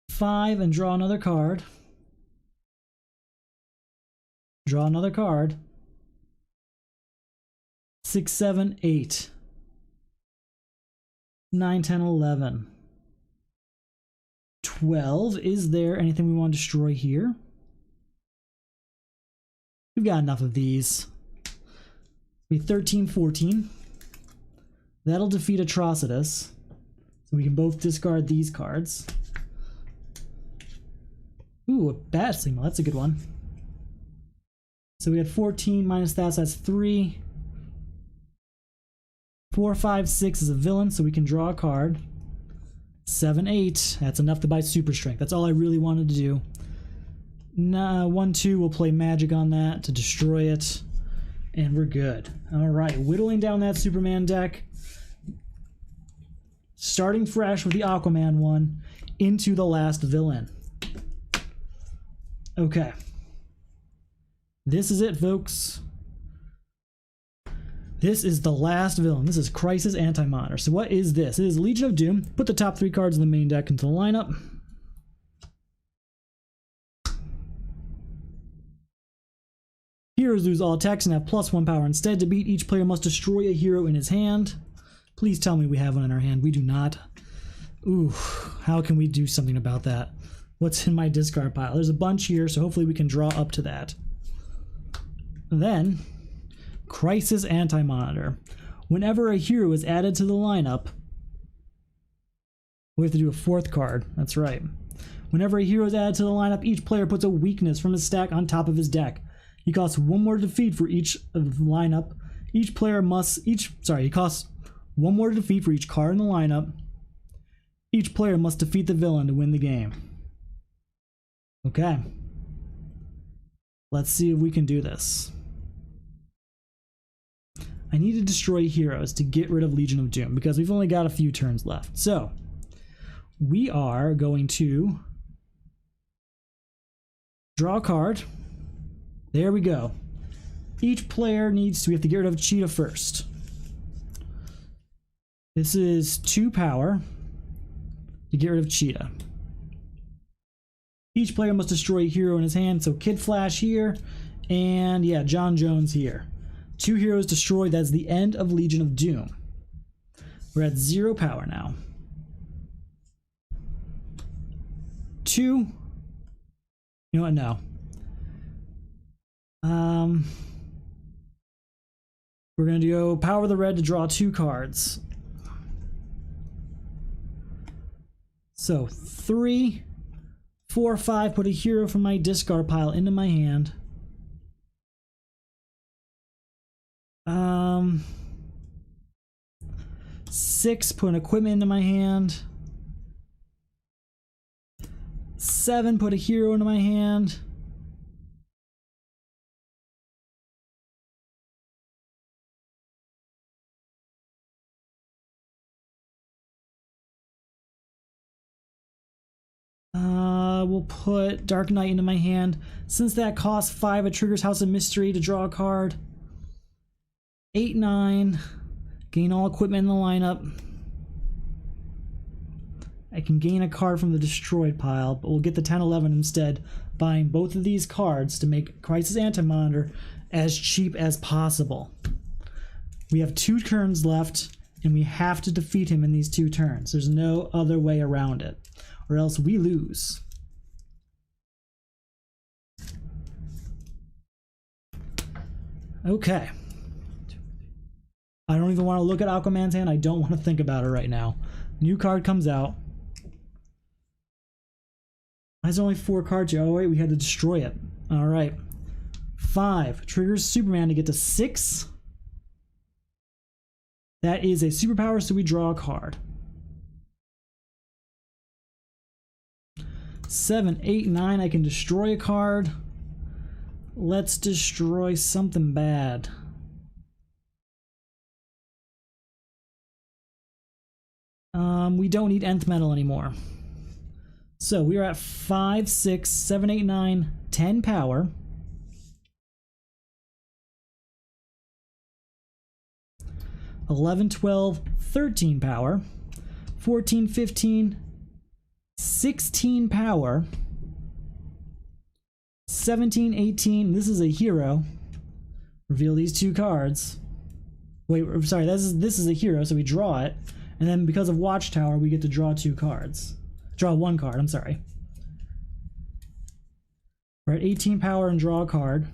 5 and draw another card. Draw another card. 6, 7, 8. 9, 10, 11. 12. Is there anything we want to destroy here? We've got enough of these. Be 13, 14. That'll defeat Atrocitus. So we can both discard these cards. Ooh, a Bat Signal. That's a good one. So we had 14 minus that, so that's 3. 4, 5, 6 is a villain, so we can draw a card. 7, 8. That's enough to buy Super Strength. That's all I really wanted to do. 1, 2, we'll play Magic on that to destroy it. And we're good. Alright, whittling down that Superman deck. Starting fresh with the Aquaman one into the last villain. Okay. This is it, folks. This is the last villain. This is Crisis Anti-Monitor. So what is this? It is Legion of Doom. Put the top 3 cards in the main deck into the lineup. Heroes lose all attacks and have +1 power. Instead, to beat, each player must destroy a hero in his hand. Please tell me we have one in our hand. We do not. Ooh, how can we do something about that? What's in my discard pile? There's a bunch here, so hopefully we can draw up to that. Then, Crisis Anti-Monitor. Whenever a hero is added to the lineup, we have to do a fourth card. That's right. Whenever a hero is added to the lineup, each player puts a weakness from his stack on top of his deck. He costs one more defeat for each of the lineup. He costs one more defeat for each card in the lineup. Each player must defeat the villain to win the game. Okay. Let's see if we can do this. I need to destroy heroes to get rid of Legion of Doom because we've only got a few turns left. So, we are going to draw a card. There we go. Each player we have to get rid of Cheetah first. This is 2 power to get rid of Cheetah. Each player must destroy a hero in his hand, so Kid Flash here, and yeah, John Jones here. 2 heroes destroyed, that's the end of Legion of Doom. We're at 0 power now. 2. You know what, no. We're gonna go Power the Red to draw 2 cards. So 3, 4, 5, put a hero from my discard pile into my hand. 6, put an equipment into my hand. 7, put a hero into my hand. 8, we'll put Dark Knight into my hand. Since that costs 5, it triggers House of Mystery to draw a card. 8, 9. Gain all equipment in the lineup. I can gain a card from the destroyed pile, but we'll get the 10, 11 instead, buying both of these cards to make Crisis Anti-Monitor as cheap as possible. We have 2 turns left, and we have to defeat him in these 2 turns. There's no other way around it, or else we lose. Okay. I don't even want to look at Aquaman's hand. I don't want to think about it right now. New card comes out. Why is there only 4 cards here? Oh wait, we had to destroy it. Alright. 5. Triggers Superman to get to 6. That is a superpower, so we draw a card. 7, 8, 9, I can destroy a card. Let's destroy something bad. We don't need Nth Metal anymore. So we are at 5, 6, 7, 8, 9, 10 power. 11, 12, 13 power. 14, 15, 16 power. 17, 18, this is a hero. Reveal these 2 cards. Wait, sorry, this is a hero, so we draw it. And then because of Watchtower, we get to draw 2 cards. Draw 1 card, I'm sorry. We're at 18 power and draw a card.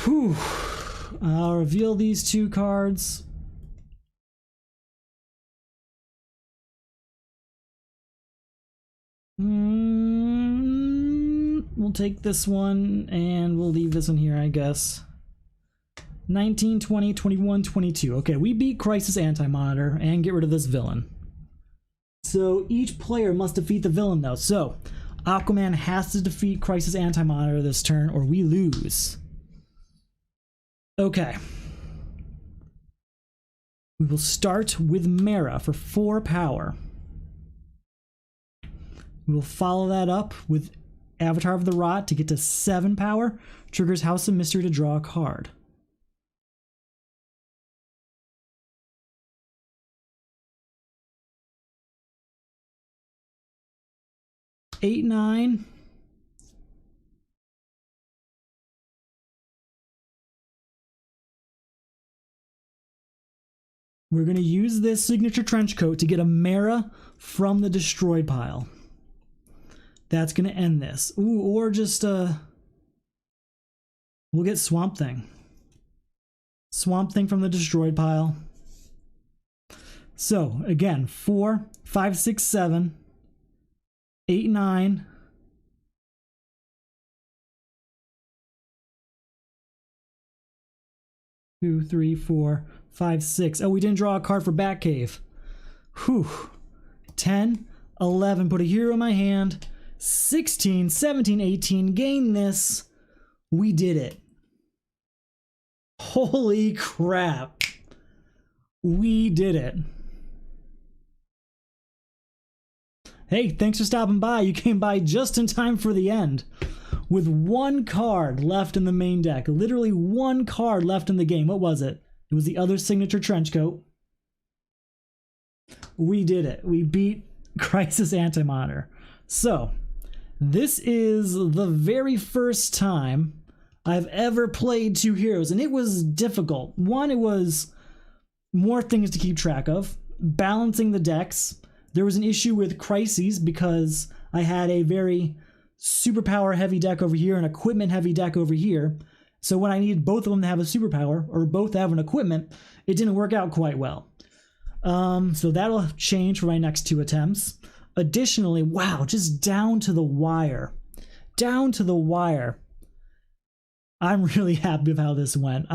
Whew. I'll reveal these 2 cards. We'll take this one and we'll leave this one here, I guess. 19, 20, 21, 22. Okay, we beat Crisis Anti-Monitor and get rid of this villain. So each player must defeat the villain though. So Aquaman has to defeat Crisis Anti-Monitor this turn or we lose. Okay. We will start with Mera for 4 power. We will follow that up with Avatar of the Rot to get to 7 power. Triggers House of Mystery to draw a card. Eight, 9. We're going to use this signature trench coat to get a Mara from the destroyed pile. That's going to end this. Ooh, or just, we'll get Swamp Thing. Swamp Thing from the destroyed pile. So, again, 4, 5, 6, 7, 8, 9. 2, 3, 4, 5, 6. Oh, we didn't draw a card for Batcave. Whew. 10, 11. Put a hero in my hand. 16, 17, 18. Gain this. We did it. Holy crap. We did it. Hey, thanks for stopping by. You came by just in time for the end. With one card left in the main deck. Literally one card left in the game. What was it? It was the other signature trench coat. We did it. We beat Crisis Antimatter. So, this is the very first time I've ever played two heroes, and it was difficult. One, it was more things to keep track of. Balancing the decks. There was an issue with Crises because I had a very superpower heavy deck over here and equipment heavy deck over here. So when I needed both of them to have a superpower or both have an equipment, it didn't work out quite well. So that'll change for my next two attempts. Additionally, wow, just down to the wire. Down to the wire. I'm really happy with how this went.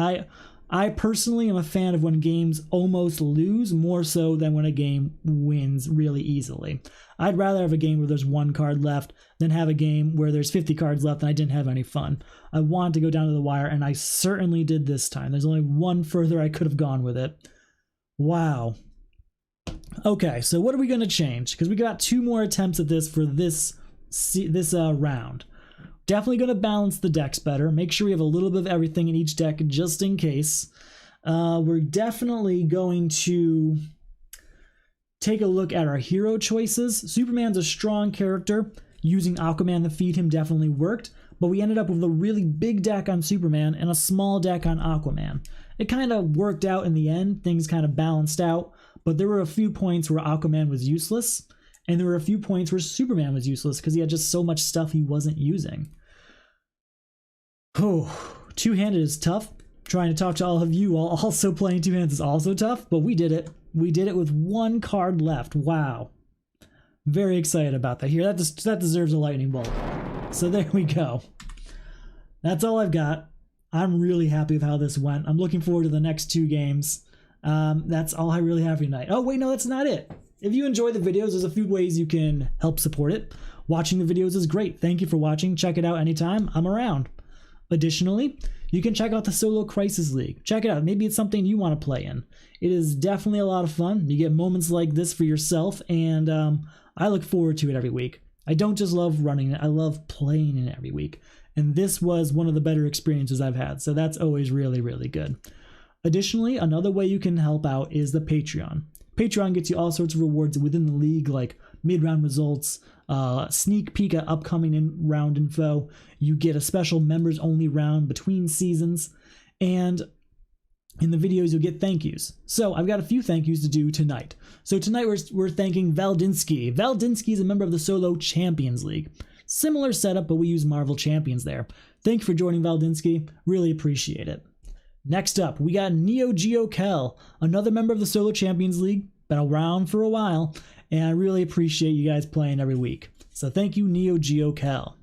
I personally am a fan of when games almost lose more so than when a game wins really easily. I'd rather have a game where there's one card left than have a game where there's 50 cards left and I didn't have any fun. I wanted to go down to the wire, and I certainly did this time. There's only one further I could have gone with it. Wow. Okay, so what are we going to change? Because we got two more attempts at this for this round. Definitely going to balance the decks better. Make sure we have a little bit of everything in each deck just in case. We're definitely going to take a look at our hero choices. Superman's a strong character. Using Aquaman to feed him definitely worked, but we ended up with a really big deck on Superman and a small deck on Aquaman. It kind of worked out in the end. Things kind of balanced out, but there were a few points where Aquaman was useless, and there were a few points where Superman was useless because he had just so much stuff he wasn't using. Oh, two-handed is tough. Trying to talk to all of you while also playing two hands is also tough, but we did it. We did it with one card left. Wow. Very excited about that. Here, that deserves a lightning bolt. So there we go. That's all I've got. I'm really happy with how this went. I'm looking forward to the next two games. That's all I really have for tonight. Oh, wait, no, that's not it. If you enjoy the videos, there's a few ways you can help support it. Watching the videos is great. Thank you for watching. Check it out anytime. I'm around. Additionally, you can check out the Solo Crisis League. Check it out. Maybe it's something you want to play in. It is definitely a lot of fun. You get moments like this for yourself, and I look forward to it every week. I don't just love running it, I love playing it every week. And this was one of the better experiences I've had, so that's always really, really good. Additionally, another way you can help out is the Patreon. Patreon gets you all sorts of rewards within the league, like mid-round results, sneak peek at upcoming round info. You get a special members-only round between seasons, and in the videos you'll get thank yous. So I've got a few thank yous to do tonight. So tonight we're thanking Valdinsky. Valdinsky is a member of the Solo Champions League. Similar setup, but we use Marvel Champions there. Thank you for joining, Valdinsky. Really appreciate it. Next up, we got Neo Geo Kel, another member of the Solo Champions League. Been around for a while, and I really appreciate you guys playing every week. So thank you, Neo Geo Kel.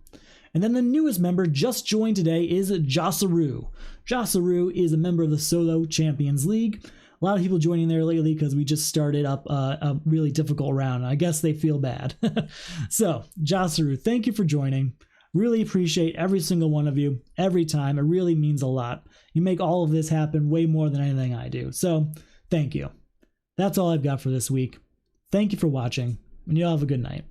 And then the newest member just joined today is Josaru. Josaru is a member of the Solo Champions League. A lot of people joining there lately because we just started up a really difficult round. I guess they feel bad. So, Josaru, thank you for joining. Really appreciate every single one of you every time. It really means a lot. You make all of this happen way more than anything I do. So, thank you. That's all I've got for this week. Thank you for watching, and you all have a good night.